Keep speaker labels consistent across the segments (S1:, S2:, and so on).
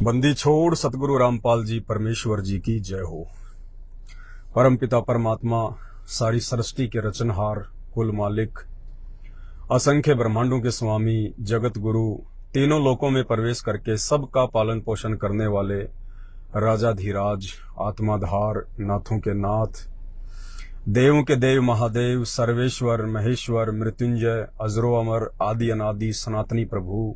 S1: बंदी छोड़ सतगुरु रामपाल जी परमेश्वर जी की जय हो। परम पिता परमात्मा, सारी सृष्टि के रचनहार, कुल मालिक, असंख्य ब्रह्मांडों के स्वामी, जगत गुरु, तीनों लोकों में प्रवेश करके सबका पालन पोषण करने वाले राजाधीराज, आत्माधार, नाथों के नाथ, देवों के देव महादेव, सर्वेश्वर, महेश्वर, मृत्युंजय, अजरो अमर, आदि अनादि, सनातनी प्रभु,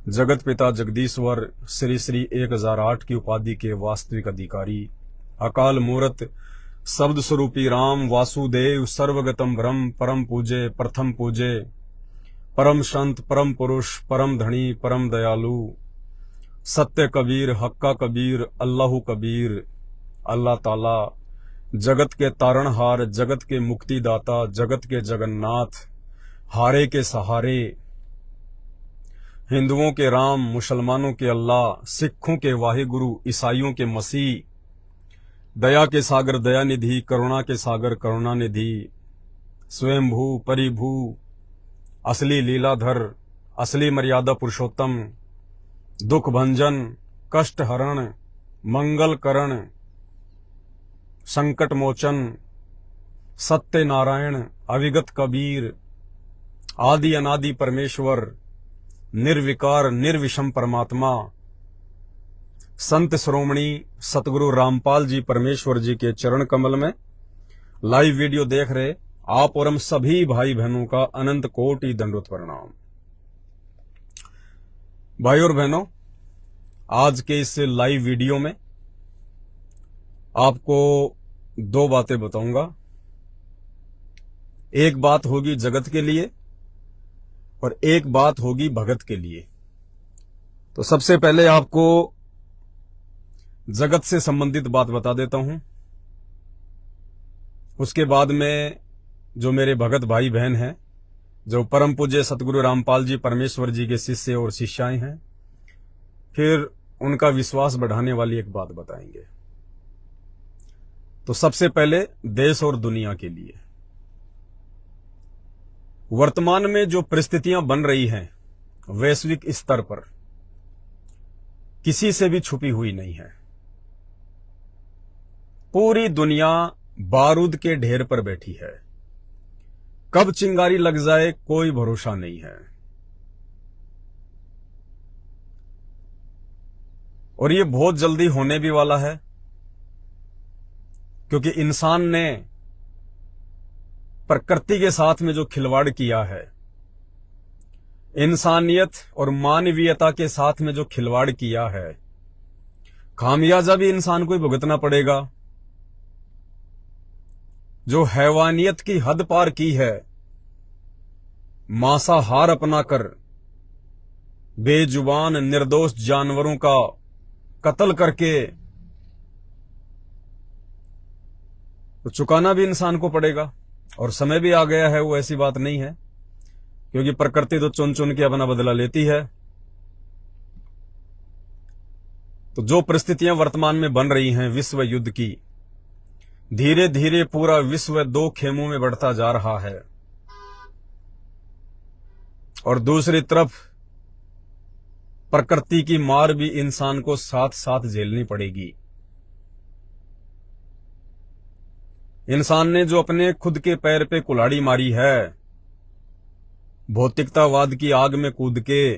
S1: जगत पिता जगदीश्वर, श्री श्री 1008 की उपाधि के वास्तविक अधिकारी, अकाल मूर्त, शब्द स्वरूपी राम, वासुदेव, सर्वगतम ब्रह्म, परम पूजे, प्रथम पूजे, परम संत, परम पुरुष, परम धनी, परम दयालु, सत्य कबीर, हक्का कबीर, अल्लाहु कबीर, अल्लाह ताला, जगत के तारणहार, जगत के मुक्तिदाता, जगत के जगन्नाथ, हारे के सहारे, हिंदुओं के राम, मुसलमानों के अल्लाह, सिखों के वाहिगुरु, ईसाइयों के मसीह, दया के सागर दयानिधि, करुणा के सागर करुणानिधि, स्वयंभू परिभू, असली लीलाधर, असली मर्यादा पुरुषोत्तम, दुख भंजन, कष्ट हरण, मंगल करण, संकट मोचन, सत्य नारायण, अविगत कबीर, आदि अनादि परमेश्वर, निर्विकार निर्विषम परमात्मा, संत श्रोमणी सतगुरु रामपाल जी परमेश्वर जी के चरण कमल में लाइव वीडियो देख रहे आप और हम सभी भाई बहनों का अनंत कोटि दंडवत प्रणाम। भाई और बहनों, आज के इस लाइव वीडियो में आपको दो बातें बताऊंगा। एक बात होगी जगत के लिए और एक बात होगी भगत के लिए। तो सबसे पहले आपको जगत से संबंधित बात बता देता हूं, उसके बाद में जो मेरे भगत भाई बहन हैं, जो परम पूज्य सतगुरु रामपाल जी परमेश्वर जी के शिष्य और शिष्याएं हैं, फिर उनका विश्वास बढ़ाने वाली एक बात बताएंगे। तो सबसे पहले देश और दुनिया के लिए वर्तमान में जो परिस्थितियां बन रही हैं वैश्विक स्तर पर, किसी से भी छुपी हुई नहीं है। पूरी दुनिया बारूद के ढेर पर बैठी है, कब चिंगारी लग जाए कोई भरोसा नहीं है। और ये बहुत जल्दी होने भी वाला है, क्योंकि इंसान ने प्रकृति के साथ में जो खिलवाड़ किया है, इंसानियत और मानवीयता के साथ में जो खिलवाड़ किया है, खामियाजा भी इंसान को ही भुगतना पड़ेगा। जो हैवानियत की हद पार की है, मांसाहार अपनाकर बेजुबान निर्दोष जानवरों का कत्ल करके, तो चुकाना भी इंसान को पड़ेगा। और समय भी आ गया है, वो ऐसी बात नहीं है, क्योंकि प्रकृति तो चुन चुन के अपना बदला लेती है। तो जो परिस्थितियां वर्तमान में बन रही हैं विश्व युद्ध की, धीरे धीरे पूरा विश्व दो खेमों में बढ़ता जा रहा है, और दूसरी तरफ प्रकृति की मार भी इंसान को साथ साथ झेलनी पड़ेगी। इंसान ने जो अपने खुद के पैर पे कुल्हाड़ी मारी है, भौतिकतावाद की आग में कूद के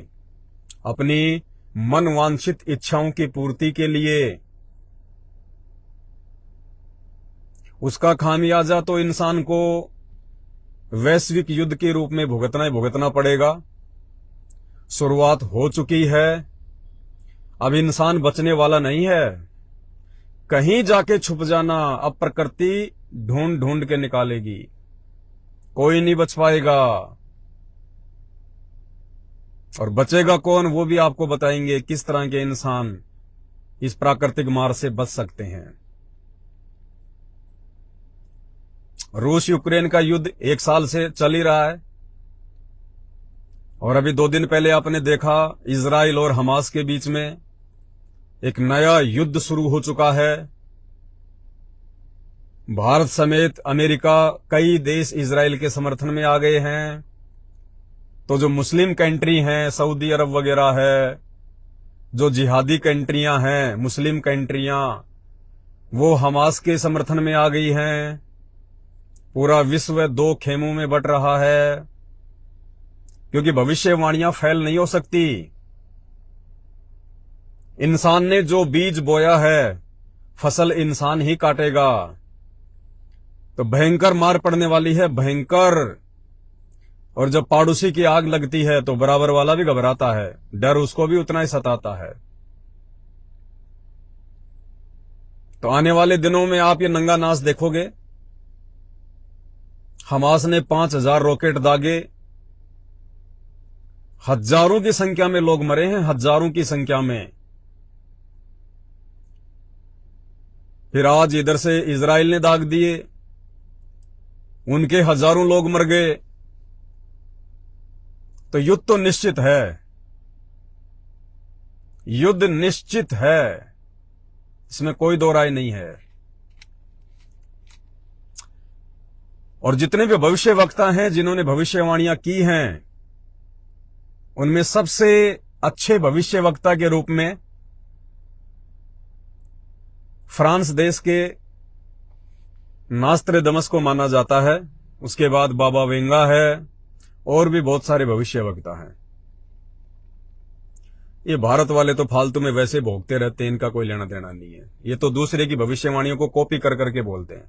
S1: अपनी मनवांछित इच्छाओं की पूर्ति के लिए, उसका खामियाजा तो इंसान को वैश्विक युद्ध के रूप में भुगतना ही भुगतना पड़ेगा। शुरुआत हो चुकी है, अब इंसान बचने वाला नहीं है। कहीं जाके छुप जाना अब प्रकृति ढूंढ ढूंढ के निकालेगी, कोई नहीं बच पाएगा। और बचेगा कौन, वो भी आपको बताएंगे किस तरह के इंसान इस प्राकृतिक मार से बच सकते हैं। रूस यूक्रेन का युद्ध 1 साल से चल ही रहा है, और अभी 2 दिन पहले आपने देखा इजराइल और हमास के बीच में एक नया युद्ध शुरू हो चुका है। भारत समेत अमेरिका, कई देश इजराइल के समर्थन में आ गए हैं। तो जो मुस्लिम कंट्री हैं, सऊदी अरब वगैरह है, जो जिहादी कंट्रियां हैं, मुस्लिम कंट्रियां, वो हमास के समर्थन में आ गई हैं। पूरा विश्व दो खेमों में बंट रहा है, क्योंकि भविष्यवाणियां फैल नहीं हो सकती। इंसान ने जो बीज बोया है, फसल इंसान ही काटेगा। तो भयंकर मार पड़ने वाली है, भयंकर। और जब पड़ोसी की आग लगती है तो बराबर वाला भी घबराता है, डर उसको भी उतना ही सताता है। तो आने वाले दिनों में आप ये नंगा नाच देखोगे। हमास ने 5000 रॉकेट दागे, हजारों की संख्या में लोग मरे हैं, हजारों की संख्या में। फिर आज इधर से इजराइल ने दाग दिए, उनके हजारों लोग मर गए। तो युद्ध तो निश्चित है, युद्ध निश्चित है, इसमें कोई दो राय नहीं है। और जितने भी भविष्यवक्ता हैं जिन्होंने भविष्यवाणियां की हैं, उनमें सबसे अच्छे भविष्यवक्ता के रूप में फ्रांस देश के नास्ट्रेडमस को माना जाता है। उसके बाद बाबा वेंगा है, और भी बहुत सारे भविष्यवक्ता हैं। ये भारत वाले तो फालतू में वैसे भोगते रहते हैं, इनका कोई लेना देना नहीं है। ये तो दूसरे की भविष्यवाणियों को कॉपी कर करके बोलते हैं,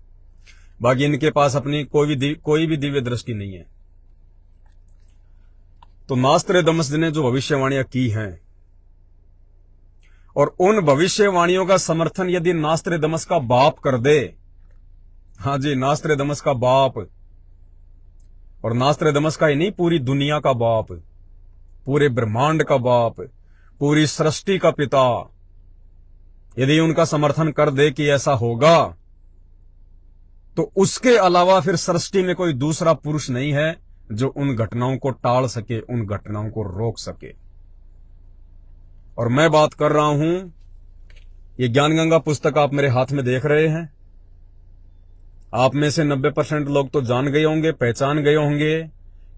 S1: बाकी इनके पास अपनी कोई भी दिव्य दृष्टि नहीं है। तो नास्ट्रेडमस ने जो भविष्यवाणियां की हैं, और उन भविष्यवाणियों का समर्थन यदि नास्ट्रेडमस का बाप कर दे, हाँ जी, नास्ट्रेडमस का बाप, और नास्ट्रेडमस का ही नहीं, पूरी दुनिया का बाप, पूरे ब्रह्मांड का बाप, पूरी सृष्टि का पिता, यदि उनका समर्थन कर दे कि ऐसा होगा, तो उसके अलावा फिर सृष्टि में कोई दूसरा पुरुष नहीं है जो उन घटनाओं को टाल सके, उन घटनाओं को रोक सके। और मैं बात कर रहा हूं, ये ज्ञानगंगा पुस्तक आप मेरे हाथ में देख रहे हैं। आप में से 90% लोग तो जान गए होंगे, पहचान गए होंगे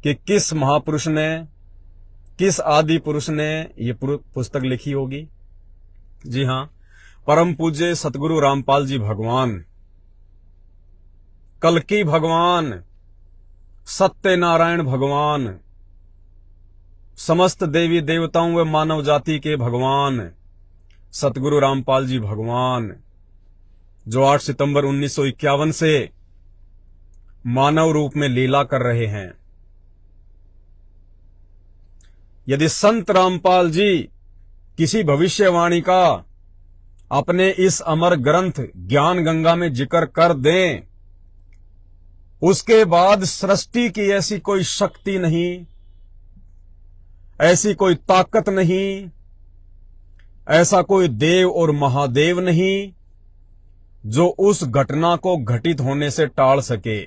S1: कि किस महापुरुष ने, किस आदि पुरुष ने ये पुस्तक लिखी होगी। जी हां, परम पूज्य सतगुरु रामपाल जी भगवान, कल्कि भगवान, सत्यनारायण भगवान, समस्त देवी देवताओं व मानव जाति के भगवान सतगुरु रामपाल जी भगवान, जो 8 सितंबर 1951 से मानव रूप में लीला कर रहे हैं। यदि संत रामपाल जी किसी भविष्यवाणी का अपने इस अमर ग्रंथ ज्ञान गंगा में जिक्र कर दें, उसके बाद सृष्टि की ऐसी कोई शक्ति नहीं, ऐसी कोई ताकत नहीं, ऐसा कोई देव और महादेव नहीं जो उस घटना को घटित होने से टाल सके।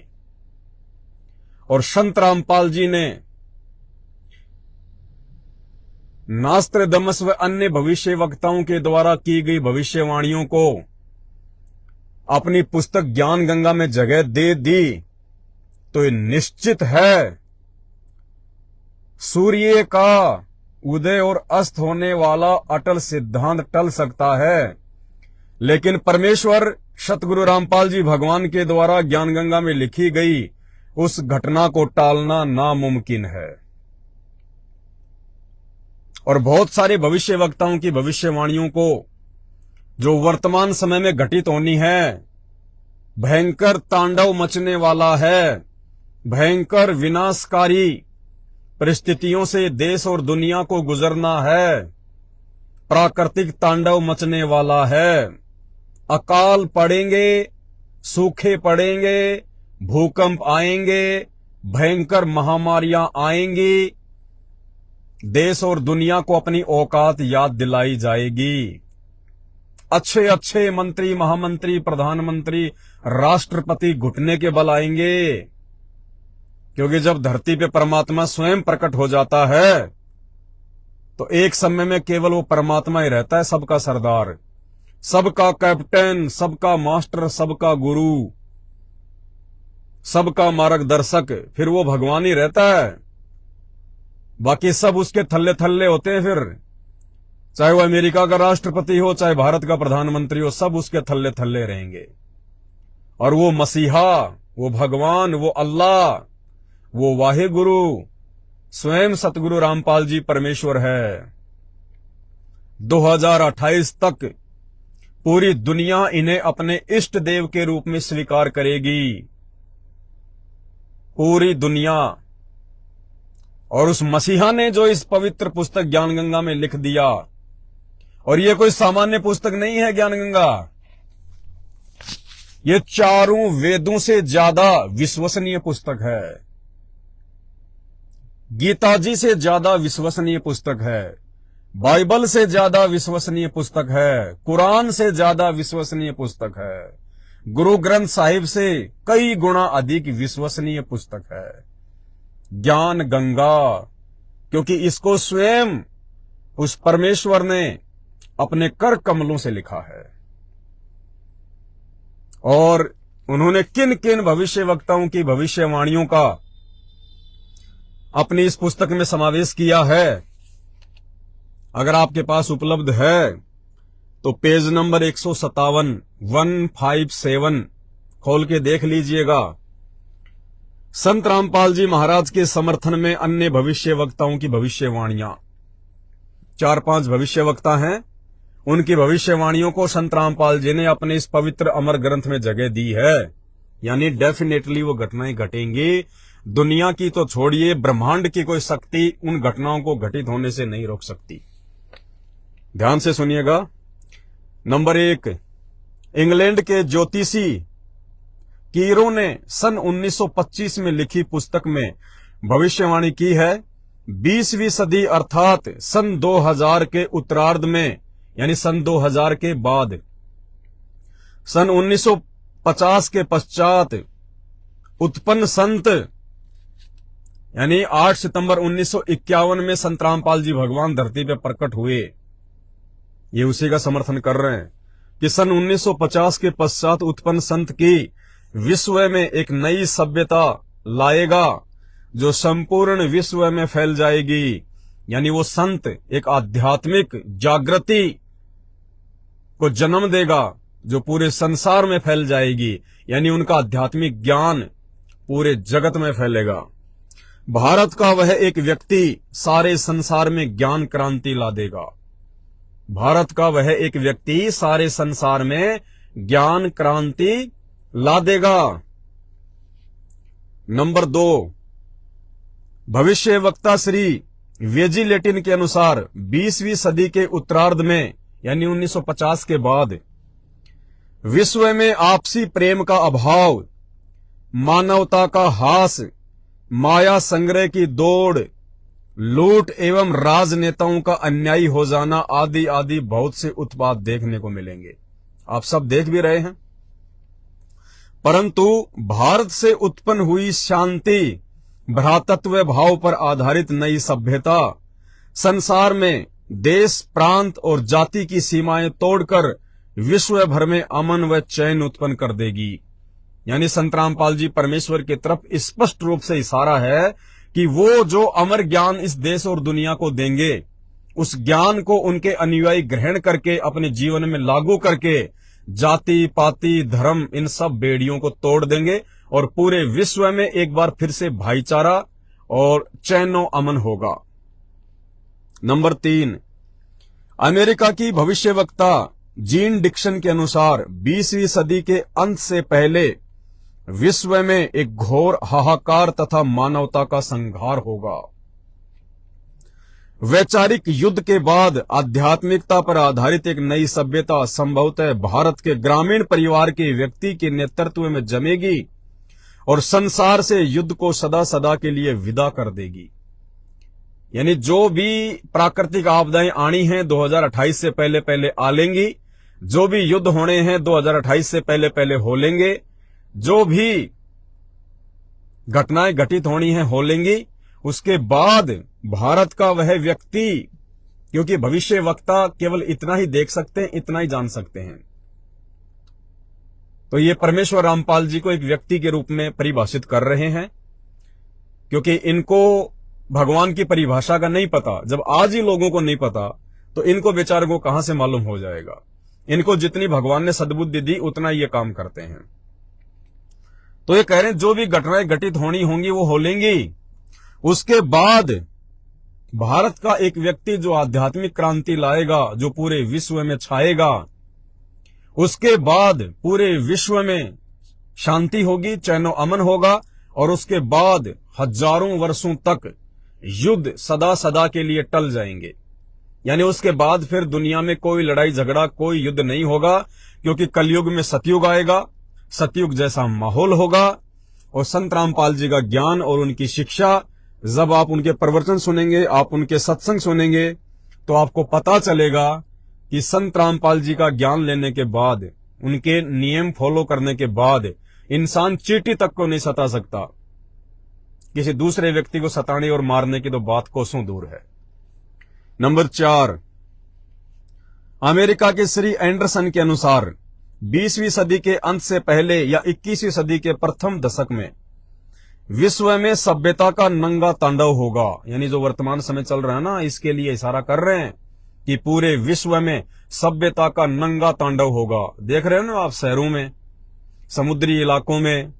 S1: और संत रामपाल जी ने नास्ट्रेडमस व अन्य भविष्यवक्ताओं के द्वारा की गई भविष्यवाणियों को अपनी पुस्तक ज्ञान गंगा में जगह दे दी, तो ये निश्चित है सूर्य का उदय और अस्त होने वाला अटल सिद्धांत टल सकता है, लेकिन परमेश्वर सतगुरु रामपाल जी भगवान के द्वारा ज्ञान गंगा में लिखी गई उस घटना को टालना नामुमकिन है। और बहुत सारे भविष्यवक्ताओं की भविष्यवाणियों को जो वर्तमान समय में घटित होनी है, भयंकर तांडव मचने वाला है, भयंकर विनाशकारी परिस्थितियों से देश और दुनिया को गुजरना है, प्राकृतिक तांडव मचने वाला है, अकाल पड़ेंगे, सूखे पड़ेंगे, भूकंप आएंगे, भयंकर महामारियां आएंगी, देश और दुनिया को अपनी औकात याद दिलाई जाएगी। अच्छे अच्छे मंत्री, महामंत्री, प्रधानमंत्री, राष्ट्रपति घुटने के बल आएंगे, क्योंकि जब धरती पे परमात्मा स्वयं प्रकट हो जाता है तो एक समय में केवल वो परमात्मा ही रहता है, सबका सरदार, सबका कैप्टन, सबका मास्टर, सबका गुरु, सबका मार्गदर्शक, फिर वो भगवान ही रहता है। बाकी सब उसके थल्ले थल्ले होते हैं। फिर चाहे वो अमेरिका का राष्ट्रपति हो, चाहे भारत का प्रधानमंत्री हो, सब उसके थल्ले थल्ले रहेंगे। और वो मसीहा, वो भगवान, वो अल्लाह, वो वाहे गुरु स्वयं सतगुरु रामपाल जी परमेश्वर है। 2028 तक पूरी दुनिया इन्हें अपने इष्ट देव के रूप में स्वीकार करेगी, पूरी दुनिया। और उस मसीहा ने जो इस पवित्र पुस्तक ज्ञान गंगा में लिख दिया, और ये कोई सामान्य पुस्तक नहीं है ज्ञान गंगा, ये चारों वेदों से ज्यादा विश्वसनीय पुस्तक है, गीता जी से ज्यादा विश्वसनीय पुस्तक है, बाइबल से ज्यादा विश्वसनीय पुस्तक है, कुरान से ज्यादा विश्वसनीय पुस्तक है, गुरु ग्रंथ साहिब से कई गुना अधिक विश्वसनीय पुस्तक है ज्ञान गंगा। क्योंकि इसको स्वयं उस परमेश्वर ने अपने कर कमलों से लिखा है। और उन्होंने किन किन भविष्य वक्ताओं की भविष्यवाणियों का अपनी इस पुस्तक में समावेश किया है, अगर आपके पास उपलब्ध है तो पेज नंबर 157 खोल के देख लीजिएगा। संत रामपाल जी महाराज के समर्थन में अन्य भविष्य वक्ताओं की भविष्यवाणियां, 4-5 भविष्य वक्ता हैं, उनकी भविष्यवाणियों को संत रामपाल जी ने अपने इस पवित्र अमर ग्रंथ में जगह दी है। यानी डेफिनेटली वो घटनाएं घटेंगी। दुनिया की तो छोड़िए, ब्रह्मांड की कोई शक्ति उन घटनाओं को घटित होने से नहीं रोक सकती। ध्यान से सुनिएगा। नंबर 1, इंग्लैंड के ज्योतिषी कीरो ने सन 1925 में लिखी पुस्तक में भविष्यवाणी की है, 20वीं सदी अर्थात सन 2000 के उत्तरार्ध में, यानी सन 2000 के बाद, सन 1950 के पश्चात उत्पन्न संत, यानी 8 सितंबर 1951 में संत रामपाल जी भगवान धरती पे प्रकट हुए। ये उसी का समर्थन कर रहे हैं कि सन 1950 के पश्चात उत्पन्न संत की विश्व में एक नई सभ्यता लाएगा जो संपूर्ण विश्व में फैल जाएगी। यानी वो संत एक आध्यात्मिक जागृति को जन्म देगा जो पूरे संसार में फैल जाएगी। यानी उनका आध्यात्मिक ज्ञान पूरे जगत में फैलेगा। भारत का वह एक व्यक्ति सारे संसार में ज्ञान क्रांति ला देगा। भारत का वह एक व्यक्ति सारे संसार में ज्ञान क्रांति ला देगा। नंबर 2, भविष्य वक्ता श्री वेजिलेटिन के अनुसार 20वीं सदी के उत्तरार्ध में, यानी 1950 के बाद, विश्व में आपसी प्रेम का अभाव, मानवता का हास, माया संग्रह की दौड़, लूट एवं राजनेताओं का अन्यायी हो जाना आदि आदि बहुत से उत्पात देखने को मिलेंगे। आप सब देख भी रहे हैं। परंतु भारत से उत्पन्न हुई शांति, भ्रातृत्व भाव पर आधारित नई सभ्यता संसार में देश, प्रांत और जाति की सीमाएं तोड़कर विश्व भर में अमन व चैन उत्पन्न कर देगी। यानी संत रामपाल जी परमेश्वर की तरफ स्पष्ट रूप से इशारा है कि वो जो अमर ज्ञान इस देश और दुनिया को देंगे, उस ज्ञान को उनके अनुयायी ग्रहण करके अपने जीवन में लागू करके जाति, पाति, धर्म, इन सब बेड़ियों को तोड़ देंगे और पूरे विश्व में एक बार फिर से भाईचारा और चैनो अमन होगा। नंबर 3, अमेरिका की भविष्यवक्ता जीन डिक्सन के अनुसार 20वीं सदी के अंत से पहले विश्व में एक घोर हाहाकार तथा मानवता का संहार होगा। वैचारिक युद्ध के बाद आध्यात्मिकता पर आधारित एक नई सभ्यता संभवतः भारत के ग्रामीण परिवार के व्यक्ति के नेतृत्व में जमेगी और संसार से युद्ध को सदा सदा के लिए विदा कर देगी। यानी जो भी प्राकृतिक आपदाएं आनी हैं 2028 से पहले पहले आ लेंगी, जो भी युद्ध होने हैं 2028 से पहले पहले हो लेंगे, जो भी घटनाएं घटित होनी हैं हो लेंगी। उसके बाद भारत का वह व्यक्ति, क्योंकि भविष्य वक्ता केवल इतना ही देख सकते हैं, इतना ही जान सकते हैं, तो ये परमेश्वर रामपाल जी को एक व्यक्ति के रूप में परिभाषित कर रहे हैं, क्योंकि इनको भगवान की परिभाषा का नहीं पता। जब आज ही लोगों को नहीं पता तो इनको बेचारे को कहां से मालूम हो जाएगा। इनको जितनी भगवान ने सद्बुद्धि दी उतना ये काम करते हैं। तो ये कह रहे हैं जो भी घटनाएं घटित होनी होंगी वो हो लेंगी। उसके बाद भारत का एक व्यक्ति जो आध्यात्मिक क्रांति लाएगा, जो पूरे विश्व में छाएगा, उसके बाद पूरे विश्व में शांति होगी, चैनो अमन होगा, और उसके बाद हजारों वर्षों तक युद्ध सदा सदा के लिए टल जाएंगे। यानी उसके बाद फिर दुनिया में कोई लड़ाई झगड़ा, कोई युद्ध नहीं होगा, क्योंकि कलयुग में सतयुग आएगा, सतयुग जैसा माहौल होगा। और संत रामपाल जी का ज्ञान और उनकी शिक्षा, जब आप उनके प्रवचन सुनेंगे, आप उनके सत्संग सुनेंगे, तो आपको पता चलेगा कि संत रामपाल जी का ज्ञान लेने के बाद, उनके नियम फॉलो करने के बाद इंसान चींटी तक को नहीं सता सकता। किसी दूसरे व्यक्ति को सताने और मारने की तो बात कोसों दूर है। नंबर 4, अमेरिका के श्री एंडरसन के अनुसार 20वीं सदी के अंत से पहले या 21वीं सदी के प्रथम दशक में विश्व में सभ्यता का नंगा तांडव होगा। यानी जो वर्तमान समय चल रहा है ना, इसके लिए इशारा कर रहे हैं कि पूरे विश्व में सभ्यता का नंगा तांडव होगा। देख रहे हो ना आप, शहरों में, समुद्री इलाकों में,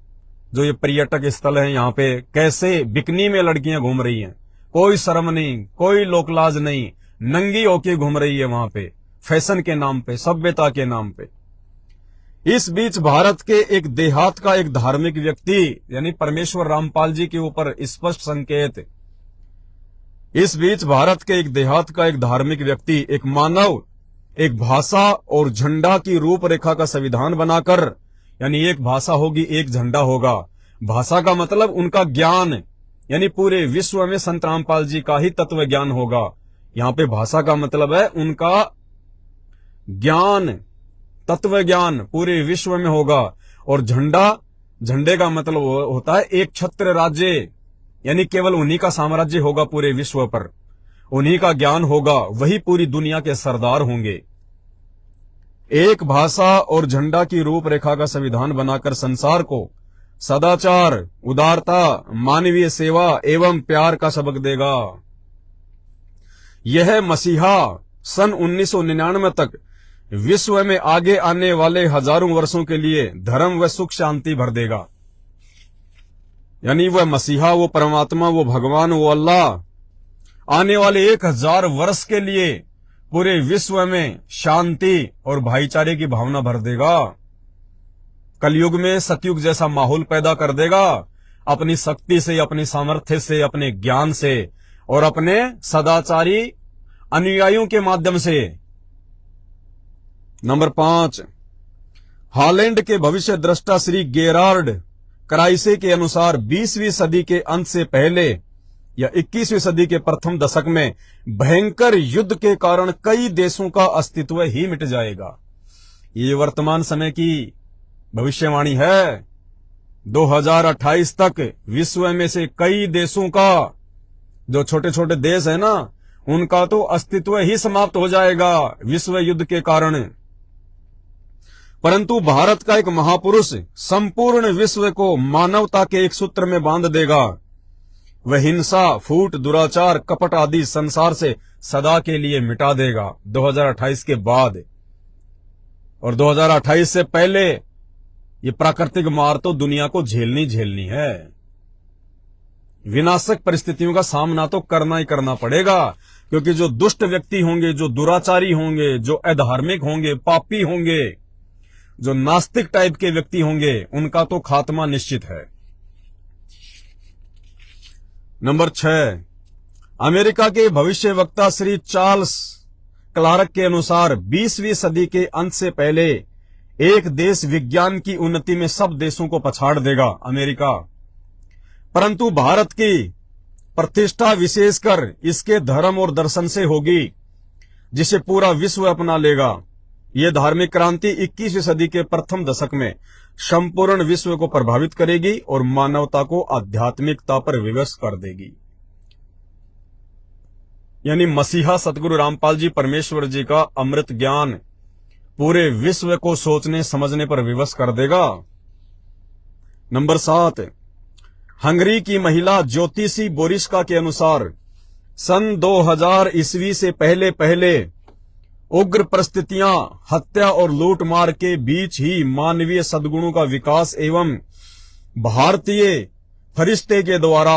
S1: जो ये पर्यटक स्थल है, यहाँ पे कैसे बिकनी में लड़कियां घूम रही हैं, कोई शर्म नहीं, कोई लोकलाज नहीं, नंगी होके घूम रही है वहां पे, फैशन के नाम पे, सभ्यता के नाम पे। इस बीच भारत के एक देहात का एक धार्मिक व्यक्ति, यानी परमेश्वर रामपाल जी के ऊपर स्पष्ट संकेत, इस बीच भारत के एक देहात का एक धार्मिक व्यक्ति, एक मानव, एक भाषा और झंडा की रूपरेखा का संविधान बनाकर, यानी एक भाषा होगी, एक झंडा होगा। भाषा का मतलब उनका ज्ञान, यानी पूरे विश्व में संत रामपाल जी का ही तत्व ज्ञान होगा। यहां पे भाषा का मतलब है उनका ज्ञान, तत्व ज्ञान पूरे विश्व में होगा। और झंडा, झंडे का मतलब होता है एक छत्र राज्य, यानी केवल उन्हीं का साम्राज्य होगा पूरे विश्व पर, उन्हीं का ज्ञान होगा, वही पूरी दुनिया के सरदार होंगे। एक भाषा और झंडा की रूपरेखा का संविधान बनाकर संसार को सदाचार, उदारता, मानवीय सेवा एवं प्यार का सबक देगा। यह मसीहा सन 1999 तक विश्व में आगे आने वाले हजारों वर्षों के लिए धर्म व सुख शांति भर देगा। यानी वह मसीहा, वो परमात्मा, वो भगवान, वो अल्लाह आने वाले 1000 वर्ष के लिए पूरे विश्व में शांति और भाईचारे की भावना भर देगा। कलयुग में सतयुग जैसा माहौल पैदा कर देगा, अपनी शक्ति से, अपनी सामर्थ्य से, अपने ज्ञान से और अपने सदाचारी अनुयायियों के माध्यम से। नंबर 5, हॉलैंड के भविष्य दृष्टा श्री गेरार्ड क्राइसे के अनुसार 20वीं सदी के अंत से पहले या 21वीं सदी के प्रथम दशक में भयंकर युद्ध के कारण कई देशों का अस्तित्व ही मिट जाएगा। ये वर्तमान समय की भविष्यवाणी है। 2028 तक विश्व में से कई देशों का, जो छोटे छोटे देश है ना, उनका तो अस्तित्व ही समाप्त हो जाएगा विश्व युद्ध के कारण। परंतु भारत का एक महापुरुष संपूर्ण विश्व को मानवता के एक सूत्र में बांध देगा। वह हिंसा, फूट, दुराचार, कपट आदि संसार से सदा के लिए मिटा देगा 2028 के बाद। और 2028 से पहले ये प्राकृतिक मार तो दुनिया को झेलनी है। विनाशक परिस्थितियों का सामना तो करना ही करना पड़ेगा, क्योंकि जो दुष्ट व्यक्ति होंगे, जो दुराचारी होंगे, जो अधार्मिक होंगे, पापी होंगे, जो नास्तिक टाइप के व्यक्ति होंगे, उनका तो खात्मा निश्चित है। नंबर 6, अमेरिका के भविष्य वक्ता श्री चार्ल्स क्लार्क के अनुसार 20वीं सदी के अंत से पहले एक देश विज्ञान की उन्नति में सब देशों को पछाड़ देगा, अमेरिका। परंतु भारत की प्रतिष्ठा विशेषकर इसके धर्म और दर्शन से होगी, जिसे पूरा विश्व अपना लेगा। यह धार्मिक क्रांति 21वीं सदी के प्रथम दशक में संपूर्ण विश्व को प्रभावित करेगी और मानवता को आध्यात्मिकता पर विवश कर देगी। यानी मसीहा सतगुरु रामपाल जी परमेश्वर जी का अमृत ज्ञान पूरे विश्व को सोचने समझने पर विवश कर देगा। नंबर 7, हंगरी की महिला ज्योतिषी बोरिस्का के अनुसार सन 2000 ईस्वी से पहले उग्र परिस्थितियां, हत्या और लूटमार के बीच ही मानवीय सद्गुणों का विकास एवं भारतीय फरिश्ते के द्वारा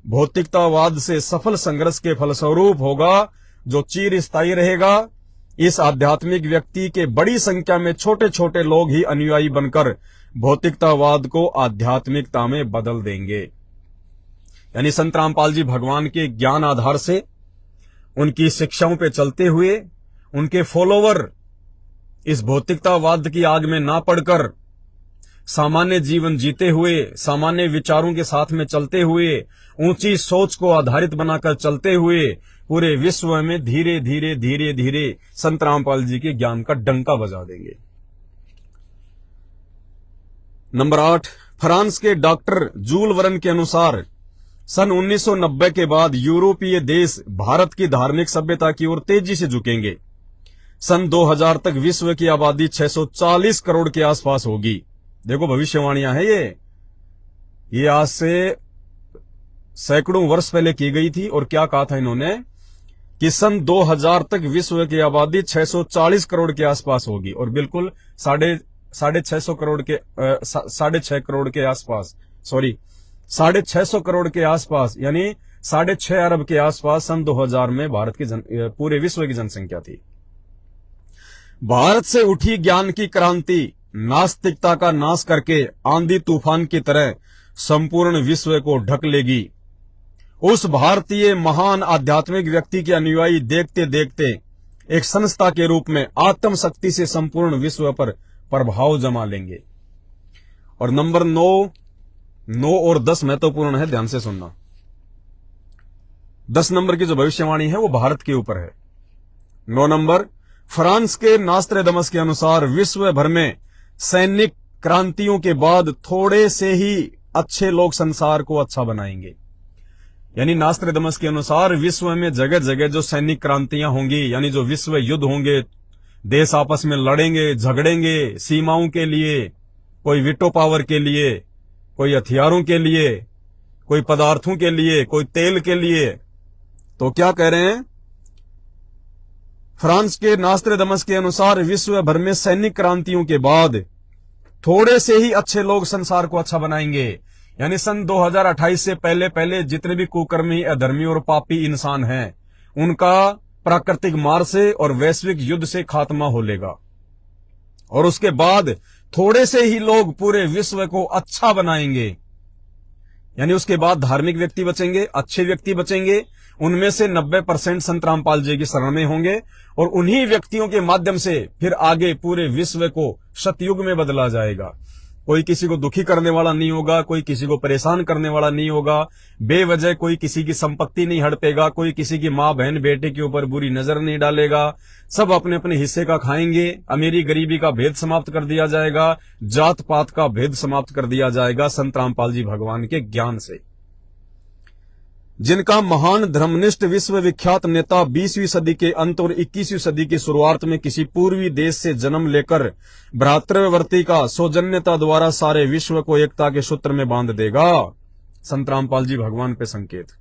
S1: भौतिकतावाद से सफल संघर्ष के फलस्वरूप होगा, जो चिर स्थायी रहेगा। इस आध्यात्मिक व्यक्ति के बड़ी संख्या में छोटे छोटे लोग ही अनुयायी बनकर भौतिकतावाद को आध्यात्मिकता में बदल देंगे। यानी संत रामपाल जी भगवान के ज्ञान आधार से, उनकी शिक्षाओं पे चलते हुए, उनके फॉलोवर इस भौतिकतावाद की आग में ना पड़कर सामान्य जीवन जीते हुए, सामान्य विचारों के साथ में चलते हुए, ऊंची सोच को आधारित बनाकर चलते हुए पूरे विश्व में धीरे धीरे धीरे धीरे संत रामपाल जी के ज्ञान का डंका बजा देंगे। नंबर 8, फ्रांस के डॉक्टर जूल वर्न के अनुसार सन 1990 के बाद यूरोपीय देश भारत की धार्मिक सभ्यता की ओर तेजी से झुकेंगे। सन 2000 तक विश्व की आबादी 640 करोड़ के आसपास होगी। देखो भविष्यवाणियां हैं ये आज से सैकड़ों वर्ष पहले की गई थी। और क्या कहा था इन्होंने कि सन 2000 तक विश्व की आबादी 640 करोड़ के आसपास होगी, और बिल्कुल साढ़े 6 करोड़ के 6.5 करोड़ के आसपास, सॉरी 650 करोड़ के आसपास, यानी 6.5 अरब के आसपास सन 2000 में भारत की पूरे विश्व की जनसंख्या थी। भारत से उठी ज्ञान की क्रांति नास्तिकता का नाश करके आंधी तूफान की तरह संपूर्ण विश्व को ढक लेगी। उस भारतीय महान आध्यात्मिक व्यक्ति के अनुयायी देखते देखते एक संस्था के रूप में आत्म शक्ति से संपूर्ण विश्व पर प्रभाव जमा लेंगे। और नंबर 9 और 10 महत्वपूर्ण है, ध्यान से सुनना। 10 नंबर की जो भविष्यवाणी है वो भारत के ऊपर है। 9 नंबर, फ्रांस के नास्त्रेदमस के अनुसार विश्व भर में सैनिक क्रांतियों के बाद थोड़े से ही अच्छे लोग संसार को अच्छा बनाएंगे। यानी नास्त्रेदमस के अनुसार विश्व में जगह जगह जो सैनिक क्रांतियां होंगी, यानी जो विश्व युद्ध होंगे, देश आपस में लड़ेंगे, झगड़ेंगे सीमाओं के लिए, कोई वीटो पावर के लिए, कोई हथियारों के लिए, कोई पदार्थों के लिए, कोई तेल के लिए। तो क्या कह रहे हैं, फ्रांस के नास्त्रेदमस के अनुसार विश्व भर में सैनिक क्रांतियों के बाद थोड़े से ही अच्छे लोग संसार को अच्छा बनाएंगे। यानी सन 2028 से पहले पहले जितने भी कुकर्मी, अधर्मी और पापी इंसान हैं, उनका प्राकृतिक मार से और वैश्विक युद्ध से खात्मा हो लेगा। और उसके बाद थोड़े से ही लोग पूरे विश्व को अच्छा बनाएंगे। यानी उसके बाद धार्मिक व्यक्ति बचेंगे, अच्छे व्यक्ति बचेंगे। उनमें से 90% संत रामपाल जी की शरण में होंगे, और उन्हीं व्यक्तियों के माध्यम से फिर आगे पूरे विश्व को सतयुग में बदला जाएगा। कोई किसी को दुखी करने वाला नहीं होगा, कोई किसी को परेशान करने वाला नहीं होगा, बेवजह कोई किसी की संपत्ति नहीं हड़पेगा, कोई किसी की माँ बहन बेटे के ऊपर बुरी नजर नहीं डालेगा। सब अपने अपने हिस्से का खाएंगे। अमीरी गरीबी का भेद समाप्त कर दिया जाएगा, जात पात का भेद समाप्त कर दिया जाएगा संत रामपाल जी भगवान के ज्ञान से। जिनका महान धर्मनिष्ठ विश्व विख्यात नेता 20वीं सदी के अंत और 21वीं सदी की शुरुआत में किसी पूर्वी देश से जन्म लेकर भ्रातृवर्ती का सौजन्यता द्वारा सारे विश्व को एकता के सूत्र में बांध देगा। संत रामपाल जी भगवान पे संकेत।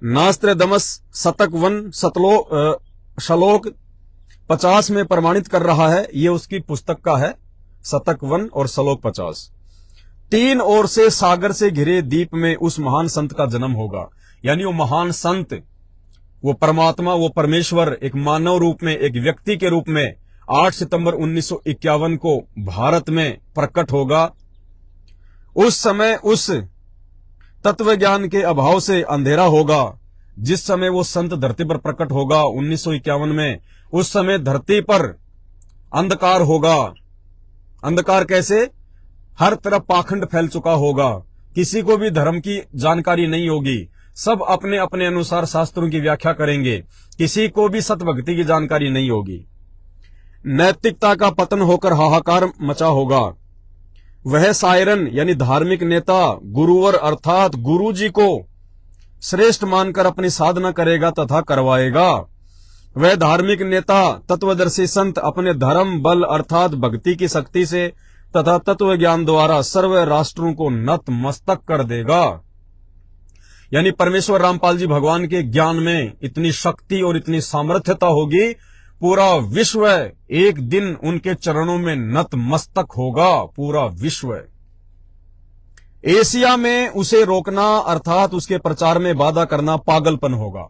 S1: नास्त्रेदमस शतक 1 श्लोक 50 में प्रमाणित कर रहा है। ये उसकी पुस्तक का है, शतक 1 और श्लोक 50। 3 ओर से सागर से घिरे द्वीप में उस महान संत का जन्म होगा। यानी वो महान संत, वो परमात्मा, वो परमेश्वर एक मानव रूप में, एक व्यक्ति के रूप में 8 सितंबर 1951 को भारत में प्रकट होगा। उस समय उस तत्व ज्ञान के अभाव से अंधेरा होगा। जिस समय वो संत धरती पर प्रकट होगा 1951 में, उस समय धरती पर अंधकार होगा। अंधकार कैसे? हर तरफ पाखंड फैल चुका होगा, किसी को भी धर्म की जानकारी नहीं होगी, सब अपने अपने अनुसार शास्त्रों की व्याख्या करेंगे, किसी को भी सतभक्ति की जानकारी नहीं होगी। नैतिकता का पतन होकर हाहाकार मचा होगा। वह सायरन यानी धार्मिक नेता गुरुवर अर्थात गुरु जी को श्रेष्ठ मानकर अपनी साधना करेगा तथा करवाएगा। वह धार्मिक नेता तत्वदर्शी संत अपने धर्म बल अर्थात भक्ति की शक्ति से तथा तत्व ज्ञान द्वारा सर्व राष्ट्रों को नत मस्तक कर देगा। यानी परमेश्वर रामपाल जी भगवान के ज्ञान में इतनी शक्ति और इतनी सामर्थ्यता होगी, पूरा विश्व एक दिन उनके चरणों में नतमस्तक होगा, पूरा विश्व। एशिया में उसे रोकना अर्थात उसके प्रचार में बाधा करना पागलपन होगा।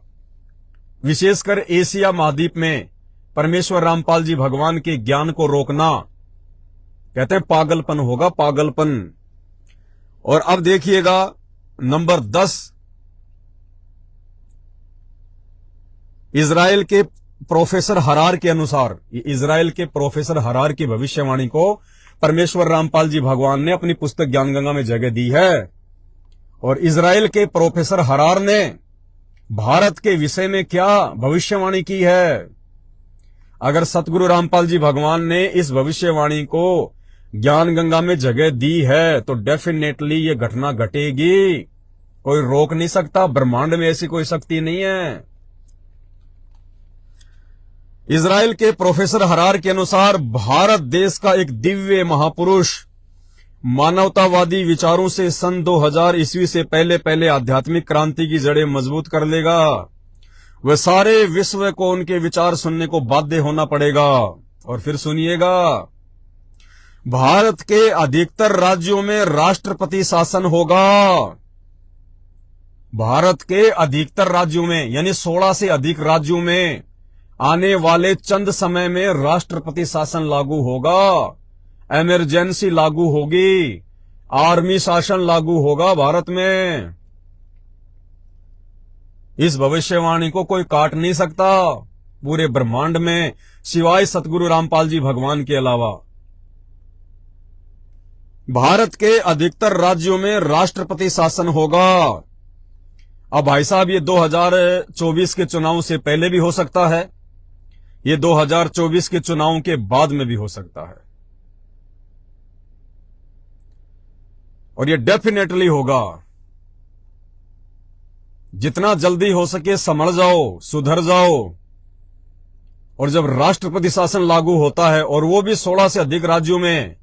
S1: विशेषकर एशिया महाद्वीप में परमेश्वर रामपाल जी भगवान के ज्ञान को रोकना कहते हैं पागलपन होगा, पागलपन। और अब देखिएगा नंबर 10, इजराइल के प्रोफेसर हरार के अनुसार, इजराइल के प्रोफेसर हरार की भविष्यवाणी को परमेश्वर रामपाल जी भगवान ने अपनी पुस्तक ज्ञानगंगा में जगह दी है। और इजराइल के प्रोफेसर हरार ने भारत के विषय में क्या भविष्यवाणी की है। अगर सतगुरु रामपाल जी भगवान ने इस भविष्यवाणी को ज्ञानगंगा में जगह दी है तो डेफिनेटली ये घटना घटेगी, कोई रोक नहीं सकता। ब्रह्मांड में ऐसी कोई शक्ति नहीं है। इजराइल के प्रोफेसर हरार के अनुसार भारत देश का एक दिव्य महापुरुष मानवतावादी विचारों से सन 2000 ईस्वी से पहले आध्यात्मिक क्रांति की जड़ें मजबूत कर लेगा। वह सारे विश्व को उनके विचार सुनने को बाध्य होना पड़ेगा। और फिर सुनिएगा, भारत के अधिकतर राज्यों में राष्ट्रपति शासन होगा। भारत के अधिकतर राज्यों में यानी 16 से अधिक राज्यों में आने वाले चंद समय में राष्ट्रपति शासन लागू होगा, इमरजेंसी लागू होगी, आर्मी शासन लागू होगा भारत में। इस भविष्यवाणी को कोई काट नहीं सकता पूरे ब्रह्मांड में, सिवाय सतगुरु रामपाल जी भगवान के अलावा। भारत के अधिकतर राज्यों में राष्ट्रपति शासन होगा। अब भाई साहब, ये 2024 के चुनाव से पहले भी हो सकता है, ये 2024 के चुनाव के बाद में भी हो सकता है, और ये डेफिनेटली होगा। जितना जल्दी हो सके संभल जाओ, सुधर जाओ। और जब राष्ट्रपति शासन लागू होता है और वो भी 16 से अधिक राज्यों में,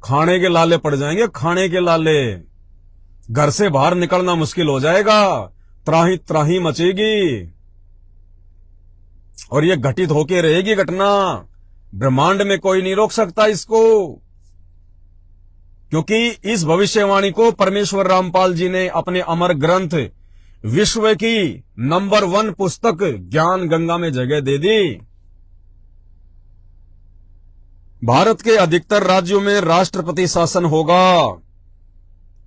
S1: खाने के लाले पड़ जाएंगे, खाने के लाले। घर से बाहर निकलना मुश्किल हो जाएगा, त्राही त्राही मचेगी। और ये घटित होके रहेगी घटना, ब्रह्मांड में कोई नहीं रोक सकता इसको, क्योंकि इस भविष्यवाणी को परमेश्वर रामपाल जी ने अपने अमर ग्रंथ विश्व की नंबर 1 पुस्तक ज्ञान गंगा में जगह दे दी। भारत के अधिकतर राज्यों में राष्ट्रपति शासन होगा,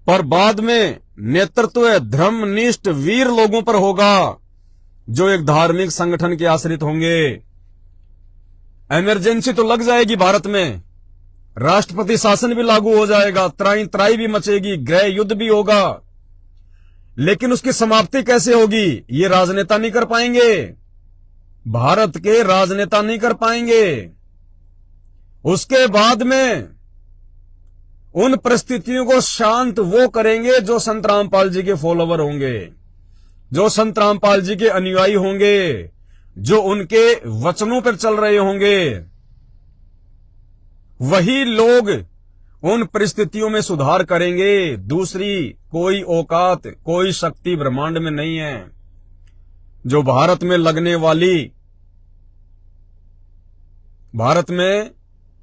S1: पर बाद में नेतृत्व धर्मनिष्ठ वीर लोगों पर होगा जो एक धार्मिक संगठन के आश्रित होंगे। इमरजेंसी तो लग जाएगी भारत में, राष्ट्रपति शासन भी लागू हो जाएगा, त्राई त्राई भी मचेगी, गृह युद्ध भी होगा, लेकिन उसकी समाप्ति कैसे होगी ये राजनेता नहीं कर पाएंगे, भारत के राजनेता नहीं कर पाएंगे। उसके बाद में उन परिस्थितियों को शांत वो करेंगे जो संत रामपाल जी के फॉलोवर होंगे, जो संत रामपाल जी के अनुयायी होंगे, जो उनके वचनों पर चल रहे होंगे। वही लोग उन परिस्थितियों में सुधार करेंगे। दूसरी कोई औकात, कोई शक्ति ब्रह्मांड में नहीं है जो भारत में लगने वाली, भारत में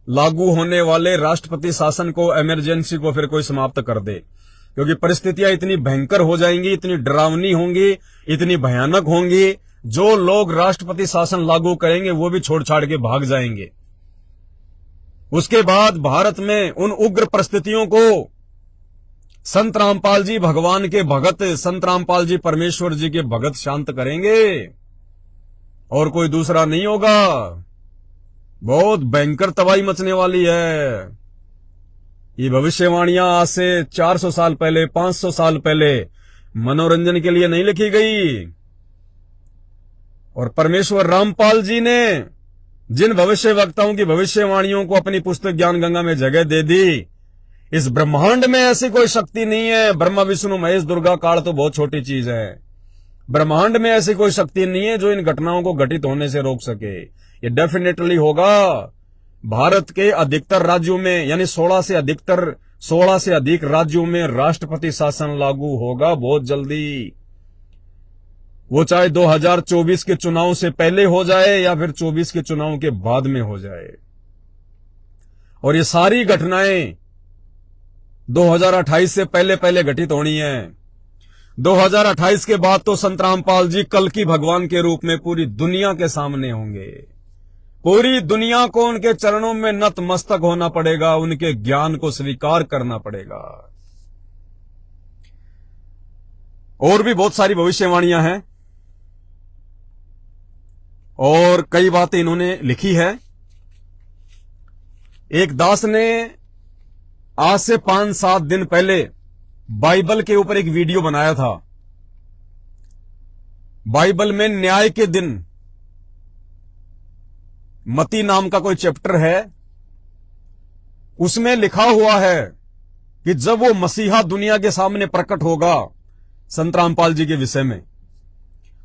S1: लागू होने वाले राष्ट्रपति शासन को, इमरजेंसी को फिर कोई समाप्त कर दे। क्योंकि परिस्थितियां इतनी भयंकर हो जाएंगी, इतनी डरावनी होंगी, इतनी भयानक होंगी, जो लोग राष्ट्रपति शासन लागू करेंगे वो भी छोड़ छाड़ के भाग जाएंगे। उसके बाद भारत में उन उग्र परिस्थितियों को संत रामपाल जी भगवान के भगत, संत रामपाल जी परमेश्वर जी के भगत शांत करेंगे, और कोई दूसरा नहीं होगा। बहुत भयंकर तबाही मचने वाली है। ये भविष्यवाणियां आज से 400 साल पहले, 500 साल पहले मनोरंजन के लिए नहीं लिखी गई, और परमेश्वर रामपाल जी ने जिन भविष्य वक्ताओं की भविष्यवाणियों को अपनी पुस्तक ज्ञान गंगा में जगह दे दी, इस ब्रह्मांड में ऐसी कोई शक्ति नहीं है। ब्रह्मा विष्णु महेश दुर्गा काल तो बहुत छोटी चीज है, ब्रह्मांड में ऐसी कोई शक्ति नहीं है जो इन घटनाओं को घटित होने से रोक सके। ये डेफिनेटली होगा। भारत के अधिकतर राज्यों में यानी 16 से अधिक राज्यों में राष्ट्रपति शासन लागू होगा बहुत जल्दी। वो चाहे 2024 के चुनाव से पहले हो जाए या फिर 24 के चुनाव के बाद में हो जाए। और ये सारी घटनाएं 2028 से पहले पहले घटित होनी है। 2028 के बाद तो संत रामपाल जी कल्कि भगवान के रूप में पूरी दुनिया के सामने होंगे। पूरी दुनिया को उनके चरणों में नतमस्तक होना पड़ेगा, उनके ज्ञान को स्वीकार करना पड़ेगा। और भी बहुत सारी भविष्यवाणियां हैं और कई बातें इन्होंने लिखी है। एक दास ने आज से 5-7 दिन पहले बाइबल के ऊपर एक वीडियो बनाया था। बाइबल में न्याय के दिन मती नाम का कोई चैप्टर है, उसमें लिखा हुआ है कि जब वो मसीहा दुनिया के सामने प्रकट होगा संत रामपाल जी के विषय में,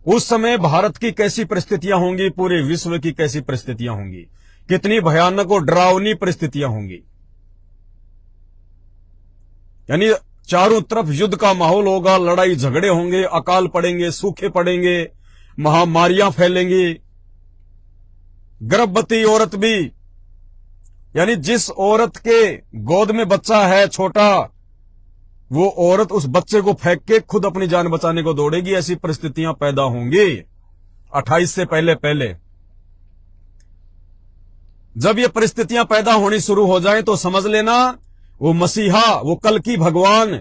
S1: उस समय भारत की कैसी परिस्थितियां होंगी, पूरे विश्व की कैसी परिस्थितियां होंगी, कितनी भयानक और डरावनी परिस्थितियां होंगी। यानी चारों तरफ युद्ध का माहौल होगा, लड़ाई झगड़े होंगे, अकाल पड़ेंगे, सूखे पड़ेंगे, महामारियां फैलेंगी। गर्भवती औरत भी, यानी जिस औरत के गोद में बच्चा है छोटा, वो औरत उस बच्चे को फेंक के खुद अपनी जान बचाने को दौड़ेगी। ऐसी परिस्थितियां पैदा होंगी 28 से पहले पहले। जब ये परिस्थितियां पैदा होनी शुरू हो जाएं तो समझ लेना वो मसीहा, वो कल्कि भगवान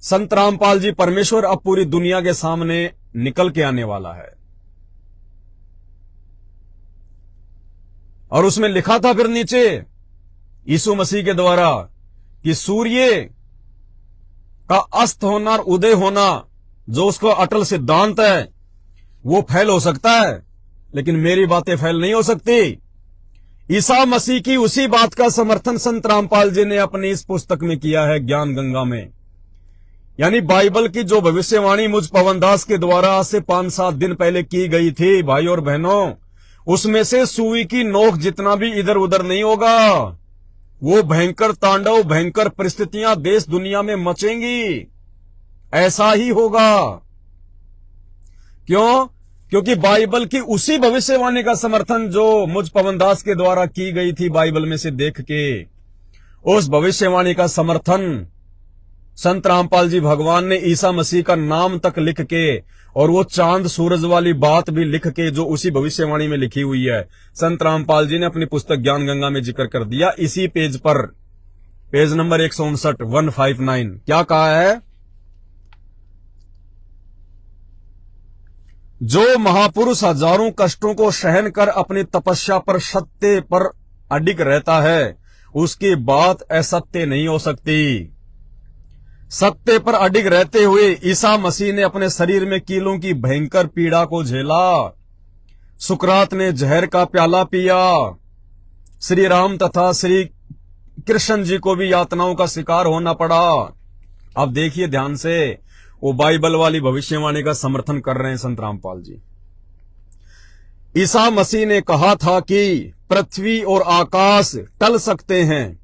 S1: संत रामपाल जी परमेश्वर अब पूरी दुनिया के सामने निकल के आने वाला है। और उसमें लिखा था फिर नीचे यीशु मसीह के द्वारा कि सूर्य का अस्त होना और उदय होना जो उसका अटल सिद्धांत है वो फैल हो सकता है, लेकिन मेरी बातें फैल नहीं हो सकती। ईसा मसीह की उसी बात का समर्थन संत रामपाल जी ने अपनी इस पुस्तक में किया है, ज्ञान गंगा में। यानी बाइबल की जो भविष्यवाणी मुझ पवनदास के द्वारा आज से 5-7 दिन पहले की गई थी भाई और बहनों, उसमें से सुई की नोक जितना भी इधर उधर नहीं होगा। वो भयंकर तांडव, भयंकर परिस्थितियां देश दुनिया में मचेंगी, ऐसा ही होगा। क्यों? क्योंकि बाइबल की उसी भविष्यवाणी का समर्थन जो मुझ पवनदास के द्वारा की गई थी बाइबल में से देख के, उस भविष्यवाणी का समर्थन संत रामपाल जी भगवान ने ईसा मसीह का नाम तक लिख के और वो चांद सूरज वाली बात भी लिख के जो उसी भविष्यवाणी में लिखी हुई है, संत रामपाल जी ने अपनी पुस्तक ज्ञान गंगा में जिक्र कर दिया। इसी पेज पर, पेज नंबर 159 क्या कहा है? जो महापुरुष हजारों कष्टों को सहन कर अपनी तपस्या पर सत्य पर अडिग रहता है, उसकी बात असत्य नहीं हो सकती। सत्य पर अडिग रहते हुए ईसा मसीह ने अपने शरीर में कीलों की भयंकर पीड़ा को झेला। सुकरात ने जहर का प्याला पिया। श्री राम तथा श्री कृष्ण जी को भी यातनाओं का शिकार होना पड़ा। अब देखिए ध्यान से, वो बाइबल वाली भविष्यवाणी का समर्थन कर रहे हैं संत रामपाल जी। ईसा मसीह ने कहा था कि पृथ्वी और आकाश टल सकते हैं,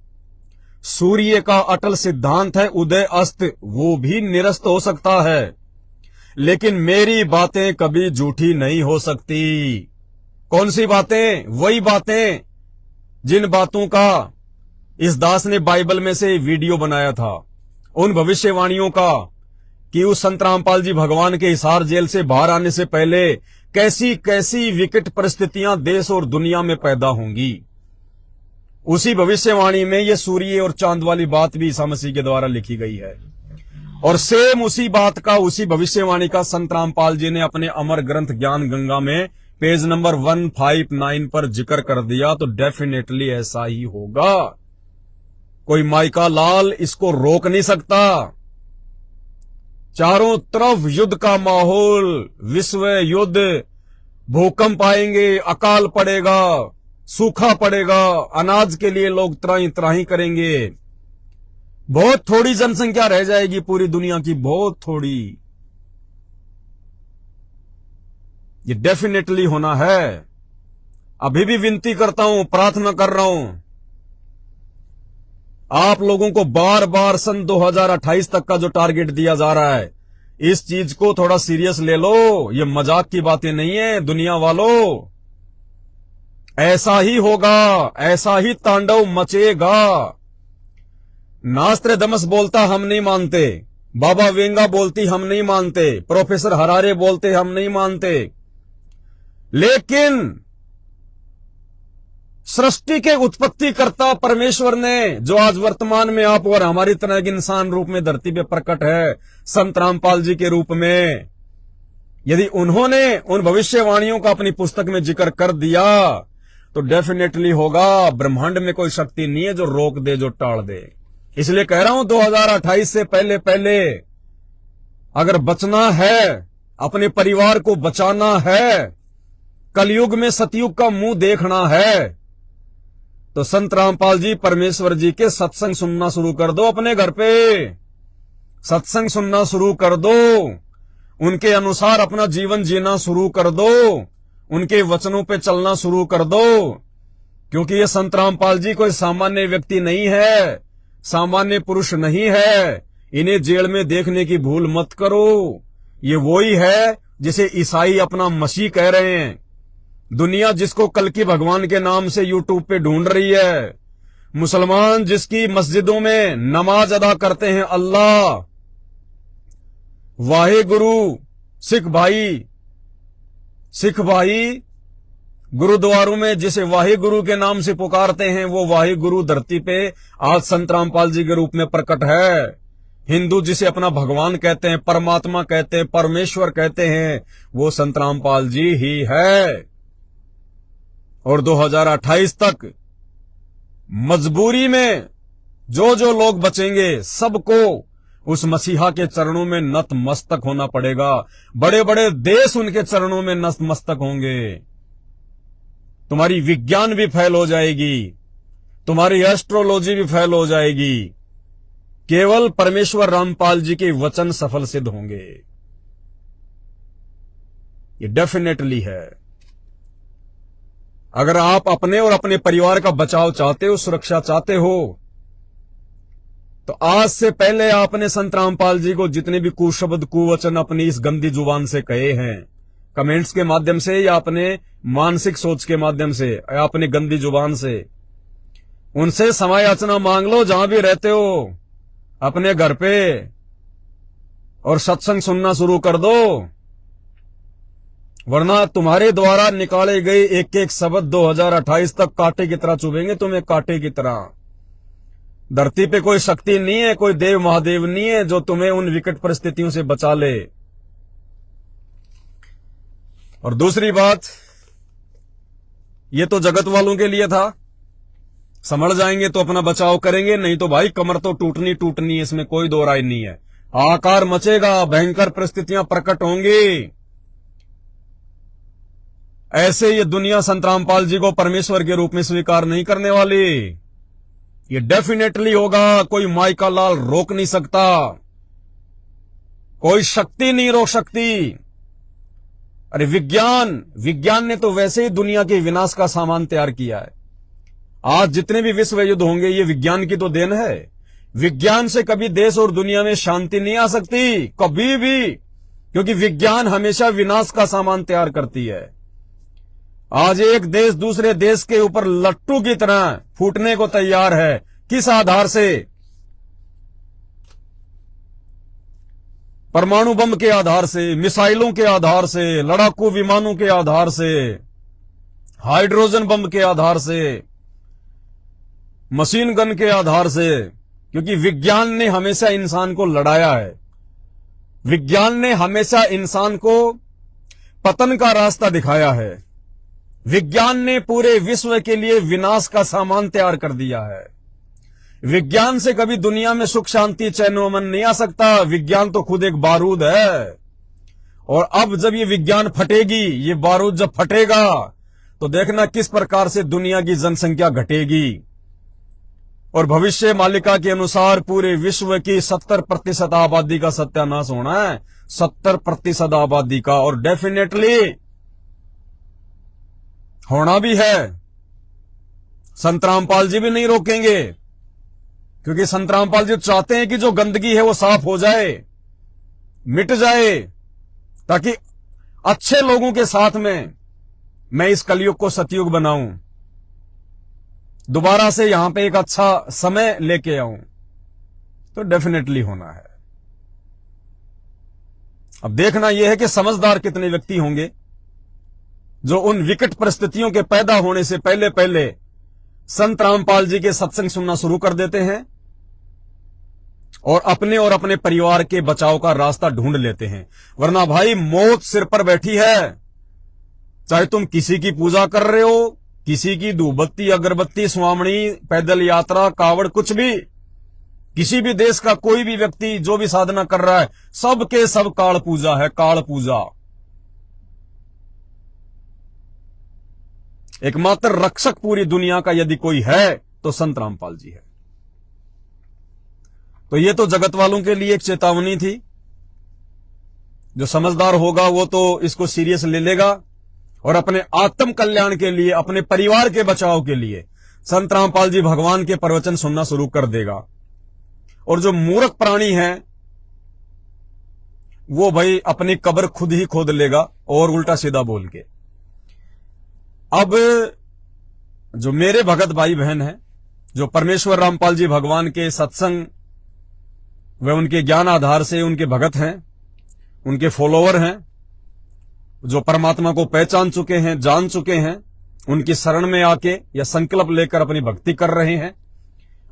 S1: सूर्य का अटल सिद्धांत है उदय अस्त, वो भी निरस्त हो सकता है, लेकिन मेरी बातें कभी झूठी नहीं हो सकती। कौन सी बातें? वही बातें जिन बातों का इस दास ने बाइबल में से वीडियो बनाया था, उन भविष्यवाणियों का कि उस संत रामपाल जी भगवान के हिसार जेल से बाहर आने से पहले कैसी कैसी विकट परिस्थितियां देश और दुनिया में पैदा होंगी। उसी भविष्यवाणी में ये सूर्य और चांद वाली बात भी ईसा मसीह के द्वारा लिखी गई है। और सेम उसी बात का, उसी भविष्यवाणी का संत रामपाल जी ने अपने अमर ग्रंथ ज्ञान गंगा में पेज नंबर 159 पर जिक्र कर दिया। तो डेफिनेटली ऐसा ही होगा, कोई माइका लाल इसको रोक नहीं सकता। चारों तरफ युद्ध का माहौल, विश्व युद्ध, भूकंप आएंगे, अकाल पड़ेगा, सूखा पड़ेगा, अनाज के लिए लोग त्राही त्राही करेंगे। बहुत थोड़ी जनसंख्या रह जाएगी पूरी दुनिया की, बहुत थोड़ी। ये डेफिनेटली होना है। अभी भी विनती करता हूं, प्रार्थना कर रहा हूं, आप लोगों को बार बार सन 2028 तक का जो टारगेट दिया जा रहा है, इस चीज को थोड़ा सीरियस ले लो, ये मजाक की बातें नहीं है दुनिया वालों। ऐसा ही होगा, ऐसा ही तांडव मचेगा। नास्ट्रेडमस बोलता हम नहीं मानते, बाबा वेंगा बोलती हम नहीं मानते, प्रोफेसर हरारे बोलते हम नहीं मानते, लेकिन सृष्टि के उत्पत्ति करता परमेश्वर ने, जो आज वर्तमान में आप और हमारी तरह के इंसान रूप में धरती पे प्रकट है, संत रामपाल जी के रूप में, यदि उन्होंने उन भविष्यवाणियों का अपनी पुस्तक में जिक्र कर दिया तो डेफिनेटली होगा। ब्रह्मांड में कोई शक्ति नहीं है जो रोक दे, जो टाल दे। इसलिए कह रहा हूं 2028 से पहले पहले अगर बचना है, अपने परिवार को बचाना है, कलयुग में सतयुग का मुंह देखना है, तो संत रामपाल जी परमेश्वर जी के सत्संग सुनना शुरू कर दो। अपने घर पे सत्संग सुनना शुरू कर दो, उनके अनुसार अपना जीवन जीना शुरू कर दो, उनके वचनों पे चलना शुरू कर दो। क्योंकि ये संत रामपाल जी कोई सामान्य व्यक्ति नहीं है, सामान्य पुरुष नहीं है। इन्हें जेल में देखने की भूल मत करो। ये वही है जिसे ईसाई अपना मसीह कह रहे हैं। दुनिया जिसको कल की भगवान के नाम से यूट्यूब पे ढूंढ रही है, मुसलमान जिसकी मस्जिदों में नमाज अदा करते हैं अल्लाह, वाहे गुरु, सिख भाई गुरुद्वारों में जिसे वाहे गुरु के नाम से पुकारते हैं, वो वाहे गुरु धरती पे आज संत रामपाल जी के रूप में प्रकट है। हिंदू जिसे अपना भगवान कहते हैं, परमात्मा कहते हैं, परमेश्वर कहते हैं, वो संत रामपाल जी ही है। और 2028 तक मजबूरी में जो जो लोग बचेंगे सबको उस मसीहा के चरणों में नतमस्तक होना पड़ेगा। बड़े बड़े देश उनके चरणों में नतमस्तक होंगे। तुम्हारी विज्ञान भी फैल हो जाएगी, तुम्हारी एस्ट्रोलॉजी भी फैल हो जाएगी। केवल परमेश्वर रामपाल जी के वचन सफल सिद्ध होंगे, ये डेफिनेटली है। अगर आप अपने और अपने परिवार का बचाव चाहते हो, सुरक्षा चाहते हो, तो आज से पहले आपने संत रामपाल जी को जितने भी कुशब्द कुवचन अपनी इस गंदी जुबान से कहे हैं, कमेंट्स के माध्यम से या अपने मानसिक सोच के माध्यम से या अपनी गंदी जुबान से, उनसे क्षमा याचना मांग लो जहां भी रहते हो अपने घर पे, और सत्संग सुनना शुरू कर दो। वरना तुम्हारे द्वारा निकाले गए एक एक शब्द 2028 तक कांटे की तरह चुभेंगे तुम्हें, कांटे की तरह। धरती पे कोई शक्ति नहीं है, कोई देव महादेव नहीं है जो तुम्हें उन विकट परिस्थितियों से बचा ले। और दूसरी बात, ये तो जगत वालों के लिए था, समझ जाएंगे तो अपना बचाव करेंगे, नहीं तो भाई कमर तो टूटनी है, इसमें कोई दो राय नहीं है। आकार मचेगा, भयंकर परिस्थितियां प्रकट होंगी। ऐसे ये दुनिया संत रामपाल जी को परमेश्वर के रूप में स्वीकार नहीं करने वाली। ये डेफिनेटली होगा, कोई माई का लाल रोक नहीं सकता, कोई शक्ति नहीं रोक सकती। अरे विज्ञान ने तो वैसे ही दुनिया के विनाश का सामान तैयार किया है। आज जितने भी विश्व युद्ध होंगे ये विज्ञान की तो देन है। विज्ञान से कभी देश और दुनिया में शांति नहीं आ सकती, कभी भी, क्योंकि विज्ञान हमेशा विनाश का सामान तैयार करती है। आज एक देश दूसरे देश के ऊपर लट्टू की तरह फूटने को तैयार है। किस आधार से? परमाणु बम के आधार से, मिसाइलों के आधार से, लड़ाकू विमानों के आधार से, हाइड्रोजन बम के आधार से, मशीन गन के आधार से। क्योंकि विज्ञान ने हमेशा इंसान को लड़ाया है। विज्ञान ने हमेशा इंसान को पतन का रास्ता दिखाया है। विज्ञान ने पूरे विश्व के लिए विनाश का सामान तैयार कर दिया है। विज्ञान से कभी दुनिया में सुख शांति चैन व अमन नहीं आ सकता। विज्ञान तो खुद एक बारूद है। और अब जब ये विज्ञान फटेगी, ये बारूद जब फटेगा, तो देखना किस प्रकार से दुनिया की जनसंख्या घटेगी। और भविष्य मालिका के अनुसार पूरे विश्व की 70% आबादी का सत्यानाश होना है। 70% आबादी का, और डेफिनेटली होना भी है। संत रामपाल जी भी नहीं रोकेंगे, क्योंकि संत रामपाल जी चाहते हैं कि जो गंदगी है वो साफ हो जाए। मिट जाए, ताकि अच्छे लोगों के साथ में मैं इस कलयुग को सतयुग बनाऊं, दोबारा से यहां पे एक अच्छा समय लेके आऊं, तो डेफिनेटली होना है। अब देखना यह है कि समझदार कितने व्यक्ति होंगे जो उन विकट परिस्थितियों के पैदा होने से पहले पहले संत रामपाल जी के सत्संग सुनना शुरू कर देते हैं और अपने परिवार के बचाव का रास्ता ढूंढ लेते हैं। वरना भाई मौत सिर पर बैठी है, चाहे तुम किसी की पूजा कर रहे हो, किसी की धूपबत्ती अगरबत्ती स्वामणी पैदल यात्रा कावड़ कुछ भी, किसी भी देश का कोई भी व्यक्ति जो भी साधना कर रहा है, सब के सब काल पूजा है, काल पूजा। एकमात्र रक्षक पूरी दुनिया का यदि कोई है तो संत रामपाल जी है। तो ये तो जगत वालों के लिए एक चेतावनी थी। जो समझदार होगा वो तो इसको सीरियस ले लेगा और अपने आत्म कल्याण के लिए, अपने परिवार के बचाव के लिए संत रामपाल जी भगवान के प्रवचन सुनना शुरू कर देगा। और जो मूर्ख प्राणी है वो भाई अपनी कब्र खुद ही खोद लेगा और उल्टा सीधा बोल के। अब जो मेरे भगत भाई बहन हैं, जो परमेश्वर रामपाल जी भगवान के सत्संग व उनके ज्ञान आधार से उनके भगत हैं, उनके फॉलोवर हैं, जो परमात्मा को पहचान चुके हैं, जान चुके हैं, उनकी शरण में आके या संकल्प लेकर अपनी भक्ति कर रहे हैं,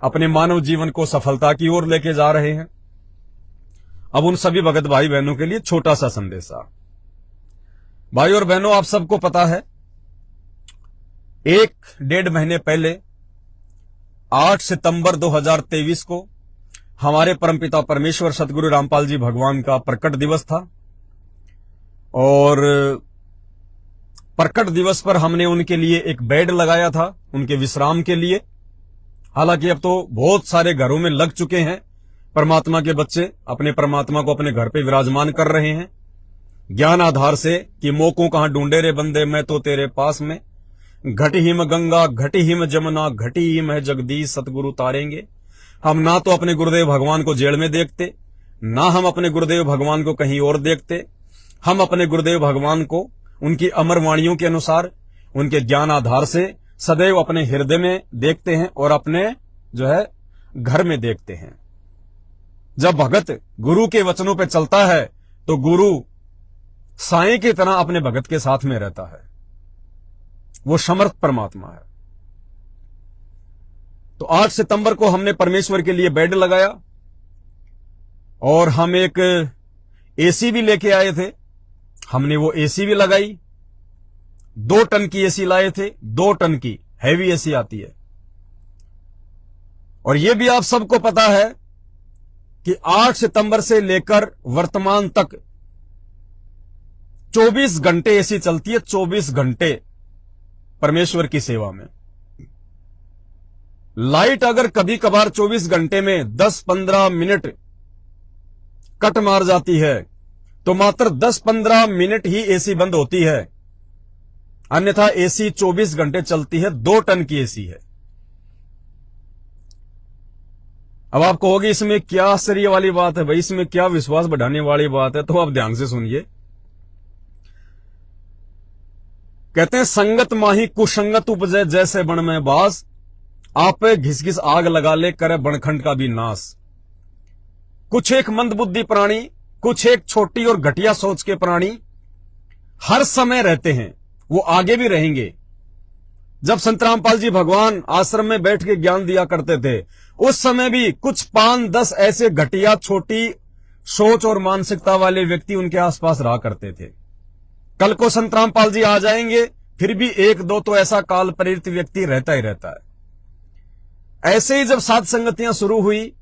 S1: अपने मानव जीवन को सफलता की ओर लेके जा रहे हैं। अब उन सभी भगत भाई बहनों के लिए छोटा सा संदेशा। भाई और बहनों, आप सबको पता है 1-1.5 महीने पहले 8 सितंबर 2023 को हमारे परमपिता परमेश्वर सतगुरु रामपाल जी भगवान का प्रकट दिवस था। और प्रकट दिवस पर हमने उनके लिए एक बेड लगाया था, उनके विश्राम के लिए। हालांकि अब तो बहुत सारे घरों में लग चुके हैं, परमात्मा के बच्चे अपने परमात्मा को अपने घर पे विराजमान कर रहे हैं ज्ञान आधार से कि मोको कहां ढूंढे रे बंदे, मैं तो तेरे पास में। घटी हिम गंगा, घटी हिम जमुना, घटी हिम है जगदीश, सतगुरु तारेंगे। हम ना तो अपने गुरुदेव भगवान को जेल में देखते, ना हम अपने गुरुदेव भगवान को कहीं और देखते। हम अपने गुरुदेव भगवान को उनकी अमर वाणियों के अनुसार, उनके ज्ञान आधार से सदैव अपने हृदय में देखते हैं और अपने जो है घर में देखते हैं। जब भगत गुरु के वचनों पे चलता है तो गुरु साईं की तरह अपने भगत के साथ में रहता है। वो समर्थ परमात्मा है। तो 8 सितंबर को हमने परमेश्वर के लिए बेड लगाया और हम एक एसी भी लेके आए थे। हमने वो एसी भी लगाई, 2 टन की एसी लाए थे, 2 टन की हैवी एसी आती है। और यह भी आप सबको पता है कि 8 सितंबर से लेकर वर्तमान तक 24 घंटे एसी चलती है, 24 घंटे परमेश्वर की सेवा में। लाइट अगर कभी कभार 24 घंटे में 10-15 मिनट कट मार जाती है तो मात्र 10-15 मिनट ही एसी बंद होती है, अन्यथा एसी 24 घंटे चलती है। 2 टन की एसी है। अब आप कहोगे इसमें क्या आश्चर्य वाली बात है भाई, इसमें क्या विश्वास बढ़ाने वाली बात है? तो आप ध्यान से सुनिए। कहते हैं संगत माही कुसंगत उपजे, जैसे बन में बास, आप घिस घिस आग लगा ले करे बनखंड का भी नाश। कुछ एक मंदबुद्धि प्राणी, कुछ एक छोटी और घटिया सोच के प्राणी हर समय रहते हैं, वो आगे भी रहेंगे। जब संत रामपाल जी भगवान आश्रम में बैठ के ज्ञान दिया करते थे, उस समय भी कुछ 5-10 ऐसे घटिया छोटी सोच और मानसिकता वाले व्यक्ति उनके आसपास रहा करते थे। कल को संत रामपाल जी आ जाएंगे, फिर भी 1-2 तो ऐसा काल प्रेरित व्यक्ति रहता ही रहता है। ऐसे ही जब सात संगतियां शुरू हुई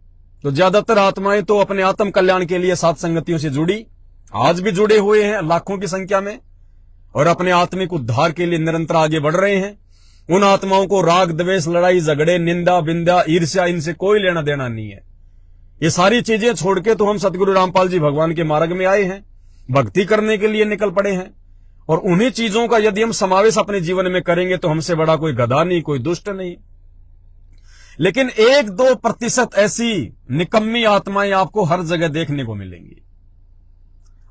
S1: तो ज्यादातर आत्माएं तो अपने आत्म कल्याण के लिए सात संगतियों से जुड़ी, आज भी जुड़े हुए हैं लाखों की संख्या में, और अपने आत्मिक उद्धार के लिए निरंतर आगे बढ़ रहे हैं। उन आत्माओं को राग द्वेष लड़ाई झगड़े निंदा बिंदा ईर्ष्या इनसे कोई लेना देना नहीं है। ये सारी चीजें छोड़ के तो हम सतगुरु रामपाल जी भगवान के मार्ग में आए हैं, भक्ति करने के लिए निकल पड़े हैं। और उन्हीं चीजों का यदि हम समावेश अपने जीवन में करेंगे तो हमसे बड़ा कोई गधा नहीं, कोई दुष्ट नहीं। लेकिन 1-2% ऐसी निकम्मी आत्माएं आपको हर जगह देखने को मिलेंगी।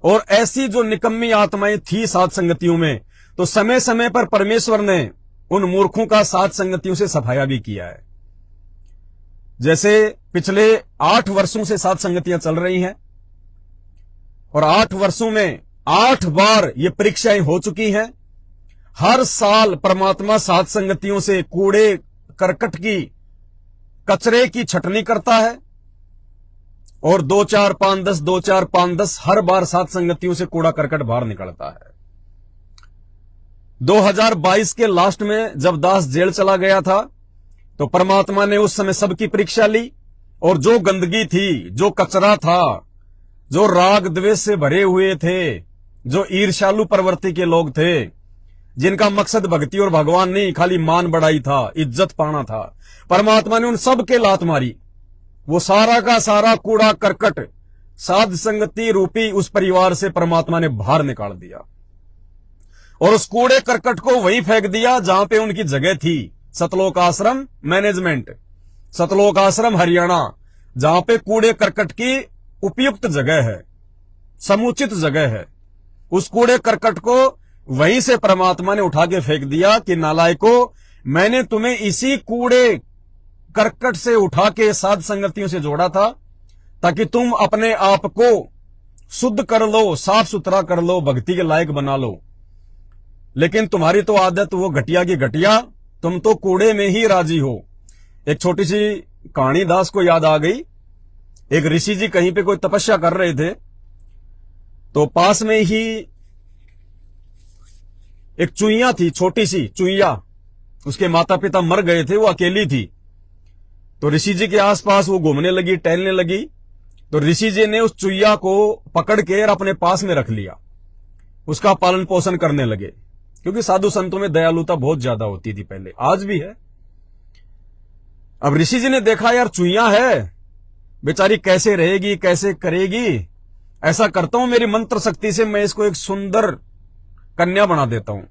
S1: और ऐसी जो निकम्मी आत्माएं थी साध संगतियों में, तो समय समय पर परमेश्वर ने उन मूर्खों का साध संगतियों से सफाया भी किया है। जैसे पिछले 8 वर्षों से साध संगतियां चल रही हैं और 8 वर्षों में 8 बार ये परीक्षाएं हो चुकी हैं। हर साल परमात्मा साध संगतियों से कूड़े करकट की, कचरे की छटनी करता है और 2 4 5 10 2 4 5 10 हर बार साध संगतियों से कूड़ा करकट बाहर निकलता है। 2022 के लास्ट में जब दास जेल चला गया था तो परमात्मा ने उस समय सबकी परीक्षा ली और जो गंदगी थी, जो कचरा था, जो राग द्वेष से भरे हुए थे, जो ईर्ष्यालु प्रवृत्ति के लोग थे, जिनका मकसद भक्ति और भगवान नहीं खाली मान बढ़ाई था, इज्जत पाना था, परमात्मा ने उन सब के लात मारी। वो सारा का सारा कूड़ा करकट साध संगति रूपी उस परिवार से परमात्मा ने बाहर निकाल दिया और उस कूड़े करकट को वहीं फेंक दिया जहां पे उनकी जगह थी। सतलोक आश्रम मैनेजमेंट, सतलोक आश्रम हरियाणा, जहां पे कूड़े करकट की उपयुक्त जगह है, समुचित जगह है, उस कूड़े करकट को वहीं से परमात्मा ने उठा के फेंक दिया कि नालायको, मैंने तुम्हें इसी कूड़े करकट से उठा के साध संगतियों से जोड़ा था ताकि तुम अपने आप को शुद्ध कर लो, साफ सुथरा कर लो, भक्ति के लायक बना लो। लेकिन तुम्हारी तो आदत वो घटिया की घटिया, तुम तो कूड़े में ही राजी हो। एक छोटी सी कहानी दास को याद आ गई। एक ऋषि जी कहीं पे कोई तपस्या कर रहे थे तो पास में ही एक चुईया थी, छोटी सी चुईया, उसके माता पिता मर गए थे, वो अकेली थी। तो ऋषि जी के आसपास वो घूमने लगी, टहलने लगी। तो ऋषि जी ने उस चुईया को पकड़ के अपने पास में रख लिया, उसका पालन पोषण करने लगे, क्योंकि साधु संतों में दयालुता बहुत ज्यादा होती थी पहले, आज भी है। अब ऋषि जी ने देखा यार चुईया है, बेचारी कैसे रहेगी, कैसे करेगी, ऐसा करता हूं मेरी मंत्र शक्ति से मैं इसको एक सुंदर कन्या बना देता हूं।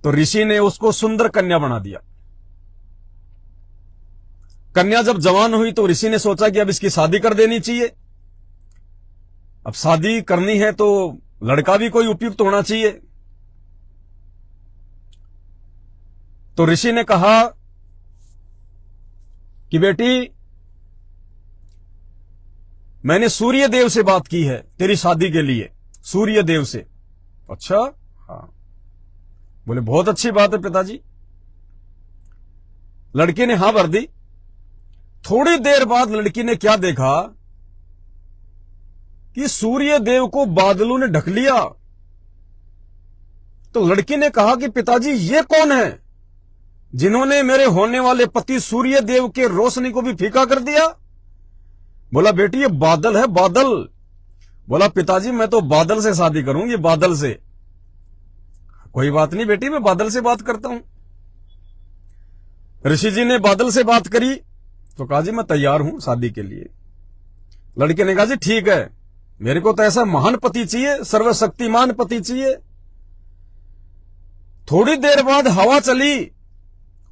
S1: तो ऋषि ने उसको सुंदर कन्या बना दिया। कन्या जब जवान हुई तो ऋषि ने सोचा कि अब इसकी शादी कर देनी चाहिए। अब शादी करनी है तो लड़का भी कोई उपयुक्त होना चाहिए। तो ऋषि ने कहा कि बेटी, मैंने सूर्य देव से बात की है तेरी शादी के लिए, सूर्य देव से। अच्छा, हाँ। बोले बहुत अच्छी बात है पिताजी। लड़की ने हां भर दी। थोड़ी देर बाद लड़की ने क्या देखा कि सूर्य देव को बादलों ने ढक लिया। तो लड़की ने कहा कि पिताजी ये कौन है जिन्होंने मेरे होने वाले पति सूर्य देव के रोशनी को भी फीका कर दिया। बोला बेटी ये बादल है, बादल। बोला पिताजी मैं तो बादल से शादी करूंगी, बादल से। कोई बात नहीं बेटी, मैं बादल से बात करता हूं। ऋषि जी ने बादल से बात करी तो कहा जी मैं तैयार हूं शादी के लिए। लड़के ने कहा जी ठीक है, मेरे को तो ऐसा महान पति चाहिए, सर्वशक्तिमान पति चाहिए। थोड़ी देर बाद हवा चली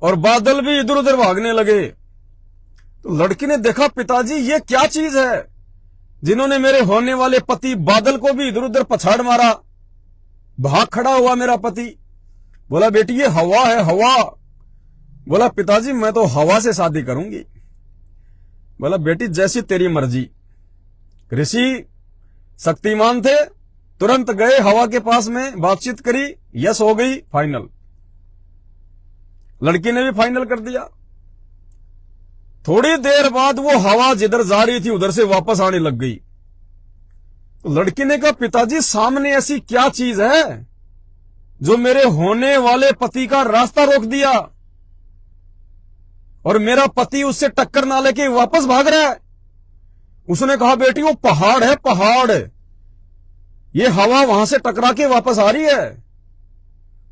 S1: और बादल भी इधर उधर भागने लगे। तो लड़की ने देखा पिताजी ये क्या चीज है जिन्होंने मेरे होने वाले पति बादल को भी इधर उधर पछाड़ मारा, भाग खड़ा हुआ मेरा पति। बोला बेटी ये हवा है, हवा। बोला पिताजी मैं तो हवा से शादी करूंगी। बोला बेटी जैसी तेरी मर्जी। ऋषि शक्तिमान थे, तुरंत गए हवा के पास में, बातचीत करी, यस हो गई, फाइनल। लड़की ने भी फाइनल कर दिया। थोड़ी देर बाद वो हवा जिधर जा रही थी उधर से वापस आने लग गई। तो लड़की ने कहा पिताजी सामने ऐसी क्या चीज है जो मेरे होने वाले पति का रास्ता रोक दिया और मेरा पति उससे टक्कर ना लेके वापस भाग रहा है। उसने कहा बेटी वो पहाड़ है, पहाड़। ये हवा वहां से टकरा के वापस आ रही है।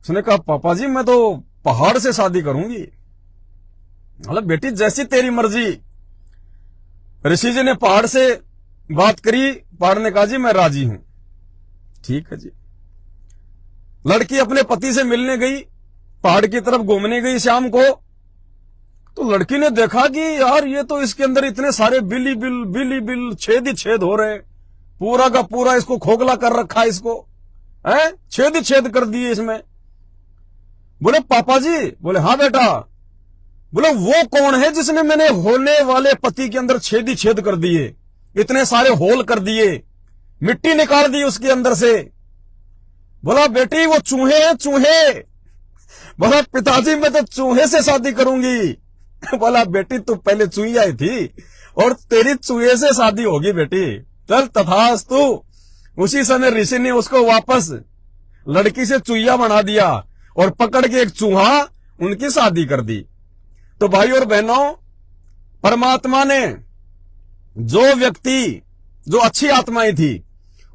S1: उसने कहा पापा जी मैं तो पहाड़ से शादी करूंगी। मतलब बेटी जैसी तेरी मर्जी। ऋषि जी ने पहाड़ से बात करी, पहाड़ ने कहा जी मैं राजी हूं। ठीक है जी। लड़की अपने पति से मिलने गई, पहाड़ की तरफ घूमने गई शाम को। तो लड़की ने देखा कि यार ये तो इसके अंदर इतने सारे बिल छेद ही छेद हो रहे, पूरा का पूरा इसको खोखला कर रखा है, इसको है छेद छेद कर दिए इसमें। बोले पापा जी, बोले हाँ बेटा। बोले वो कौन है जिसने मैंने होने वाले पति के अंदर छेद ही छेद कर दिए, इतने सारे होल कर दिए, मिट्टी निकाल दी उसके अंदर से। बोला बेटी वो चूहे हैं, चूहे। बोला पिताजी मैं तो चूहे से शादी करूंगी। बोला बेटी तू पहले चूही आई थी और तेरी चूहे से शादी होगी बेटी, चल तथास्तु। उसी समय ऋषि ने उसको वापस लड़की से चूहिया बना दिया और पकड़ के एक चूहा उनकी शादी कर दी। तो भाई और बहनों, परमात्मा ने जो व्यक्ति, जो अच्छी आत्माएं थी,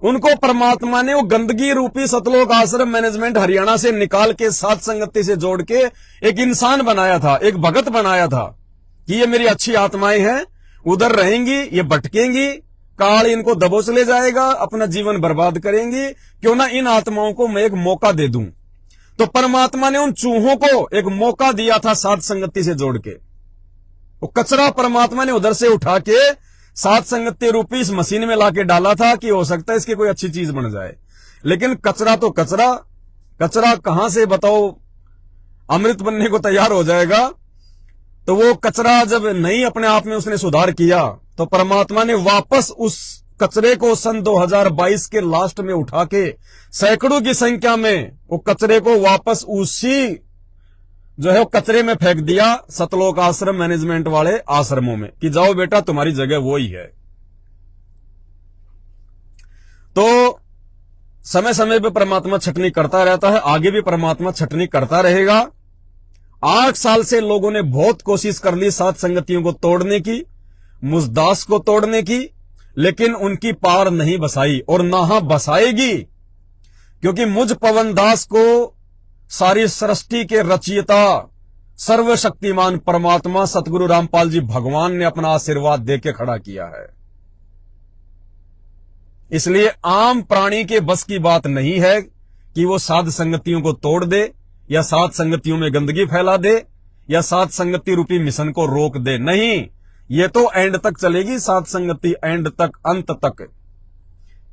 S1: उनको परमात्मा ने वो गंदगी रूपी सतलोक आश्रम मैनेजमेंट हरियाणा से निकाल के साथ संगति से जोड़ के एक इंसान बनाया था, एक भगत बनाया था कि ये मेरी अच्छी आत्माएं हैं, उधर रहेंगी, ये भटकेंगी, काल इनको दबोच ले जाएगा, अपना जीवन बर्बाद करेंगी, क्यों ना इन आत्माओं को मैं एक मौका दे दूं। तो परमात्मा ने उन चूहों को एक मौका दिया था साथ संगति से जोड़ के। वो कचरा परमात्मा ने उधर से उठा के साथ संगति रूपी इस मशीन में लाके डाला था कि हो सकता है इसकी कोई अच्छी चीज बन जाए। लेकिन कचरा तो कचरा, कचरा कहां से बताओ अमृत बनने को तैयार हो जाएगा। तो वो कचरा जब नहीं अपने आप में उसने सुधार किया, तो परमात्मा ने वापस उस कचरे को सन 2022 के लास्ट में उठा के सैकड़ों की संख्या में वो कचरे को वापस उसी जो है वो कचरे में फेंक दिया सतलोक आश्रम मैनेजमेंट वाले आश्रमों में कि जाओ बेटा तुम्हारी जगह वो ही है। तो समय समय पे परमात्मा छटनी करता रहता है, आगे भी परमात्मा छटनी करता रहेगा। 8 साल से लोगों ने बहुत कोशिश कर ली सात संगतियों को तोड़ने की, मुझदास को तोड़ने की, लेकिन उनकी पार नहीं बसाई और ना बसाएगी, क्योंकि मुझ पवन दास को सारी सृष्टि के रचयिता सर्वशक्तिमान परमात्मा सतगुरु रामपाल जी भगवान ने अपना आशीर्वाद देके खड़ा किया है। इसलिए आम प्राणी के बस की बात नहीं है कि वो साध संगतियों को तोड़ दे या साध संगतियों में गंदगी फैला दे या साध संगति रूपी मिशन को रोक दे। नहीं, ये तो एंड तक चलेगी साध संगति, एंड तक, अंत तक,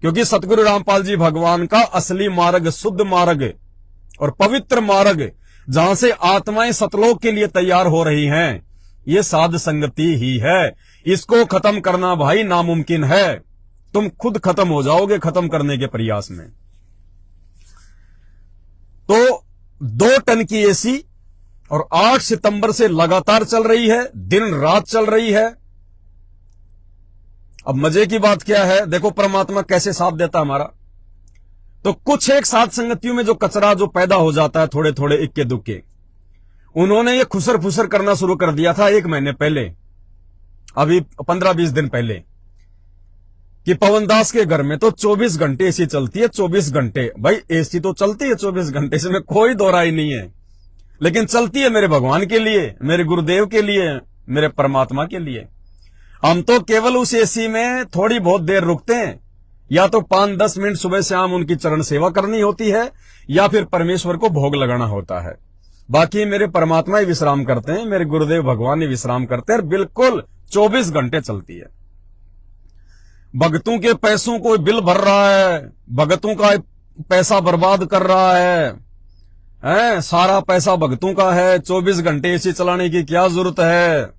S1: क्योंकि सतगुरु रामपाल जी भगवान का असली मार्ग, शुद्ध मार्ग और पवित्र मार्ग, जहां से आत्माएं सतलोक के लिए तैयार हो रही हैं, ये साध संगति ही है। इसको खत्म करना भाई नामुमकिन है, तुम खुद खत्म हो जाओगे खत्म करने के प्रयास में। तो 2 टन की एसी और 8 सितंबर से लगातार चल रही है, दिन रात चल रही है। अब मजे की बात क्या है, देखो परमात्मा कैसे साथ देता हमारा। तो कुछ एक साथ संगतियों में जो कचरा जो पैदा हो जाता है थोड़े थोड़े इक्के दुक्के, उन्होंने ये खुसर फुसर करना शुरू कर दिया था 1 महीने पहले, अभी 15-20 दिन पहले, कि पवन दास के घर में तो 24 घंटे एसी चलती है। 24 घंटे भाई एसी तो चलती है 24 घंटे, इसमें कोई दो राय नहीं है, लेकिन चलती है मेरे भगवान के लिए, मेरे गुरुदेव के लिए, मेरे परमात्मा के लिए। हम तो केवल उस एसी में थोड़ी बहुत देर रुकते हैं, या तो 5-10 मिनट सुबह शाम उनकी चरण सेवा करनी होती है, या फिर परमेश्वर को भोग लगाना होता है। बाकी मेरे परमात्मा ही विश्राम करते हैं, मेरे गुरुदेव भगवान ही विश्राम करते हैं, बिल्कुल 24 घंटे चलती है। भगतों के पैसों को बिल भर रहा है, भगतों का पैसा बर्बाद कर रहा है, सारा पैसा भगतों का है, 24 घंटे एसी चलाने की क्या जरूरत है।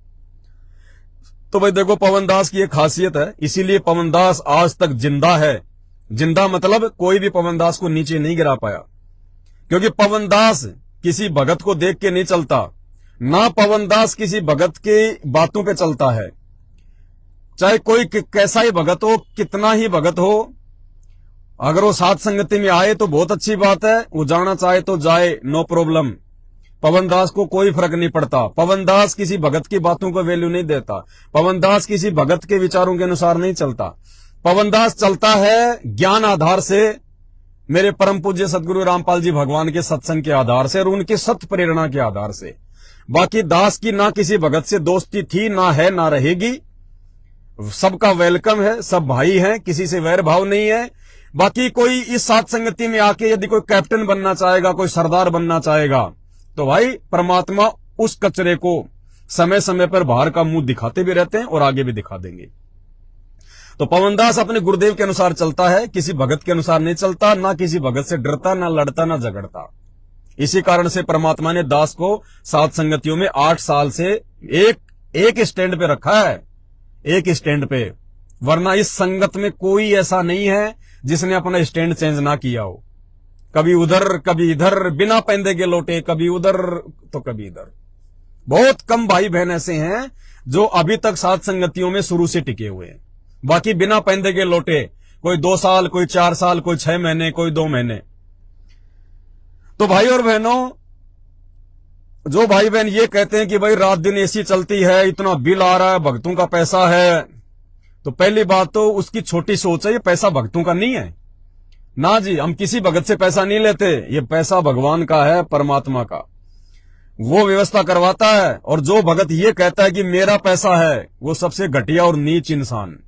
S1: तो भाई देखो पवन दास की एक खासियत है, इसीलिए पवन दास आज तक जिंदा है। जिंदा मतलब कोई भी पवन दास को नीचे नहीं गिरा पाया, क्योंकि पवन दास किसी भगत को देख के नहीं चलता, ना पवन दास किसी भगत की बातों पे चलता है। चाहे कोई कैसा ही भगत हो, कितना ही भगत हो, अगर वो साथ संगति में आए तो बहुत अच्छी बात है, वो जाना चाहे तो जाए, नो प्रॉब्लम। पवन दास को कोई फर्क नहीं पड़ता। पवन दास किसी भगत की बातों को वैल्यू नहीं देता, पवन दास किसी भगत के विचारों के अनुसार नहीं चलता। पवन दास चलता है ज्ञान आधार से, मेरे परम पूज्य सतगुरु रामपाल जी भगवान के सत्संग के आधार से और उनकी सत्य प्रेरणा के आधार से। बाकी दास की ना किसी भगत से दोस्ती थी, ना है, ना रहेगी। सबका वेलकम है, सब भाई हैं, किसी से वैर भाव नहीं है। बाकी कोई इस साथ संगति में आके यदि कोई कैप्टन बनना चाहेगा, कोई सरदार बनना चाहेगा, तो भाई परमात्मा उस कचरे को समय समय पर बाहर का मुंह दिखाते भी रहते हैं और आगे भी दिखा देंगे। तो पवनदास अपने गुरुदेव के अनुसार चलता है, किसी भगत के अनुसार नहीं चलता, ना किसी भगत से डरता, ना लड़ता, ना झगड़ता। इसी कारण से परमात्मा ने दास को सात संगतियों में 8 साल से एक स्टैंड पे रखा है, एक स्टैंड पे। वरना इस संगत में कोई ऐसा नहीं है जिसने अपना स्टैंड चेंज ना किया हो। कभी उधर कभी इधर, बिना पैंदे के लौटे, कभी उधर तो कभी इधर। बहुत कम भाई बहन ऐसे हैं जो अभी तक सात संगतियों में शुरू से टिके हुए हैं। बाकी बिना पैंदे के लौटे, कोई 2 साल, कोई 4 साल, कोई 6 महीने, कोई 2 महीने। तो भाई और बहनों, जो भाई बहन ये कहते हैं कि भाई रात दिन एसी चलती है, इतना बिल आ रहा है, भक्तों का पैसा है, तो पहली बात तो उसकी छोटी सोच है, ये पैसा भक्तों का नहीं है ना जी। हम किसी भगत से पैसा नहीं लेते, ये पैसा भगवान का है, परमात्मा का। वो व्यवस्था करवाता है। और जो भगत ये कहता है कि मेरा पैसा है, वो सबसे घटिया और नीच इंसान।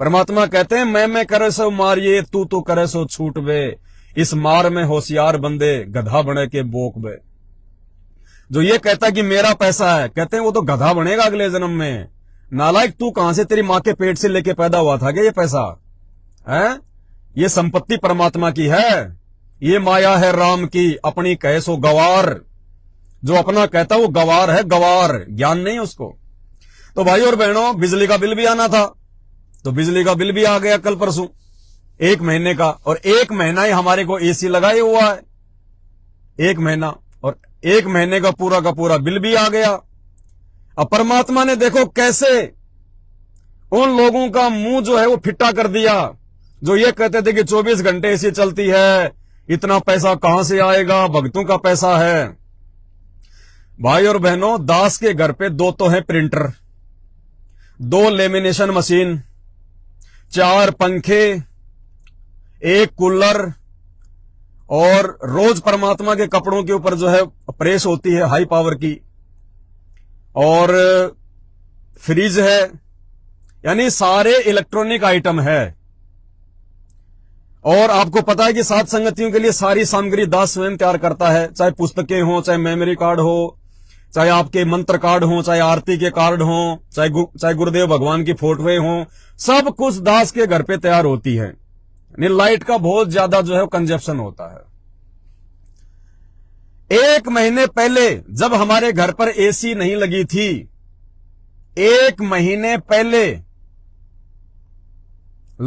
S1: परमात्मा कहते हैं मैं करे सो मारिए, तू तो करे सो छूट बे, इस मार में होशियार बंदे गधा बने के बोक बे। जो ये कहता है कि मेरा पैसा है, कहते हैं वो तो गधा बनेगा अगले जन्म में। नालायक, तू कहां से, तेरी मां के पेट से लेके पैदा हुआ था क्या ये पैसा है? ये संपत्ति परमात्मा की है, ये माया है राम की, अपनी कहे सो गवार। जो अपना कहता है वो गवार है, गवार, ज्ञान नहीं है उसको। तो भाई और बहनों, बिजली का बिल भी आना था, तो बिजली का बिल भी आ गया कल परसों, 1 महीने का। और 1 महीना ही हमारे को एसी लगाए हुआ है, 1 महीना, और 1 महीने का पूरा बिल भी आ गया। अब परमात्मा ने देखो कैसे उन लोगों का मुंह जो है वो फिट्टा कर दिया, जो ये कहते थे कि 24 घंटे एसी चलती है, इतना पैसा कहां से आएगा, भक्तों का पैसा है। भाई और बहनों, दास के घर पे 2 तो है प्रिंटर, 2 लेमिनेशन मशीन, 4 पंखे, 1 कूलर, और रोज परमात्मा के कपड़ों के ऊपर जो है प्रेस होती है हाई पावर की, और फ्रिज है, यानी सारे इलेक्ट्रॉनिक आइटम है। और आपको पता है कि सात संगतियों के लिए सारी सामग्री दास स्वयं तैयार करता है, चाहे पुस्तकें हो, चाहे मेमोरी कार्ड हो, चाहे आपके मंत्र कार्ड हो, चाहे आरती के कार्ड हो, चाहे गुरुदेव भगवान की फोटोएं हो, सब कुछ दास के घर पे तैयार होती है। लाइट का बहुत ज्यादा जो है कंजप्शन होता है। 1 महीने पहले जब हमारे घर पर एसी नहीं लगी थी, 1 महीने पहले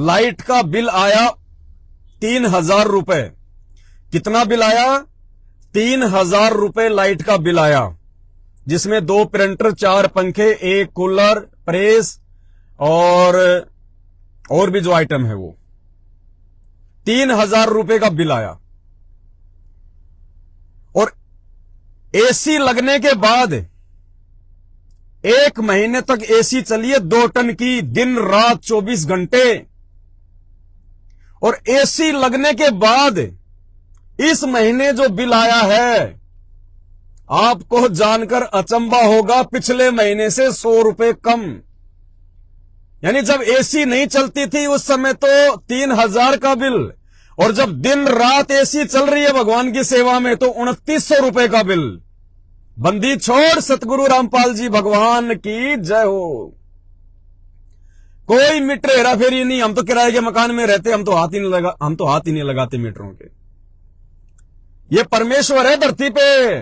S1: लाइट का बिल आया 3000 रुपए। कितना बिल आया? 3000 रुपए लाइट का बिल आया, जिसमें 2 प्रिंटर, 4 पंखे, 1 कूलर, प्रेस और भी जो आइटम है वो 3000 रुपए का बिल आया। और एसी लगने के बाद 1 महीने तक एसी चलिए 2 टन की, दिन रात 24 घंटे। और एसी लगने के बाद इस महीने जो बिल आया है, आपको जानकर अचंभा होगा, पिछले महीने से 100 रुपए कम। यानी जब एसी नहीं चलती थी उस समय तो 3000 का बिल, और जब दिन रात एसी चल रही है भगवान की सेवा में तो 2900 रुपए का बिल। बंदी छोड़, सतगुरु रामपाल जी भगवान की जय हो। कोई मीटर हेरा फेरी नहीं, हम तो किराए के मकान में रहते, हम तो हाथ ही नहीं लगाते मीटरों के। ये परमेश्वर है धरती पे।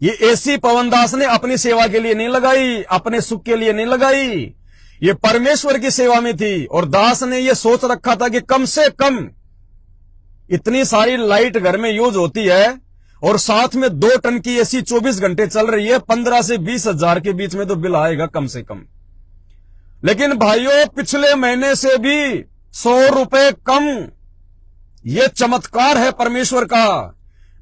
S1: ये एसी पवनदास ने अपनी सेवा के लिए नहीं लगाई, अपने सुख के लिए नहीं लगाई, ये परमेश्वर की सेवा में थी। और दास ने ये सोच रखा था कि कम से कम इतनी सारी लाइट घर में यूज होती है और साथ में 2 टन की एसी 24 घंटे चल रही है, 15 से 20 हजार के बीच में तो बिल आएगा कम से कम। लेकिन भाइयों, पिछले महीने से भी 100 रुपए कम। यह चमत्कार है परमेश्वर का।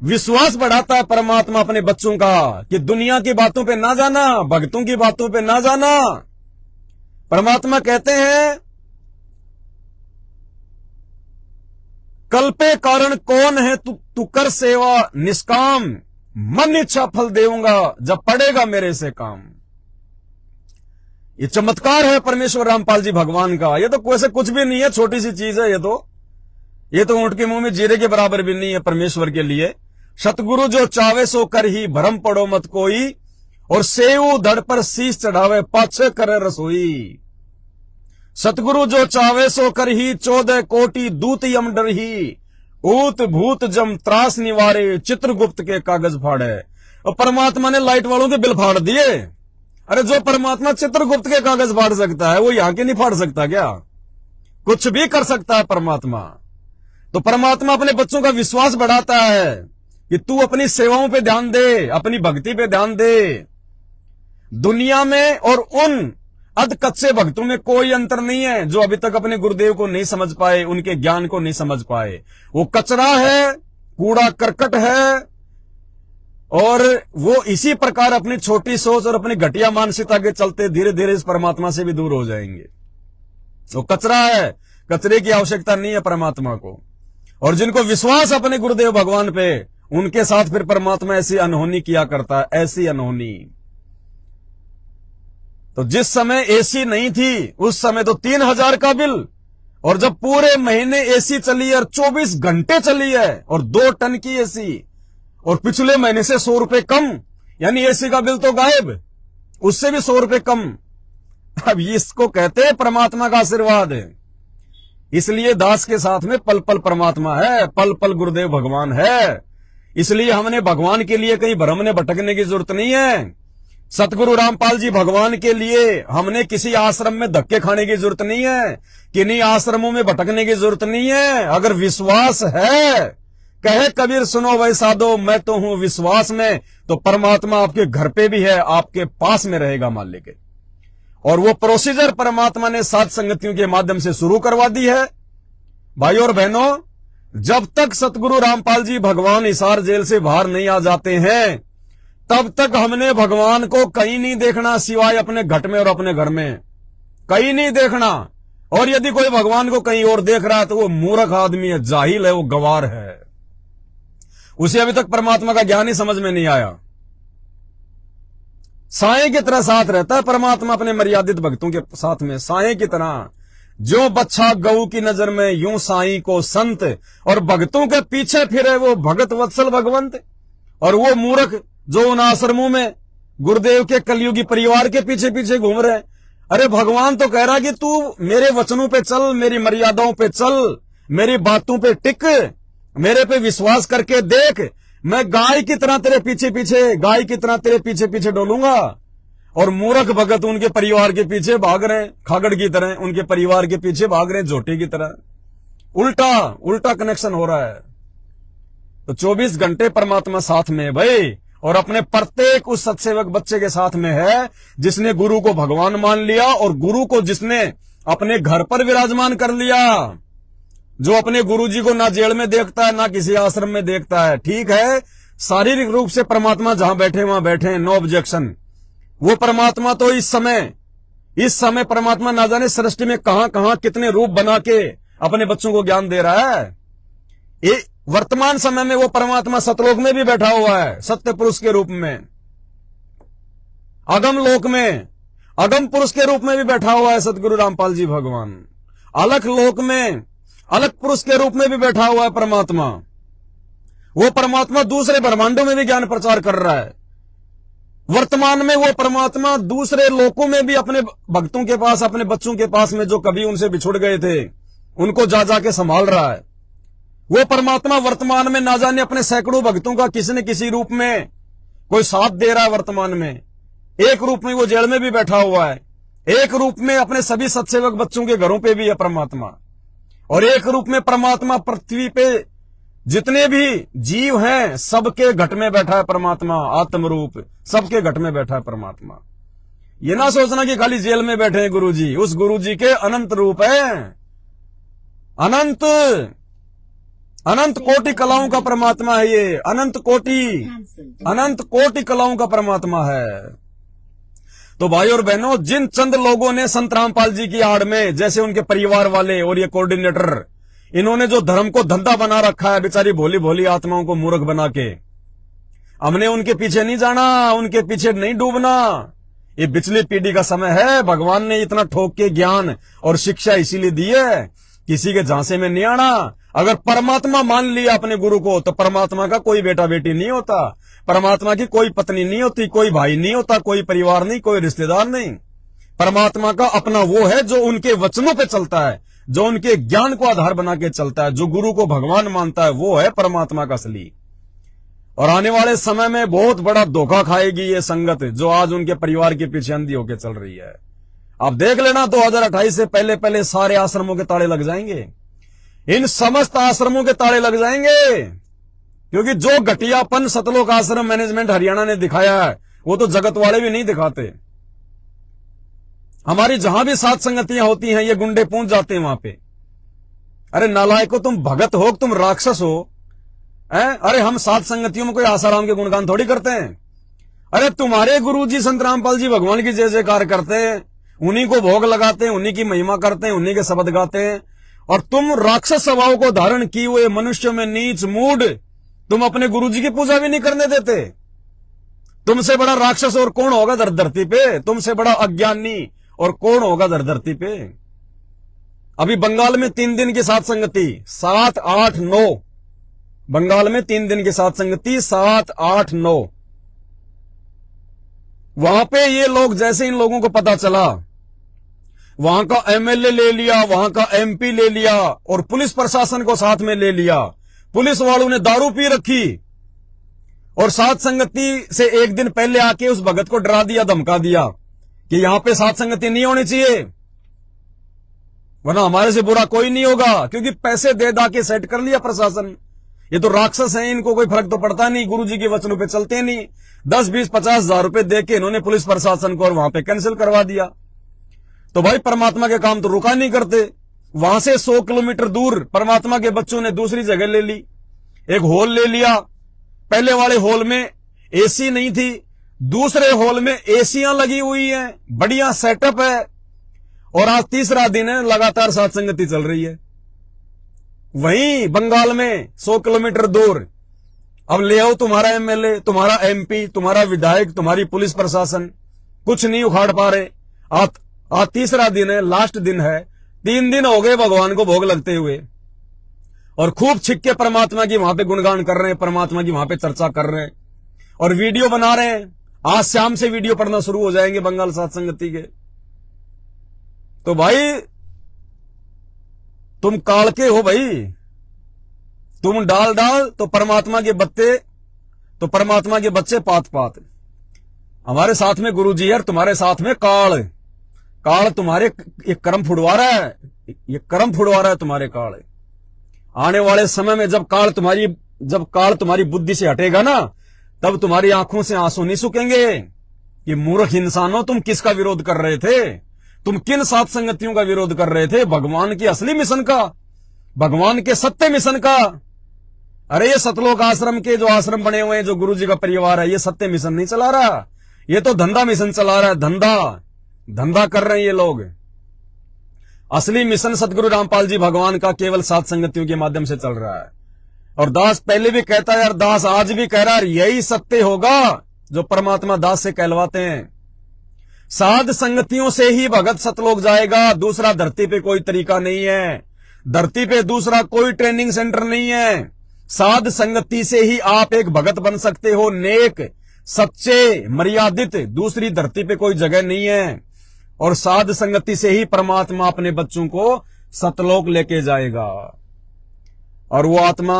S1: विश्वास बढ़ाता है परमात्मा अपने बच्चों का कि दुनिया की बातों पे ना जाना, भक्तों की बातों पे ना जाना। परमात्मा कहते हैं, कल पे कारण कौन है, तू कर सेवा निष्काम, मन इच्छा फल देऊंगा जब पड़ेगा मेरे से काम। ये चमत्कार है परमेश्वर रामपाल जी भगवान का। ये तो वैसे कुछ भी नहीं है, छोटी सी चीज है। ये तो ऊंट के मुंह में जीरे के बराबर भी नहीं है परमेश्वर के लिए। सतगुरु जो चावे सो कर ही, भरम पड़ो मत कोई, और सेऊ धड़ पर शीश चढ़ावे, पाछे करे रसोई। सतगुरु जो चावे सो कर ही 14 कोटि दूत यम डर ही, ऊत भूत जम त्रास निवारे, चित्रगुप्त के कागज फाड़े। और परमात्मा ने लाइट वालों के बिल फाड़ दिए। अरे जो परमात्मा चित्रगुप्त के कागज फाड़ सकता है वो यहां के नहीं फाड़ सकता क्या? कुछ भी कर सकता है परमात्मा। तो परमात्मा अपने बच्चों का विश्वास बढ़ाता है कि तू अपनी सेवाओं पे ध्यान दे, अपनी भक्ति पे ध्यान दे। दुनिया में और उन अध कच्चे भक्तों में कोई अंतर नहीं है जो अभी तक अपने गुरुदेव को नहीं समझ पाए, उनके ज्ञान को नहीं समझ पाए। वो कचरा है, कूड़ा करकट है, और वो इसी प्रकार अपनी छोटी सोच और अपनी घटिया मानसिकता के चलते धीरे धीरे इस परमात्मा से भी दूर हो जाएंगे। वो कचरा है, कचरे की आवश्यकता नहीं है परमात्मा को। और जिनको विश्वास अपने गुरुदेव भगवान पे, उनके साथ फिर परमात्मा ऐसी अनहोनी किया करता है, ऐसी अनहोनी। तो जिस समय एसी नहीं थी उस समय तो 3000 का बिल, और जब पूरे महीने एसी चली है और 24 घंटे चली है और 2 टन की एसी, और पिछले महीने से 100 रुपए कम, यानी एसी का बिल तो गायब, उससे भी 100 रुपए कम। अब इसको कहते हैं परमात्मा का आशीर्वाद है। इसलिए दास के साथ में पल पल परमात्मा है, पल पल गुरुदेव भगवान है। इसलिए हमने भगवान के लिए कहीं भ्रम में भटकने की जरूरत नहीं है। सतगुरु रामपाल जी भगवान के लिए हमने किसी आश्रम में धक्के खाने की जरूरत नहीं है, किन्हीं आश्रमों में भटकने की जरूरत नहीं है। अगर विश्वास है, कहे कबीर सुनो भाई साधो मैं तो हूं विश्वास में, तो परमात्मा आपके घर पे भी है, आपके पास में रहेगा मालिक के। और वो प्रोसीजर परमात्मा ने सात संगतियों के माध्यम से शुरू करवा दी है। भाई और बहनों, जब तक सतगुरु रामपाल जी भगवान हिसार जेल से बाहर नहीं आ जाते हैं, तब तक हमने भगवान को कहीं नहीं देखना सिवाय अपने घट में और अपने घर में, कहीं नहीं देखना। और यदि कोई भगवान को कहीं और देख रहा है तो वो मूर्ख आदमी है, जाहिल है, वो गवार है। उसे अभी तक परमात्मा का ज्ञान ही समझ में नहीं आया। साए की तरह साथ रहता है परमात्मा अपने मर्यादित भक्तों के साथ में, साए की तरह। जो बच्चा गऊ की नजर में यूं साई को संत, और भक्तों के पीछे फिरे वो भगत वत्सल भगवंत। और वो मूर्ख जो उन आश्रमों में गुरुदेव के कलयुगी परिवार के पीछे पीछे घूम रहे। अरे भगवान तो कह रहा कि तू मेरे वचनों पे चल, मेरी मर्यादाओं पे चल, मेरी बातों पे टिक, मेरे पे विश्वास करके देख, मैं गाय की तरह तेरे पीछे पीछे, गाय की तरह तेरे पीछे पीछे डोलूंगा। और मूर्ख भगत उनके परिवार के पीछे भाग रहे, खागड़ की तरह उनके परिवार के पीछे भाग रहे, झोटी की तरह। उल्टा उल्टा कनेक्शन हो रहा है। तो 24 घंटे परमात्मा साथ में है भाई, और अपने प्रत्येक उस सत्सेवक बच्चे के साथ में है जिसने गुरु को भगवान मान लिया, और गुरु को जिसने अपने घर पर विराजमान कर लिया। जो अपने गुरु जी को ना जेल में देखता है, ना किसी आश्रम में देखता है। ठीक है, शारीरिक रूप से परमात्मा जहां बैठे वहां बैठे, नो ऑब्जेक्शन। वो परमात्मा तो इस समय परमात्मा ना जाने सृष्टि में कहां कहां कितने रूप बना के अपने बच्चों को ज्ञान दे रहा है। वर्तमान समय में वो परमात्मा सतलोक में भी बैठा हुआ है, सत्य पुरुष के रूप में। अगम लोक में अगम पुरुष के रूप में भी बैठा हुआ है सतगुरु रामपाल जी भगवान। अलख लोक में अलग पुरुष के रूप में भी बैठा हुआ है परमात्मा। वो परमात्मा दूसरे ब्रह्मांडों में भी ज्ञान प्रचार कर रहा है। वर्तमान में वो परमात्मा दूसरे लोकों में भी अपने भक्तों के पास, अपने बच्चों के पास में जो कभी उनसे बिछुड़ गए थे, उनको जा जाके संभाल रहा है। वो परमात्मा वर्तमान में ना जाने अपने सैकड़ों भक्तों का किसी न किसी रूप में कोई साथ दे रहा है। वर्तमान में एक रूप में वो जेल में भी बैठा हुआ है, एक रूप में अपने सभी सत्सेवक बच्चों के घरों पे भी है परमात्मा, और एक रूप में परमात्मा पृथ्वी पे जितने भी जीव हैं सबके घट में बैठा है परमात्मा। आत्म रूप सबके घट में बैठा है परमात्मा। ये ना सोचना कि खाली जेल में बैठे हैं गुरुजी, उस गुरुजी के अनंत रूप है। अनंत अनंत कोटि कलाओं का परमात्मा है ये, अनंत कोटि कलाओं का परमात्मा है। तो भाई और बहनों, जिन चंद लोगों ने संत रामपाल जी की आड़ में, जैसे उनके परिवार वाले और ये कोऑर्डिनेटर, इन्होंने जो धर्म को धंधा बना रखा है, बेचारी भोली भोली आत्माओं को मूर्ख बना के, हमने उनके पीछे नहीं जाना, उनके पीछे नहीं डूबना। ये पिछली पीढ़ी का समय है। भगवान ने इतना ठोक के ज्ञान और शिक्षा इसीलिए दी है, किसी के झांसे में नहीं आना। अगर परमात्मा मान लिया अपने गुरु को, तो परमात्मा का कोई बेटा बेटी नहीं होता, परमात्मा की कोई पत्नी नहीं होती, कोई भाई नहीं होता, कोई परिवार नहीं, कोई रिश्तेदार नहीं। परमात्मा का अपना वो है जो उनके वचनों पे चलता है, जो उनके ज्ञान को आधार बना के चलता है, जो गुरु को भगवान मानता है, वो है परमात्मा का असली। और आने वाले समय में बहुत बड़ा धोखा खाएगी ये संगत जो आज उनके परिवार के पीछे अंधी होकर चल रही है। आप देख लेना 2028 से पहले पहले सारे आश्रमों के ताले लग जाएंगे, इन समस्त आश्रमों के ताले लग जाएंगे, क्योंकि जो घटियापन सतलोक आश्रम मैनेजमेंट हरियाणा ने दिखाया है वो तो जगत वाले भी नहीं दिखाते। हमारी जहां भी सात संगतियां होती हैं ये गुंडे पहुंच जाते हैं वहां पे। अरे नालायको, तुम भगत हो, तुम राक्षस हो, अरे हम सात संगतियों में कोई आसाराम के गुणगान थोड़ी करते हैं। अरे तुम्हारे गुरुजी संत रामपाल जी भगवान की जय जयकार करते हैं, उन्हीं को भोग लगाते हैं, उन्हीं की महिमा करते हैं, उन्हीं के शब्द गाते हैं, और तुम राक्षस स्वभाव को धारण किए हुए मनुष्य में नीच मूड, तुम अपने गुरुजी की पूजा भी नहीं करने देते। तुमसे बड़ा राक्षस और कौन होगा धरती पे? तुमसे बड़ा अज्ञानी और कौन होगा धरती पे? अभी बंगाल में 3 दिन की सात संगति 7, 8, 9, बंगाल में 3 दिन की सात संगति 7, 8, 9, वहां पे ये लोग, जैसे इन लोगों को पता चला, वहां का एमएलए ले लिया, वहां का एमपी ले लिया और पुलिस प्रशासन को साथ में ले लिया। पुलिस वालों ने दारू पी रखी और सात संगति से एक दिन पहले आके उस भगत को डरा दिया, धमका दिया कि यहां पे सात संगति नहीं होनी चाहिए, वरना हमारे से बुरा कोई नहीं होगा, क्योंकि पैसे दे दा के सेट कर लिया प्रशासन। ये तो राक्षस हैं, इनको कोई फर्क तो पड़ता नहीं, गुरुजी के वचनों पे चलते नहीं। 10, 20, 50 हजार रुपए दे के इन्होंने पुलिस प्रशासन को और वहां पे कैंसिल करवा दिया। तो भाई परमात्मा के काम तो रुका नहीं करते। वहां से 100 किलोमीटर दूर परमात्मा के बच्चों ने दूसरी जगह ले ली, एक हॉल ले लिया। पहले वाले हॉल में एसी नहीं थी, दूसरे हॉल में एसियां लगी हुई हैं, बढ़िया सेटअप है, और आज तीसरा दिन है, लगातार सात संगति चल रही है। वहीं बंगाल में 100 किलोमीटर दूर अब ले आओ तुम्हारा एमएलए, तुम्हारा एमपी, तुम्हारा विधायक, तुम्हारी पुलिस प्रशासन, कुछ नहीं उखाड़ पा रहे। आज तीसरा दिन है, लास्ट दिन है, 3 दिन हो गए भगवान को भोग लगते हुए, और खूब छिक्के परमात्मा की वहां पे गुणगान कर रहे हैं, परमात्मा की वहां पे चर्चा कर रहे हैं और वीडियो बना रहे हैं। आज शाम से वीडियो पढ़ना शुरू हो जाएंगे बंगाल सात संगति के। तो भाई तुम काल के हो भाई, तुम डाल तो परमात्मा के बत्ते, तो परमात्मा के बच्चे पात पात। हमारे साथ में गुरुजी है, तुम्हारे साथ में काल तुम्हारे ये कर्म फुड़वा रहा है, ये कर्म फुड़वा रहा है तुम्हारे काल। आने वाले समय में जब काल तुम्हारी बुद्धि से हटेगा ना, तब तुम्हारी आंखों से आंसू नहीं सूखेंगे। ये मूर्ख इंसानों, तुम किसका विरोध कर रहे थे? तुम किन सात संगतियों का विरोध कर रहे थे? भगवान की असली मिशन का, भगवान के सत्य मिशन का। अरे ये सतलोक आश्रम के जो आश्रम बने हुए हैं, जो गुरुजी का परिवार है, ये सत्य मिशन नहीं चला रहा, ये तो धंधा मिशन चला रहा है। धंधा कर रहे हैं ये लोग। असली मिशन सतगुरु रामपाल जी भगवान का केवल सात संगतियों के माध्यम से चल रहा है। और दास पहले भी कहता है और दास आज भी कह रहा है, यही सत्य होगा जो परमात्मा दास से कहलवाते हैं। साध संगतियों से ही भगत सतलोक जाएगा, दूसरा धरती पे कोई तरीका नहीं है, धरती पे दूसरा कोई ट्रेनिंग सेंटर नहीं है। साध संगति से ही आप एक भगत बन सकते हो, नेक, सच्चे, मर्यादित, दूसरी धरती पे कोई जगह नहीं है। और साध संगति से ही परमात्मा अपने बच्चों को सतलोक लेके जाएगा। और वो आत्मा,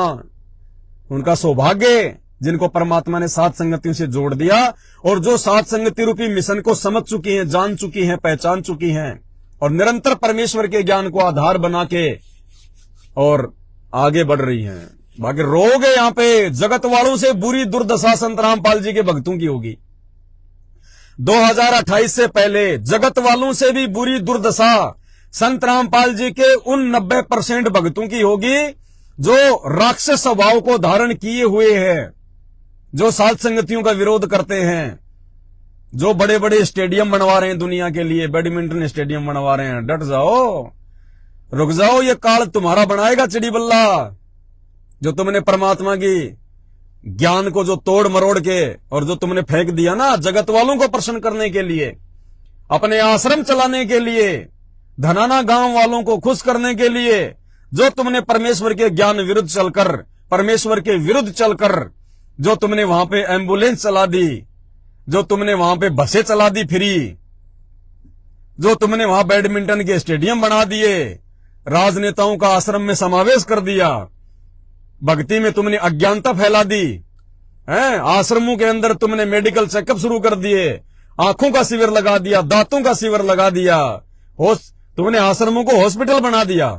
S1: उनका सौभाग्य जिनको परमात्मा ने सात संगतियों से जोड़ दिया, और जो सात संगति रूपी मिशन को समझ चुकी हैं, जान चुकी हैं, पहचान चुकी हैं, और निरंतर परमेश्वर के ज्ञान को आधार बना के और आगे बढ़ रही हैं। बाकी रोग है यहाँ पे, जगत वालों से बुरी दुर्दशा संत रामपाल जी के भक्तों की होगी। 2028 से पहले जगत वालों से भी बुरी दुर्दशा संत रामपाल जी के उन 90% भक्तों की होगी जो राक्षस स्वभाव को धारण किए हुए हैं, जो सात संगतियों का विरोध करते हैं, जो बड़े बड़े स्टेडियम बनवा रहे हैं दुनिया के लिए, बैडमिंटन स्टेडियम बनवा रहे हैं। डट जाओ, रुक जाओ, ये काल तुम्हारा बनाएगा चिड़ी बल्ला। जो तुमने परमात्मा की ज्ञान को जो तोड़ मरोड़ के और जो तुमने फेंक दिया ना जगत वालों को प्रसन्न करने के लिए, अपने आश्रम चलाने के लिए, धनाना गांव वालों को खुश करने के लिए, जो तुमने परमेश्वर के ज्ञान विरुद्ध चलकर, परमेश्वर के विरुद्ध चलकर जो तुमने वहां पे एम्बुलेंस चला दी, जो तुमने वहां पे बसें चला दी फ्री, जो तुमने वहां बैडमिंटन के स्टेडियम बना दिए, राजनेताओं का आश्रम में समावेश कर दिया, भक्ति में तुमने अज्ञानता फैला दी है, आश्रमों के अंदर तुमने मेडिकल चेकअप शुरू कर दिए, आंखों का शिविर लगा दिया, दांतों का शिविर लगा दिया, तुमने आश्रमों को हॉस्पिटल बना दिया।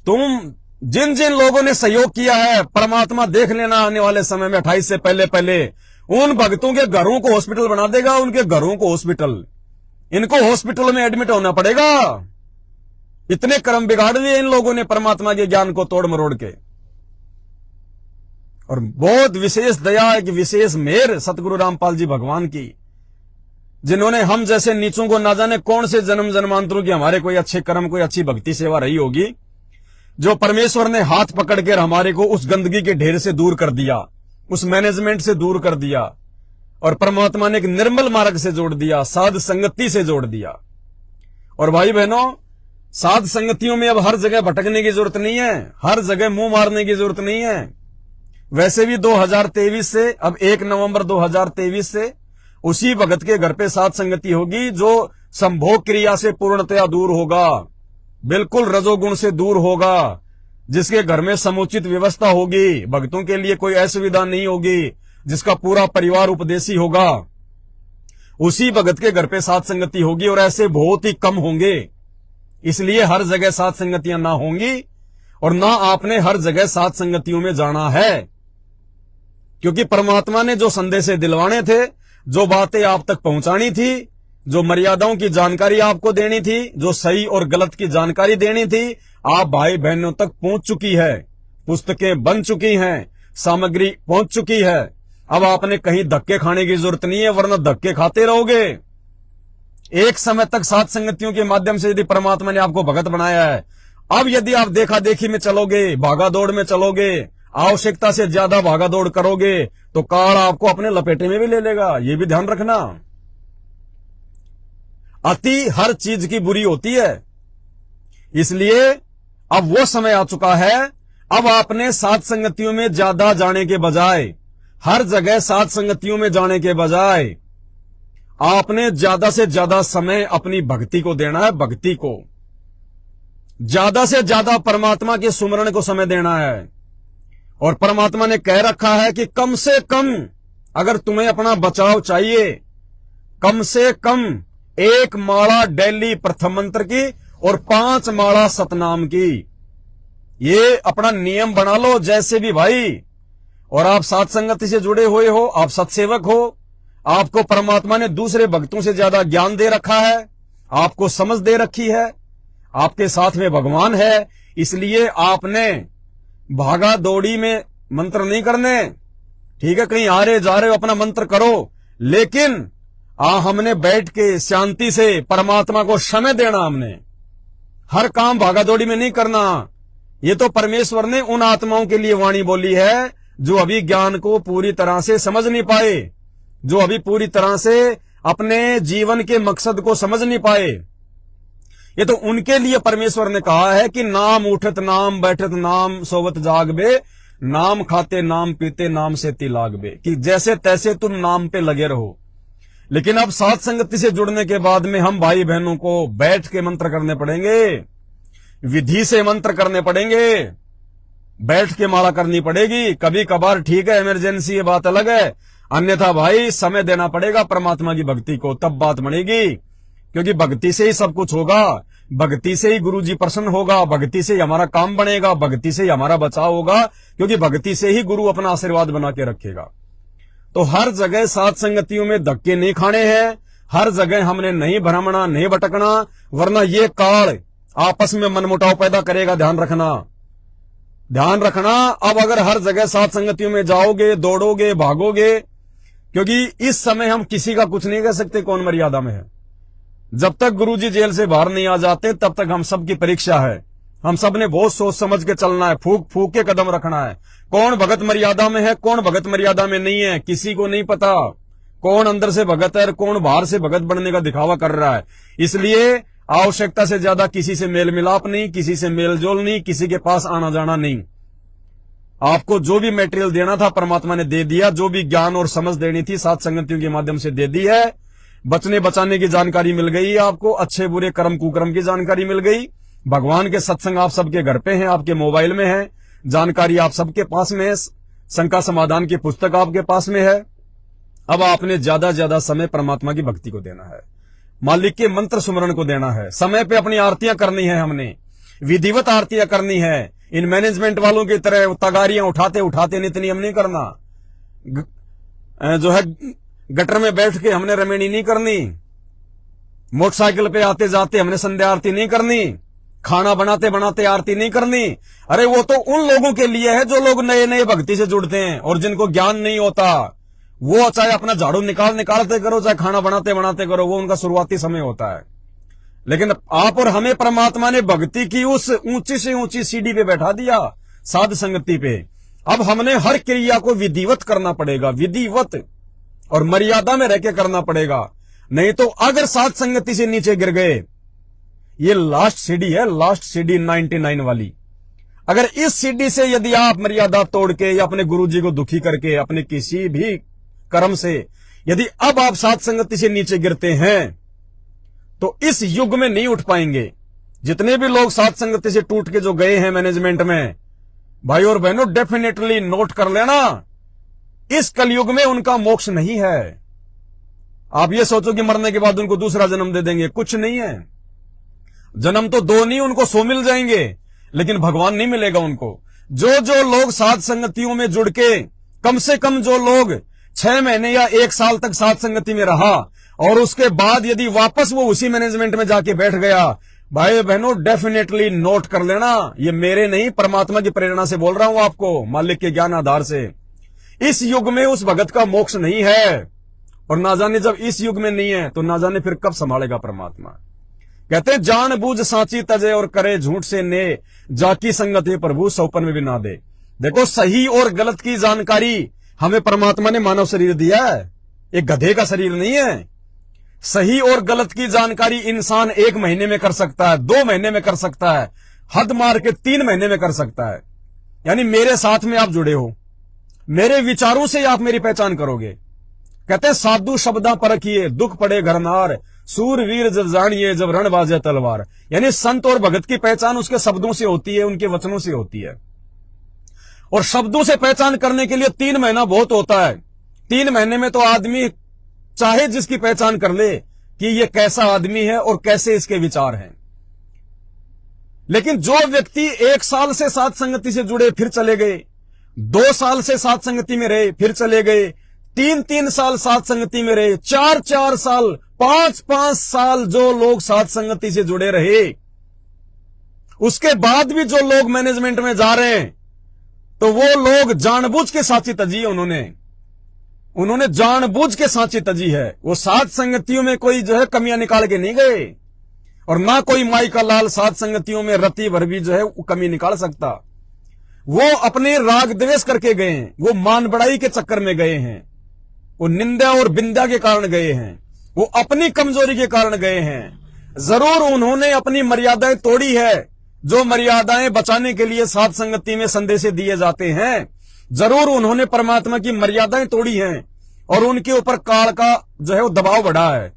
S1: तुम जिन जिन लोगों ने सहयोग किया है, परमात्मा देख लेना आने वाले समय में 28 से पहले पहले उन भक्तों के घरों को हॉस्पिटल बना देगा, उनके घरों को हॉस्पिटल, इनको हॉस्पिटल में एडमिट होना पड़ेगा। इतने कर्म बिगाड़ दिए इन लोगों ने परमात्मा के ज्ञान को तोड़ मरोड़ के। और बहुत विशेष दया, एक विशेष मेहर सतगुरु रामपाल जी भगवान की, जिन्होंने हम जैसे नीचों को ना जाने कौन से जन्म जन्मांतरों की हमारे कोई अच्छे कर्म, कोई अच्छी भक्ति सेवा रही होगी, जो परमेश्वर ने हाथ पकड़कर हमारे को उस गंदगी के ढेर से दूर कर दिया, उस मैनेजमेंट से दूर कर दिया, और परमात्मा ने एक निर्मल मार्ग से जोड़ दिया, साध संगति से जोड़ दिया। और भाई बहनों, साध संगतियों में अब हर जगह भटकने की जरूरत नहीं है, हर जगह मुंह मारने की जरूरत नहीं है। वैसे भी 2023 से, अब 1 नवंबर 2023 से उसी भगत के घर पे साध संगति होगी जो संभोग क्रिया से पूर्णतया दूर होगा, बिल्कुल रजोगुण से दूर होगा, जिसके घर में समुचित व्यवस्था होगी, भक्तों के लिए कोई असुविधा नहीं होगी, जिसका पूरा परिवार उपदेशी होगा, उसी भगत के घर पे साध संगति होगी। और ऐसे बहुत ही कम होंगे, इसलिए हर जगह साध संगतियां ना होंगी, और ना आपने हर जगह साध संगतियों में जाना है, क्योंकि परमात्मा ने जो संदेश दिलवाने थे, जो बातें आप तक पहुंचानी थी, जो मर्यादाओं की जानकारी आपको देनी थी, जो सही और गलत की जानकारी देनी थी, आप भाई बहनों तक पहुंच चुकी है, पुस्तकें बन चुकी हैं, सामग्री पहुंच चुकी है। अब आपने कहीं धक्के खाने की जरूरत नहीं है, वरना धक्के खाते रहोगे। एक समय तक साध संगतियों के माध्यम से यदि परमात्मा ने आपको भगत बनाया है, अब यदि आप देखा देखी में चलोगे, भागा दौड़ में चलोगे, आवश्यकता से ज्यादा भागा दौड़ करोगे, तो काल आपको अपने लपेटे में भी ले लेगा। ये भी ध्यान रखना, अति हर चीज की बुरी होती है। इसलिए अब वो समय आ चुका है, अब आपने साध संगतियों में ज्यादा जाने के बजाय, हर जगह साध संगतियों में जाने के बजाय, आपने ज्यादा से ज्यादा समय अपनी भक्ति को देना है, भक्ति को ज्यादा से ज्यादा परमात्मा के सुमरण को समय देना है। और परमात्मा ने कह रखा है कि कम से कम, अगर तुम्हें अपना बचाव चाहिए, कम से कम 1 माला डेली प्रथम मंत्र की और 5 माला सतनाम की, ये अपना नियम बना लो जैसे भी भाई। और आप साध संगति से जुड़े हुए हो, आप सत्सेवक हो, आपको परमात्मा ने दूसरे भक्तों से ज्यादा ज्ञान दे रखा है, आपको समझ दे रखी है, आपके साथ में भगवान है, इसलिए आपने भागा दौड़ी में मंत्र नहीं करने। ठीक है, कहीं आ रहे जा रहे हो अपना मंत्र करो, लेकिन हमने बैठ के शांति से परमात्मा को समय देना, हमने हर काम भागा दौड़ी में नहीं करना। ये तो परमेश्वर ने उन आत्माओं के लिए वाणी बोली है जो अभी ज्ञान को पूरी तरह से समझ नहीं पाए, जो अभी पूरी तरह से अपने जीवन के मकसद को समझ नहीं पाए। ये तो उनके लिए परमेश्वर ने कहा है कि नाम उठत नाम बैठत नाम सोवत जागबे, नाम खाते नाम पीते नाम से तिलागबे, कि जैसे तैसे तुम नाम पे लगे रहो। लेकिन अब साध संगति से जुड़ने के बाद में हम भाई बहनों को बैठ के मंत्र करने पड़ेंगे, विधि से मंत्र करने पड़ेंगे, बैठ के माला करनी पड़ेगी। कभी कभार ठीक है, इमरजेंसी, ये बात अलग है, अन्यथा भाई समय देना पड़ेगा परमात्मा की भक्ति को, तब बात बनेगी। क्योंकि भक्ति से ही सब कुछ होगा, भक्ति से ही गुरुजी प्रसन्न होगा, भक्ति से ही हमारा काम बनेगा, भक्ति से ही हमारा बचाव होगा, क्योंकि भक्ति से ही गुरु अपना आशीर्वाद बना के रखेगा। तो हर जगह साध संगतियों में धक्के नहीं खाने हैं, हर जगह हमने नहीं भ्रमणा, नहीं भटकना, वरना ये काल आपस में मनमुटाव पैदा करेगा। ध्यान रखना, ध्यान रखना। अब अगर हर जगह साध संगतियों में जाओगे, दौड़ोगे, भागोगे, क्योंकि इस समय हम किसी का कुछ नहीं कह सकते कौन मर्यादा में है। जब तक गुरुजी जेल से बाहर नहीं आ जाते तब तक हम सब की परीक्षा है। हम सब ने बहुत सोच समझ के चलना है, फूक फूक के कदम रखना है। कौन भगत मर्यादा में है, कौन भगत मर्यादा में नहीं है, किसी को नहीं पता। कौन अंदर से भगत है, कौन बाहर से भगत बनने का दिखावा कर रहा है। इसलिए आवश्यकता से ज्यादा किसी से मेल मिलाप नहीं, किसी से मेल जोल नहीं, किसी के पास आना जाना नहीं। आपको जो भी मटेरियल देना था परमात्मा ने दे दिया, जो भी ज्ञान और समझ देनी थी साध संगतियों के माध्यम से दे दी है। बचने बचाने की जानकारी मिल गई आपको, अच्छे बुरे कर्म कुकर्म की जानकारी मिल गई, भगवान के सत्संग आप सबके घर पे हैं, आपके मोबाइल में है, जानकारी आप सबके पास में है, शंका समाधान की पुस्तक आपके पास में है। अब आपने ज्यादा ज्यादा समय परमात्मा की भक्ति को देना है, मालिक के मंत्र सुमरण को देना है, समय पे अपनी आरतियां करनी है, हमने विधिवत आरतियां करनी है। इन मैनेजमेंट वालों की तरह तगारियां उठाते उठाते नित्य नियम नहीं करना, जो है गटर में बैठ के हमने रमेणी नहीं करनी, मोटरसाइकिल पे आते जाते हमने संध्या आरती नहीं करनी, खाना बनाते बनाते आरती नहीं करनी। अरे वो तो उन लोगों के लिए है जो लोग नए नए भक्ति से जुड़ते हैं और जिनको ज्ञान नहीं होता। वो चाहे अपना झाड़ू निकालते करो, चाहे खाना बनाते बनाते करो, वो उनका शुरुआती समय होता है। लेकिन आप और हमें परमात्मा ने भक्ति की उस ऊंची से ऊंची सीढ़ी पे बैठा दिया, साध संगति पे। अब हमने हर क्रिया को विधिवत करना पड़ेगा, विधिवत और मर्यादा में रहकर करना पड़ेगा। नहीं तो अगर साध संगति से नीचे गिर गए, ये लास्ट सीढ़ी है, लास्ट सीढ़ी 99 वाली। अगर इस सीढ़ी से यदि आप मर्यादा तोड़ के या अपने गुरुजी को दुखी करके अपने किसी भी कर्म से यदि अब आप साध संगति से नीचे गिरते हैं तो इस युग में नहीं उठ पाएंगे। जितने भी लोग साध संगति से टूट के जो गए हैं मैनेजमेंट में, भाई और बहनों डेफिनेटली नोट कर लेना, इस कलयुग में उनका मोक्ष नहीं है। आप ये सोचो कि मरने के बाद उनको दूसरा जन्म दे देंगे, कुछ नहीं है। जन्म तो दो नहीं, उनको 100 मिल जाएंगे, लेकिन भगवान नहीं मिलेगा उनको। जो जो लोग साध संगतियों में जुड़ के, कम से कम जो लोग 6 महीने या 1 साल तक साध संगति में रहा और उसके बाद यदि वापस वो उसी मैनेजमेंट में जाके बैठ गया, भाई बहनों डेफिनेटली नोट कर लेना, ये मेरे नहीं परमात्मा की प्रेरणा से बोल रहा हूं आपको, मालिक के ज्ञान आधार से। इस युग में उस भगत का मोक्ष नहीं है, और ना जाने जब इस युग में नहीं है तो ना जाने फिर कब संभालेगा परमात्मा। कहते हैं जान बूझ साची तजे और करे झूठ से ने, जाकी संगत है प्रभु सौपन में भी ना दे। देखो सही और गलत की जानकारी हमें परमात्मा ने मानव शरीर दिया है, एक गधे का शरीर नहीं है। सही और गलत की जानकारी इंसान 1 महीने में कर सकता है, 2 महीने में कर सकता है, हद मार के 3 महीने में कर सकता है। यानी मेरे साथ में आप जुड़े हो, मेरे विचारों से आप मेरी पहचान करोगे। कहते हैं साधु शब्दा परखिए दुख पड़े घरनार, सूरवीर जब जानिए जब रण बाजे तलवार। यानी संत और भगत की पहचान उसके शब्दों से होती है, उनके वचनों से होती है। और शब्दों से पहचान करने के लिए 3 महीना बहुत होता है। 3 महीने में तो आदमी चाहे जिसकी पहचान कर ले कि ये कैसा आदमी है और कैसे इसके विचार हैं। लेकिन जो व्यक्ति 1 साल से साध संगति से जुड़े फिर चले गए, 2 साल से साध संगति में रहे फिर चले गए, 3-3 साल साध संगति में रहे, 4-4 साल, 5-5 साल जो लोग साध संगति से जुड़े रहे, उसके बाद भी जो लोग मैनेजमेंट में जा रहे हैं, तो वो लोग जानबूझ के साची तजी है। उन्होंने जानबूझ के साची तजी है। वो साध संगतियों में कोई जो है कमियां निकाल के नहीं गए, और ना कोई माई का लाल साध संगतियों में रति भर भी जो है वो कमी निकाल सकता। वो अपने राग द्वेष करके गए हैं, वो मान बढ़ाई के चक्कर में गए हैं, वो निंदा और बिंदा के कारण गए हैं, वो अपनी कमजोरी के कारण गए हैं। जरूर उन्होंने अपनी मर्यादाएं तोड़ी है, जो मर्यादाएं बचाने के लिए साध संगति में संदेश दिए जाते हैं। जरूर उन्होंने परमात्मा की मर्यादाएं तोड़ी हैं और उनके ऊपर काल का जो है वो दबाव बढ़ा है।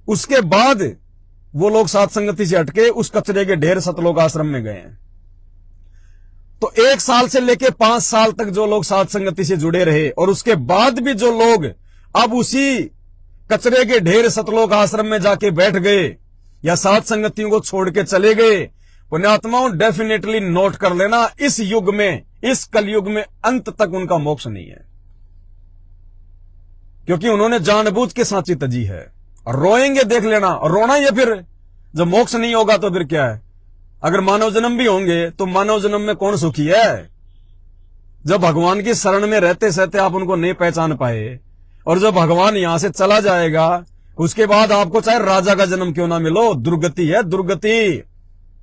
S1: उसके बाद वो लोग साध संगति से हटके उस कचरे के ढेर सतलोक आश्रम में गए हैं। तो 1 साल से लेके 5 साल तक जो लोग साध संगति से जुड़े रहे और उसके बाद भी जो लोग अब उसी कचरे के ढेर सतलोक आश्रम में जाके बैठ गए या साध संगतियों को छोड़ के चले गए, पुण्यात्माओं डेफिनेटली नोट कर लेना, इस युग में, इस कलयुग में अंत तक उनका मोक्ष नहीं है, क्योंकि उन्होंने जानबूझ के साची तजी है। और रोएंगे देख लेना, और रोना ये फिर जब मोक्ष नहीं होगा तो फिर क्या है। अगर मानव जन्म भी होंगे तो मानव जन्म में कौन सुखी है? जब भगवान की शरण में रहते सहते आप उनको नहीं पहचान पाए, और जब भगवान यहां से चला जाएगा उसके बाद आपको चाहे राजा का जन्म क्यों ना मिलो, दुर्गति है, दुर्गति,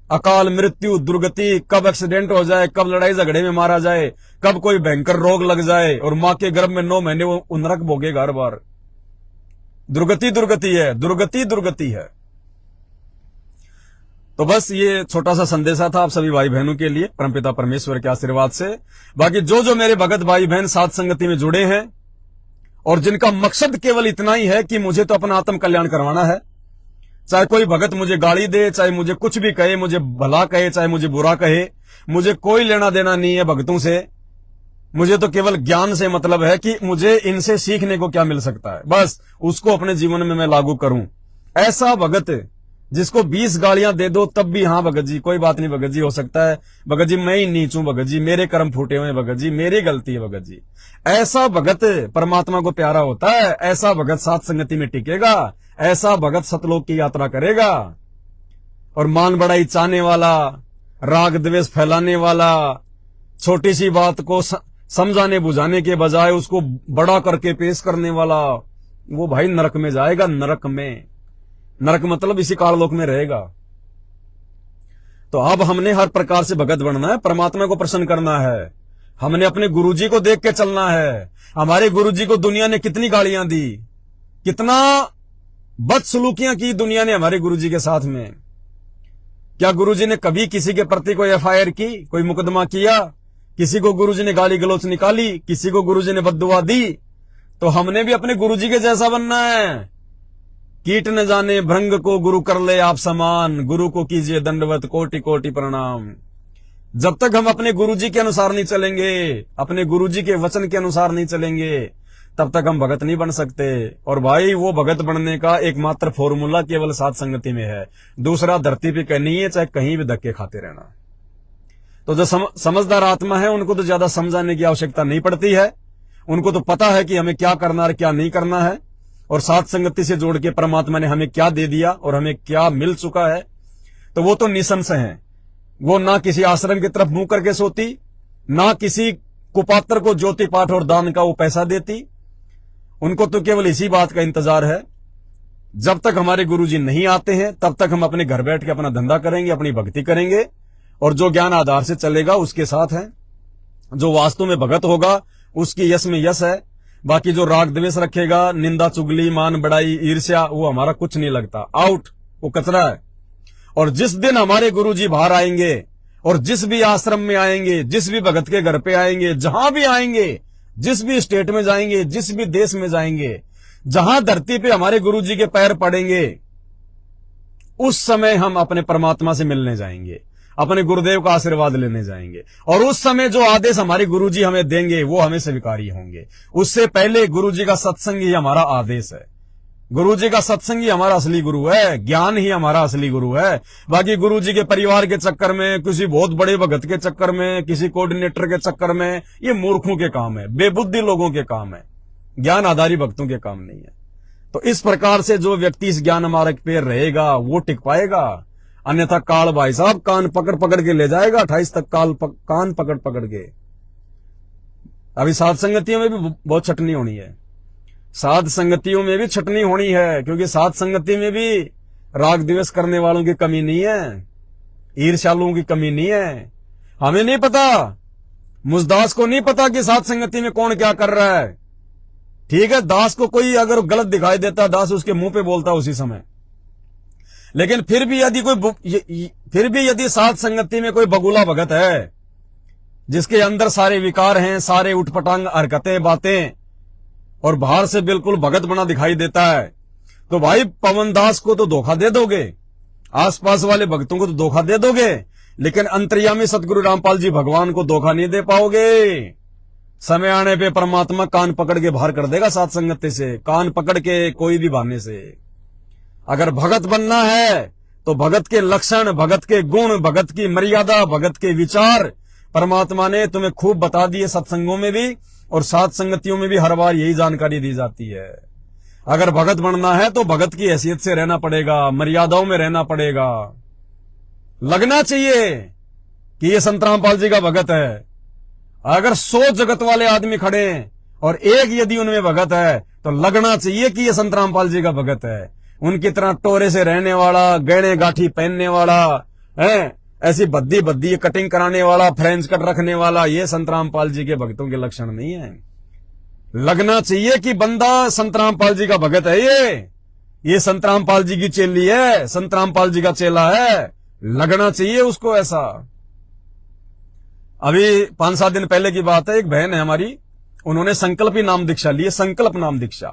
S1: अकाल मृत्यु, दुर्गति। कब एक्सीडेंट हो जाए, कब लड़ाई झगड़े में मारा जाए, कब कोई भयंकर रोग लग जाए और मां के गर्भ में 9 महीने वो नरक भोगेगा हर बार। दुर्गति दुर्गति है, दुर्गति दुर्गति है। तो बस ये छोटा सा संदेशा था आप सभी भाई बहनों के लिए, परमपिता परमेश्वर के आशीर्वाद से। बाकी जो जो मेरे भगत भाई बहन साध संगति में जुड़े हैं और जिनका मकसद केवल इतना ही है कि मुझे तो अपना आत्म कल्याण करवाना है। चाहे कोई भगत मुझे गाली दे, चाहे मुझे कुछ भी कहे, मुझे भला कहे चाहे मुझे बुरा कहे, मुझे कोई लेना देना नहीं है भगतों से। मुझे तो केवल ज्ञान से मतलब है कि मुझे इनसे सीखने को क्या मिल सकता है, बस उसको अपने जीवन में मैं लागू करूं। ऐसा भगत जिसको 20 गालियां दे दो तब भी हाँ भगत जी कोई बात नहीं, भगत जी हो सकता है, भगत जी मैं ही नीच हूं, भगत जी मेरे कर्म फूटे हुए हैं, भगत जी मेरी गलती है, भगत जी। ऐसा भगत परमात्मा को प्यारा होता है। ऐसा भगत सात संगति में टिकेगा। ऐसा भगत सतलोक की यात्रा करेगा। और मान बड़ाई चाहने वाला, राग द्वेष फैलाने वाला, छोटी सी बात को समझाने बुझाने के बजाय उसको बड़ा करके पेश करने वाला, वो भाई नरक में जाएगा। नरक में, नरक मतलब इसी काललोक में रहेगा। तो अब हमने हर प्रकार से भगत बनना है, परमात्मा को प्रसन्न करना है। हमने अपने गुरुजी को देख के चलना है। हमारे गुरुजी को दुनिया ने कितनी गालियां दी, कितना बदसलूकियां की दुनिया ने हमारे गुरुजी के साथ में। क्या गुरुजी ने कभी किसी के प्रति कोई एफआईआर की, कोई मुकदमा किया? किसी को गुरुजी ने गाली गलौच निकाली? किसी को गुरुजी ने बद्दुआ दी? तो हमने भी अपने गुरुजी के जैसा बनना है। कीट न जाने भृंग को गुरु कर ले आप समान, गुरु को कीजिए दंडवत कोटि कोटि प्रणाम। जब तक हम अपने गुरुजी के अनुसार नहीं चलेंगे, अपने गुरुजी के वचन के अनुसार नहीं चलेंगे, तब तक हम भगत नहीं बन सकते। और भाई वो भगत बनने का एकमात्र फॉर्मूला केवल सात संगति में है। दूसरा धरती पे कहीं नहीं है, चाहे कहीं भी धक्के खाते रहना। तो जो समझदार आत्मा है उनको तो ज्यादा समझाने की आवश्यकता नहीं पड़ती है। उनको तो पता है कि हमें क्या करना और क्या नहीं करना है। और सात संगति से जोड़ के परमात्मा ने हमें क्या दे दिया और हमें क्या मिल चुका है, तो वो तो निसंश है। वो ना किसी आश्रम की तरफ मुंह करके सोती, ना किसी कुपात्र को ज्योति पाठ और दान का वो पैसा देती। उनको तो केवल इसी बात का इंतजार है, जब तक हमारे गुरुजी नहीं आते हैं तब तक हम अपने घर बैठ के अपना धंधा करेंगे, अपनी भक्ति करेंगे। और जो ज्ञान आधार से चलेगा उसके साथ है। जो वास्तव में भगत होगा उसकी यश में यश है। बाकी जो राग द्वेष रखेगा, निंदा चुगली मान बड़ाई ईर्ष्या, वो हमारा कुछ नहीं लगता, आउट, वो कचरा है। और जिस दिन हमारे गुरुजी बाहर आएंगे और जिस भी आश्रम में आएंगे, जिस भी भगत के घर पे आएंगे, जहां भी आएंगे, जिस भी स्टेट में जाएंगे, जिस भी देश में जाएंगे, जहां धरती पे हमारे गुरुजी के पैर पड़ेंगे, उस समय हम अपने परमात्मा से मिलने जाएंगे, अपने गुरुदेव का आशीर्वाद लेने जाएंगे। और उस समय जो आदेश हमारे गुरुजी हमें देंगे वो हमें स्वीकारी होंगे। उससे पहले गुरुजी का सत्संग ही हमारा आदेश है। गुरुजी का सत्संग ही हमारा असली गुरु है। ज्ञान ही हमारा असली गुरु है। बाकी गुरुजी के परिवार के चक्कर में, किसी बहुत बड़े भगत के चक्कर में, किसी कोऑर्डिनेटर के चक्कर में, ये मूर्खों के काम है, बेबुद्धि लोगों के काम है, ज्ञान आधारी भक्तों के काम नहीं है। तो इस प्रकार से जो व्यक्ति इस ज्ञान मार्ग पे रहेगा वो टिक पाएगा। अन्यथा काल भाई साहब कान पकड़ पकड़ के ले जाएगा, 28 तक कान पकड़ पकड़ के। अभी साध संगतियों में भी बहुत छटनी होनी है। साध संगतियों में भी छटनी होनी है, क्योंकि साध संगति में भी राग द्वेष करने वालों की कमी नहीं है, ईर्ष्यालुओं की कमी नहीं है। हमें नहीं पता, मुझदास को नहीं पता कि साध संगति में कौन क्या कर रहा है। ठीक है, दास को कोई अगर गलत दिखाई देता, दास उसके मुंह पे बोलता उसी समय। लेकिन फिर भी यदि साध संगति में कोई बगुला भगत है जिसके अंदर सारे विकार हैं, सारे उठपटांग हरकतें बातें, और बाहर से बिल्कुल भगत बना दिखाई देता है, तो भाई पवन दास को तो धोखा दे दोगे, आसपास वाले भक्तों को तो धोखा दे दोगे, लेकिन अंतर्यामी सतगुरु रामपाल जी भगवान को धोखा नहीं दे पाओगे। समय आने पे परमात्मा कान पकड़ के बाहर कर देगा साध संगति से, कान पकड़ के, कोई भी बहाने से। अगर भगत बनना है तो भगत के लक्षण, भगत के गुण, भगत की मर्यादा, भगत के विचार परमात्मा ने तुम्हें खूब बता दिए सत्संगों में भी, और साध संगतियों में भी हर बार यही जानकारी दी जाती है। अगर भगत बनना है तो भगत की हैसियत से रहना पड़ेगा, मर्यादाओं में रहना पड़ेगा। लगना चाहिए कि ये संत रामपाल जी का भगत है। अगर 100 जगत वाले आदमी खड़े हैं और एक यदि उनमें भगत है तो लगना चाहिए कि ये संत रामपाल जी का भगत है। उनकी तरह टोरे से रहने वाला, गहने गाठी पहनने वाला है, ऐसी बद्दी बद्दी कटिंग कराने वाला, फ्रेंच कट रखने वाला, ये संत रामपाल जी के भक्तों के लक्षण नहीं है। लगना चाहिए कि बंदा संत रामपाल जी का भगत है, ये संत रामपाल जी की चेली है, संत रामपाल जी का चेला है, लगना चाहिए उसको ऐसा। अभी 5-7 दिन पहले की बात है, एक बहन है हमारी, उन्होंने संकल्प ही नाम दीक्षा ली, संकल्प नाम दीक्षा।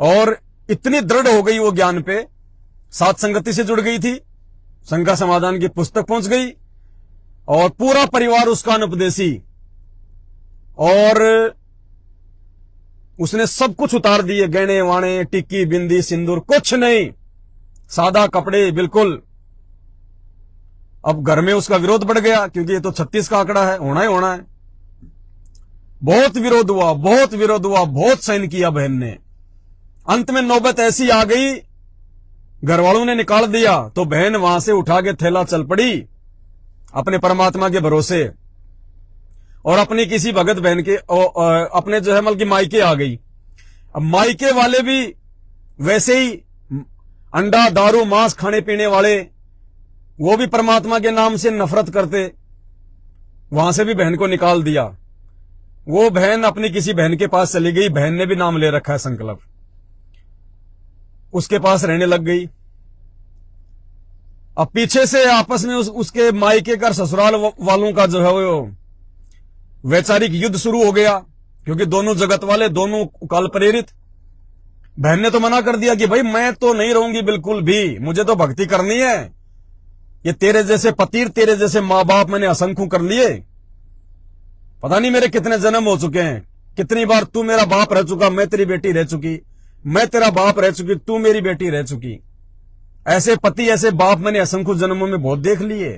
S1: और इतनी दृढ़ हो गई वो ज्ञान पे, सात संगति से जुड़ गई थी, शंका समाधान की पुस्तक पहुंच गई और पूरा परिवार उसका अनुपदेशी, और उसने सब कुछ उतार दिए, गहने वाणे, टिक्की बिंदी सिंदूर, कुछ नहीं, सादा कपड़े बिल्कुल। अब घर में उसका विरोध बढ़ गया, क्योंकि ये तो 36 का आंकड़ा है, होना ही होना है। बहुत विरोध हुआ, बहुत विरोध हुआ, बहुत सहन किया बहन ने। अंत में नौबत ऐसी आ गई, घर वालों ने निकाल दिया तो बहन वहां से उठा के थैला चल पड़ी अपने परमात्मा के भरोसे, और अपनी किसी भगत बहन के अपने जो है मतलब की मायके आ गई। अब मायके वाले भी वैसे ही अंडा दारू मांस खाने पीने वाले, वो भी परमात्मा के नाम से नफरत करते, वहां से भी बहन को निकाल दिया। वो बहन अपनी किसी बहन के पास चली गई, बहन ने भी नाम ले रखा है संकल्प, उसके पास रहने लग गई। अब पीछे से आपस में उसके मायके का ससुराल वालों का जो है वो वैचारिक युद्ध शुरू हो गया, क्योंकि दोनों जगत वाले, दोनों काल प्रेरित। बहन ने तो मना कर दिया कि भाई मैं तो नहीं रहूंगी बिल्कुल भी, मुझे तो भक्ति करनी है। ये तेरे जैसे पति, तेरे जैसे मां बाप मैंने असंख्य कर लिए, पता नहीं मेरे कितने जन्म हो चुके हैं, कितनी बार तू मेरा बाप रह चुका, मैं तेरी बेटी रह चुकी, मैं तेरा बाप रह चुकी, तू मेरी बेटी रह चुकी। ऐसे पति ऐसे बाप मैंने असंख्य जन्मों में बहुत देख लिए।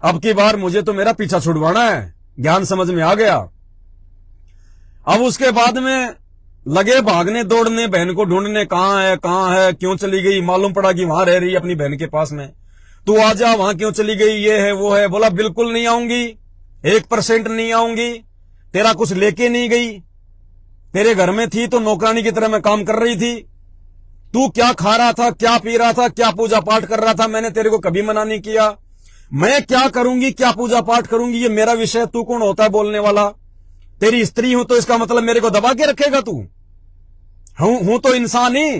S1: अब की बार मुझे तो मेरा पीछा छुड़वाना है, ज्ञान समझ में आ गया। अब उसके बाद में लगे भागने दौड़ने, बहन को ढूंढने, कहां है, क्यों चली गई। मालूम पड़ा कि वहां रह रही है अपनी बहन के पास में। तू आ जा, वहां क्यों चली गई, ये है वो है। बोला बिल्कुल नहीं आऊंगी, 1% नहीं आऊंगी, तेरा कुछ लेके नहीं गई, तेरे घर में थी तो नौकरानी की तरह मैं काम कर रही थी। तू क्या खा रहा था, क्या पी रहा था, क्या पूजा पाठ कर रहा था, मैंने तेरे को कभी मना नहीं किया। मैं क्या करूंगी, क्या पूजा पाठ करूंगी, ये मेरा विषय, तू कौन होता है बोलने वाला। तेरी स्त्री हूं तो इसका मतलब मेरे को दबा के रखेगा तू। हूं तो इंसान ही,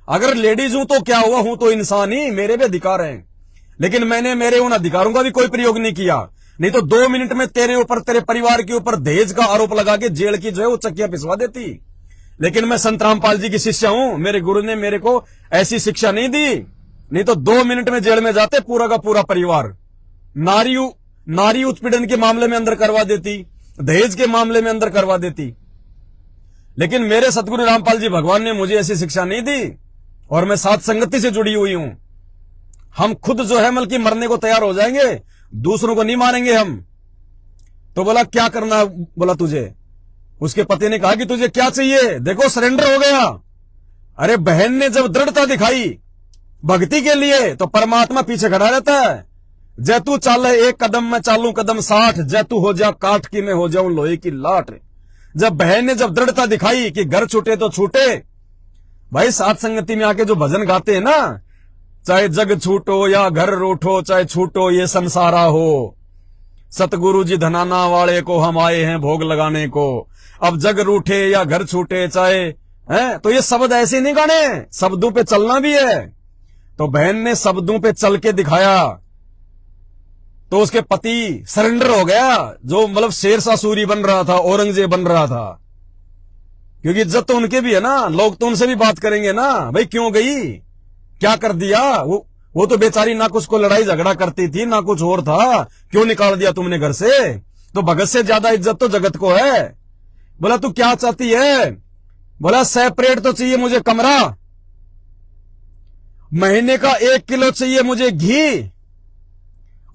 S1: अगर लेडीज हूं तो क्या हुआ, हूं तो इंसान ही, मेरे भी अधिकार हैं। लेकिन मैंने मेरे उन अधिकारों का भी कोई प्रयोग नहीं किया, नहीं तो 2 मिनट में तेरे ऊपर, तेरे परिवार के ऊपर दहेज का आरोप लगा के जेल की जो है वो चक्कियां पिसवा देती। लेकिन मैं संत रामपाल जी की शिष्या हूं, मेरे गुरु ने मेरे को ऐसी शिक्षा नहीं दी, नहीं तो 2 मिनट में जेल में जाते पूरा का पूरा परिवार। नारी उत्पीड़न के मामले में अंदर करवा देती, दहेज के मामले में अंदर करवा देती। लेकिन मेरे सतगुरु रामपाल जी भगवान ने मुझे ऐसी शिक्षा नहीं दी, और मैं सात संगति से जुड़ी हुई हूं। हम खुद जो है बल्कि मरने को तैयार हो जाएंगे, दूसरों को नहीं मारेंगे हम। तो बोला क्या करना, बोला तुझे। उसके पति ने कहा कि तुझे क्या चाहिए, देखो सरेंडर हो गया। अरे बहन ने जब दृढ़ता दिखाई भक्ति के लिए, तो परमात्मा पीछे खड़ा रहता है। जय तू चाले 1 कदम, मैं चालू कदम 60, जय तू हो जा काठ की, मैं हो जाऊं लोहे की लाट। जब बहन ने जब दृढ़ता दिखाई कि घर छूटे तो छूटे। भाई सात संगति में आके जो भजन गाते हैं ना, चाहे जग छूटो या घर रूठो, चाहे छूटो ये संसारा हो, सतगुरु जी धनाना वाले को हम आए हैं भोग लगाने को। अब जग रूठे या घर छूटे चाहे है, तो ये शब्द ऐसे नहीं गाने, शब्दों पे चलना भी है। तो बहन ने शब्दों पे चल के दिखाया, तो उसके पति सरेंडर हो गया, जो मतलब शेरशाह सूरी बन रहा था, औरंगजेब बन रहा था। क्योंकि इज्जत तो उनके भी है ना, लोग तो उनसे भी बात करेंगे ना, भाई क्यों गई, क्या कर दिया। वो तो बेचारी ना कुछ को लड़ाई झगड़ा करती थी, ना कुछ और था, क्यों निकाल दिया तुमने घर से। तो भगत से ज्यादा इज्जत तो जगत को है। बोला तू क्या चाहती है, बोला सेपरेट तो चाहिए मुझे कमरा, महीने का 1 किलो चाहिए मुझे घी,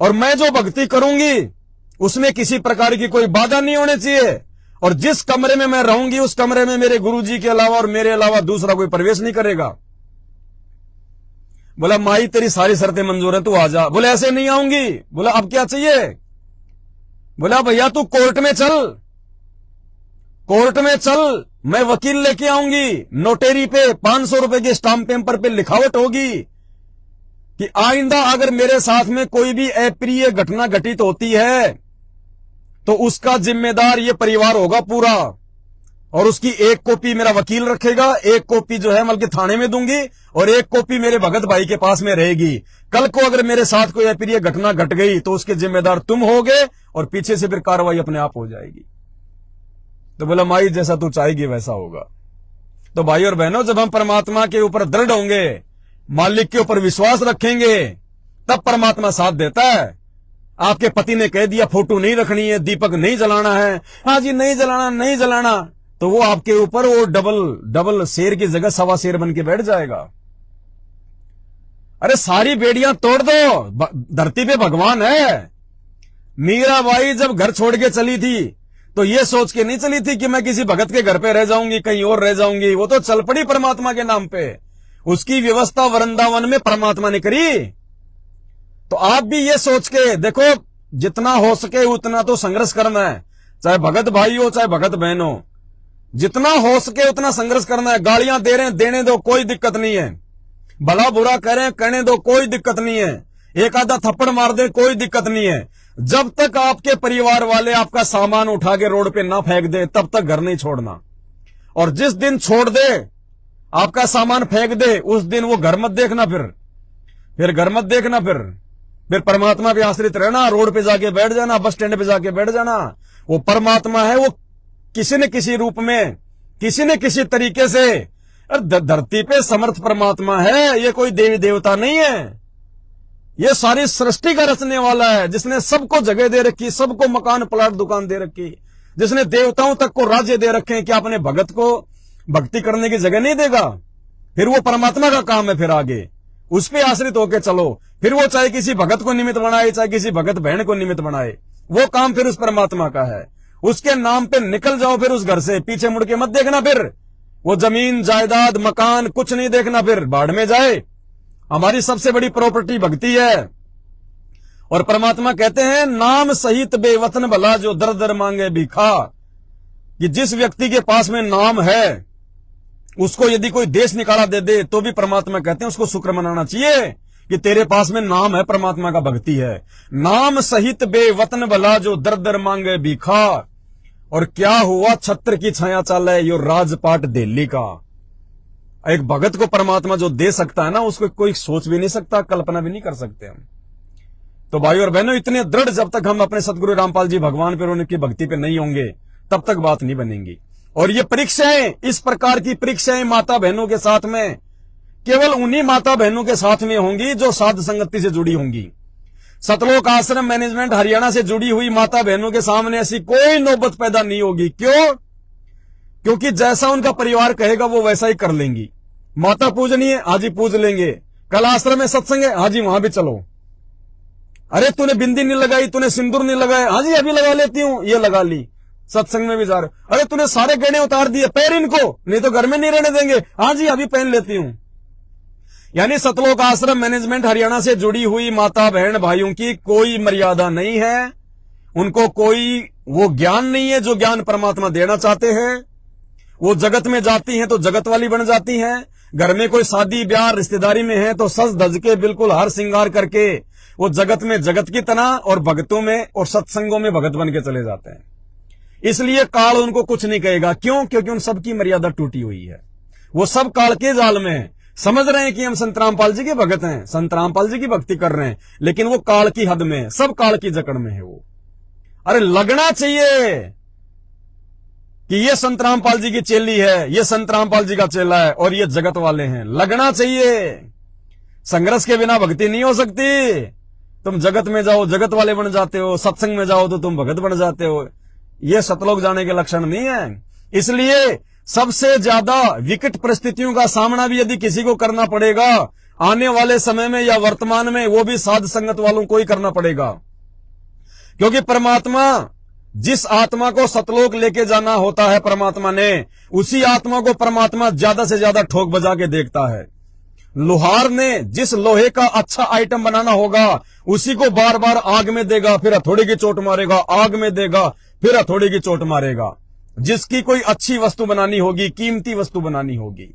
S1: और मैं जो भक्ति करूंगी उसमें किसी प्रकार की कोई बाधा नहीं होनी चाहिए, और जिस कमरे में मैं रहूंगी उस कमरे में मेरे गुरुजी के अलावा और मेरे अलावा दूसरा कोई प्रवेश नहीं करेगा। बोला माई तेरी सारी शर्तें मंजूर है, तू आ जा। बोले ऐसे नहीं आऊंगी। बोला अब क्या चाहिए। बोला भैया तू कोर्ट में चल, कोर्ट में चल, मैं वकील लेके आऊंगी, नोटेरी पे 500 रुपए के स्टाम्प पेपर पे लिखावट होगी कि आइंदा अगर मेरे साथ में कोई भी अप्रिय घटना घटित होती है तो उसका जिम्मेदार ये परिवार होगा पूरा, और उसकी 1 कॉपी मेरा वकील रखेगा, 1 कॉपी जो है मतलब थाने में दूंगी, और 1 कॉपी मेरे भगत भाई के पास में रहेगी। कल को अगर मेरे साथ कोई अप्रिय घटना घट गई तो उसके जिम्मेदार तुम होगे, और पीछे से फिर कार्रवाई अपने आप हो जाएगी। तो बोला माई जैसा तू चाहेगी वैसा होगा। तो भाई और बहनों, जब हम परमात्मा के ऊपर दृढ़ होंगे, मालिक के ऊपर विश्वास रखेंगे, तब परमात्मा साथ देता है। आपके पति ने कह दिया फोटो नहीं रखनी है, दीपक नहीं जलाना है, हाँ जी नहीं जलाना नहीं जलाना, तो वो आपके ऊपर वो डबल शेर की जगह सवा शेर बन के बैठ जाएगा। अरे सारी बेड़ियां तोड़ दो, धरती पे भगवान है। मीराबाई जब घर छोड़ के चली थी तो ये सोच के नहीं चली थी कि मैं किसी भगत के घर पे रह जाऊंगी, कहीं और रह जाऊंगी। वो तो चल पड़ी परमात्मा के नाम पे। उसकी व्यवस्था वृंदावन में परमात्मा ने करी। तो आप भी ये सोच के देखो, जितना हो सके उतना तो संघर्ष करना है, चाहे भगत भाई हो चाहे भगत बहन हो, जितना हो सके उतना संघर्ष करना है। गालियां दे रहे हैं, देने दो, कोई दिक्कत नहीं है। भला बुरा कह रहे हैं, कहने दो, कोई दिक्कत नहीं है। एक आधा थप्पड़ मार दे, कोई दिक्कत नहीं है। जब तक आपके परिवार वाले आपका सामान उठा के रोड पे ना फेंक दे, तब तक घर नहीं छोड़ना। और जिस दिन छोड़ दे, आपका सामान फेंक दे, उस दिन वो घर मत देखना, फिर घर मत देखना, फिर परमात्मा पे आश्रित रहना। रोड पे जाके बैठ जाना, बस स्टैंड पे जाके बैठ जाना। वो परमात्मा है, वो किसी न किसी रूप में, किसी न किसी तरीके से धरती पे समर्थ परमात्मा है। ये कोई देवी देवता नहीं है, ये सारी सृष्टि का रचने वाला है, जिसने सबको जगह दे रखी, सबको मकान प्लाट दुकान दे रखी, जिसने देवताओं तक को राज्य दे रखे हैं। कि अपने भगत को भक्ति करने की जगह नहीं देगा? फिर वो परमात्मा का काम है। फिर आगे उस पे आश्रित होकर चलो। फिर वो चाहे किसी भगत को निमित्त बनाए, चाहे किसी भगत बहन को निमित्त बनाए, वो काम फिर उस परमात्मा का है। उसके नाम पे निकल जाओ फिर उस घर से, पीछे मुड़ के मत देखना। फिर वो जमीन जायदाद मकान कुछ नहीं देखना, फिर बाढ़ में जाए। हमारी सबसे बड़ी प्रॉपर्टी भक्ति है। और परमात्मा कहते हैं, नाम सहित बेवतन भला जो दर दर मांगे भिखा। कि जिस व्यक्ति के पास में नाम है, उसको यदि कोई देश निकाला दे दे तो भी परमात्मा कहते हैं उसको शुक्र मनाना चाहिए कि तेरे पास में नाम है, परमात्मा का भक्ति है। नाम सहित बेवतन भला जो दर दर मांगे भिखा। और क्या हुआ छत्र की छाया चाले यो राजपाट दिल्ली का। एक भगत को परमात्मा जो दे सकता है ना, उसको कोई सोच भी नहीं सकता, कल्पना भी नहीं कर सकते हम। तो भाई और बहनों, इतने दृढ़ जब तक हम अपने सदगुरु रामपाल जी भगवान पर उनकी भक्ति पे नहीं होंगे, तब तक बात नहीं बनेगी। और ये परीक्षाएं, इस प्रकार की परीक्षाएं माता बहनों के साथ में केवल उन्हीं माता बहनों के साथ में होंगी जो साध संगति से जुड़ी होंगी। सतलोक आश्रम मैनेजमेंट हरियाणा से जुड़ी हुई माता बहनों के सामने ऐसी कोई नौबत पैदा नहीं होगी। क्यों? क्योंकि जैसा उनका परिवार कहेगा वो वैसा ही कर लेंगी। माता पूजनी है, हाजी पूज लेंगे। कल आश्रम में सत्संग है, हाजी वहां भी चलो। अरे तूने बिंदी नहीं लगाई, तूने सिंदूर नहीं लगाया, हाजी अभी लगा लेती हूं, ये लगा ली। सत्संग में भी जा रहे। अरे तूने सारे गहने उतार दिए, पैर इनको, नहीं तो घर में नहीं रहने देंगे, हाजी अभी पहन लेती हूं। यानी सतलोक आश्रम मैनेजमेंट हरियाणा से जुड़ी हुई माता बहन भाइयों की कोई मर्यादा नहीं है। उनको कोई वो ज्ञान नहीं है जो ज्ञान परमात्मा देना चाहते हैं। वो जगत में जाती हैं तो जगत वाली बन जाती हैं। घर में कोई शादी ब्याह रिश्तेदारी में है तो सज धज के बिल्कुल हार श्रृंगार करके वो जगत में जगत की तरह, और भक्तों में और सत्संगों में भगत बन के चले जाते हैं। इसलिए काल उनको कुछ नहीं कहेगा। क्यों? क्योंकि उन सबकी मर्यादा टूटी हुई है। वो सब काल के जाल में है। समझ रहे हैं कि हम संत रामपाल जी के भगत हैं, संत रामपाल जी की भक्ति कर रहे हैं, लेकिन वो काल की हद में है, सब काल की जकड़ में है वो। अरे लगना चाहिए कि ये संत रामपाल जी की चेली है, ये संत रामपाल जी का चेला है और ये जगत वाले हैं। लगना चाहिए। संघर्ष के बिना भक्ति नहीं हो सकती। तुम जगत में जाओ जगत वाले बन जाते हो, सत्संग में जाओ तो तुम भगत बन जाते हो। ये सतलोक जाने के लक्षण नहीं है। इसलिए सबसे ज्यादा विकट परिस्थितियों का सामना भी यदि किसी को करना पड़ेगा आने वाले समय में या वर्तमान में, वो भी साध संगत वालों को ही करना पड़ेगा। क्योंकि परमात्मा जिस आत्मा को सतलोक लेके जाना होता है परमात्मा ने, उसी आत्मा को परमात्मा ज्यादा से ज्यादा ठोक बजा के देखता है। लोहार ने जिस लोहे का अच्छा आइटम बनाना होगा उसी को बार बार आग में देगा, फिर हथौड़े की चोट मारेगा, आग में देगा, फिर हथौड़े की चोट मारेगा। जिसकी कोई अच्छी वस्तु बनानी होगी, कीमती वस्तु बनानी होगी।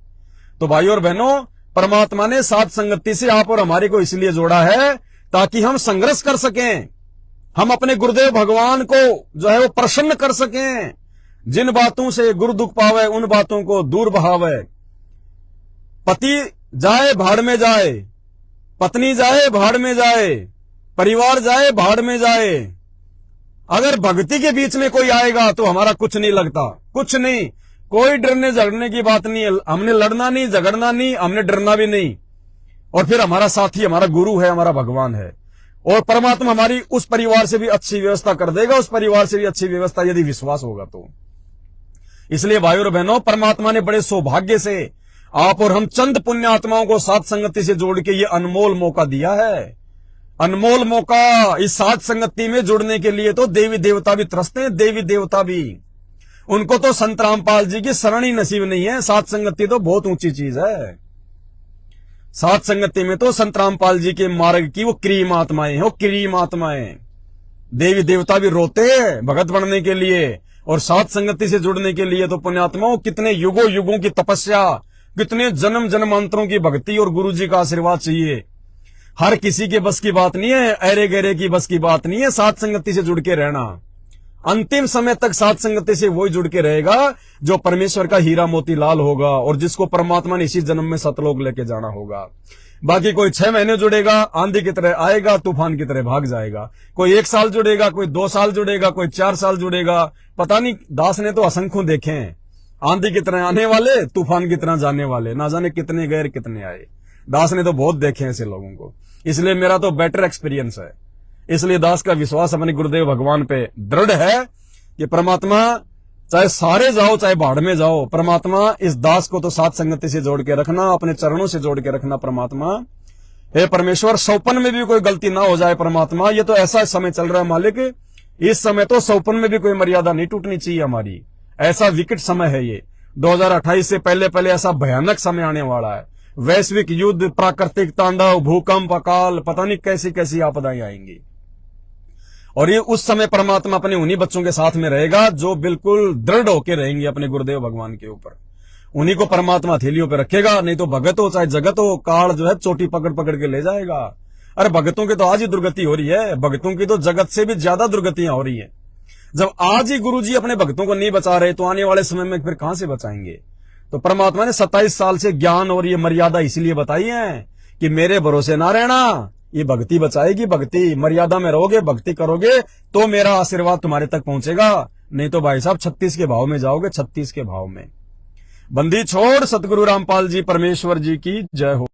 S1: तो भाइयों और बहनों, परमात्मा ने साध संगति से आप और हमारे को इसलिए जोड़ा है ताकि हम संघर्ष कर सकें, हम अपने गुरुदेव भगवान को जो है वो प्रसन्न कर सकें। जिन बातों से गुरु दुख पावे उन बातों को दूर बहावे। पति जाए भाड़ में जाए, पत्नी जाए भाड़ में जाए, परिवार जाए भाड़ में जाए, अगर भक्ति के बीच में कोई आएगा तो हमारा कुछ नहीं लगता, कुछ नहीं, कोई डरने झगड़ने की बात नहीं है। हमने लड़ना नहीं, झगड़ना नहीं, हमने डरना भी नहीं। और फिर हमारा साथी हमारा गुरु है, हमारा भगवान है, और परमात्मा हमारी उस परिवार से भी अच्छी व्यवस्था कर देगा, उस परिवार से भी अच्छी व्यवस्था, यदि विश्वास होगा तो। इसलिए भाइयों और बहनों, परमात्मा ने बड़े सौभाग्य से आप और हम चंद पुण्य आत्माओं को साथ संगति से जोड़ के ये अनमोल मौका दिया है। अनमोल मौका। इस साथ संगति में जुड़ने के लिए तो देवी देवता भी तरसते हैं, देवी देवता भी। उनको तो संत रामपाल जी की शरण ही नसीब नहीं है। साथ संगति तो बहुत ऊंची चीज है। साथ संगति में तो संत रामपाल जी के मार्ग की वो क्रीम आत्माएं हैं, वो क्रीम आत्माएं। देवी देवता भी रोते हैं भगत बनने के लिए, और साथ संगति से जुड़ने के लिए तो पुण्यात्माओं कितने युगों युगों की तपस्या, कितने जन्म जन्मांतरों की भक्ति और गुरु जी का आशीर्वाद चाहिए। हर किसी के बस की बात नहीं है, अरे गहरे की बस की बात नहीं है साथ संगति से जुड़ के रहना। अंतिम समय तक साथ संगति से वही जुड़ के रहेगा जो परमेश्वर का हीरा मोती लाल होगा, और जिसको परमात्मा ने इसी जन्म में सतलोक लेके जाना होगा। बाकी कोई 6 महीने जुड़ेगा, आंधी की तरह आएगा, तूफान की तरह भाग जाएगा। कोई 1 साल जुड़ेगा, कोई 2 साल जुड़ेगा, कोई 4 साल जुड़ेगा। पता नहीं, दास ने तो असंख्यों देखे हैं, आंधी की तरह आने वाले, तूफान की तरह जाने वाले, ना जाने कितने गए कितने आए। दास ने तो बहुत देखे हैं ऐसे लोगों को। इसलिए मेरा तो बेटर एक्सपीरियंस है। इसलिए दास का विश्वास अपने गुरुदेव भगवान पे दृढ़ है कि परमात्मा, चाहे सारे जाओ चाहे भाड़ में जाओ, परमात्मा इस दास को तो साथ संगति से जोड़ के रखना, अपने चरणों से जोड़ के रखना। परमात्मा, हे परमेश्वर, सौपन में भी कोई गलती ना हो जाए। परमात्मा, ये तो ऐसा समय चल रहा है मालिक, इस समय तो सौपन में भी कोई मर्यादा नहीं टूटनी चाहिए हमारी। ऐसा विकट समय है ये। 2028 से पहले पहले ऐसा भयानक समय आने वाला है। वैश्विक युद्ध, प्राकृतिक तांडव, भूकंप, अकाल, पता नहीं कैसी कैसी आपदाएं आएंगी। और ये उस समय परमात्मा अपने उन्हीं बच्चों के साथ में रहेगा जो बिल्कुल दृढ़ होकर रहेंगे अपने गुरुदेव भगवान के ऊपर। उन्हीं को परमात्मा हथेलियों पे रखेगा। नहीं तो भगत हो चाहे जगत हो, काल जो है चोटी पकड़ पकड़ के ले जाएगा। अरे भगतों की तो आज ही दुर्गति हो रही है, भगतों की तो जगत से भी ज्यादा दुर्गतियां हो रही है। जब आज ही गुरुजी अपने भक्तों को नहीं बचा रहे तो आने वाले समय में फिर कहां से बचाएंगे। तो परमात्मा ने 27 साल से ज्ञान और ये मर्यादा इसलिए बताई है कि मेरे भरोसे ना रहना, ये भक्ति बचाएगी। भक्ति मर्यादा में रहोगे, भक्ति करोगे तो मेरा आशीर्वाद तुम्हारे तक पहुंचेगा। नहीं तो भाई साहब 36 के भाव में जाओगे, 36 के भाव में। बंदी छोड़। सतगुरु रामपाल जी परमेश्वर जी की जय हो।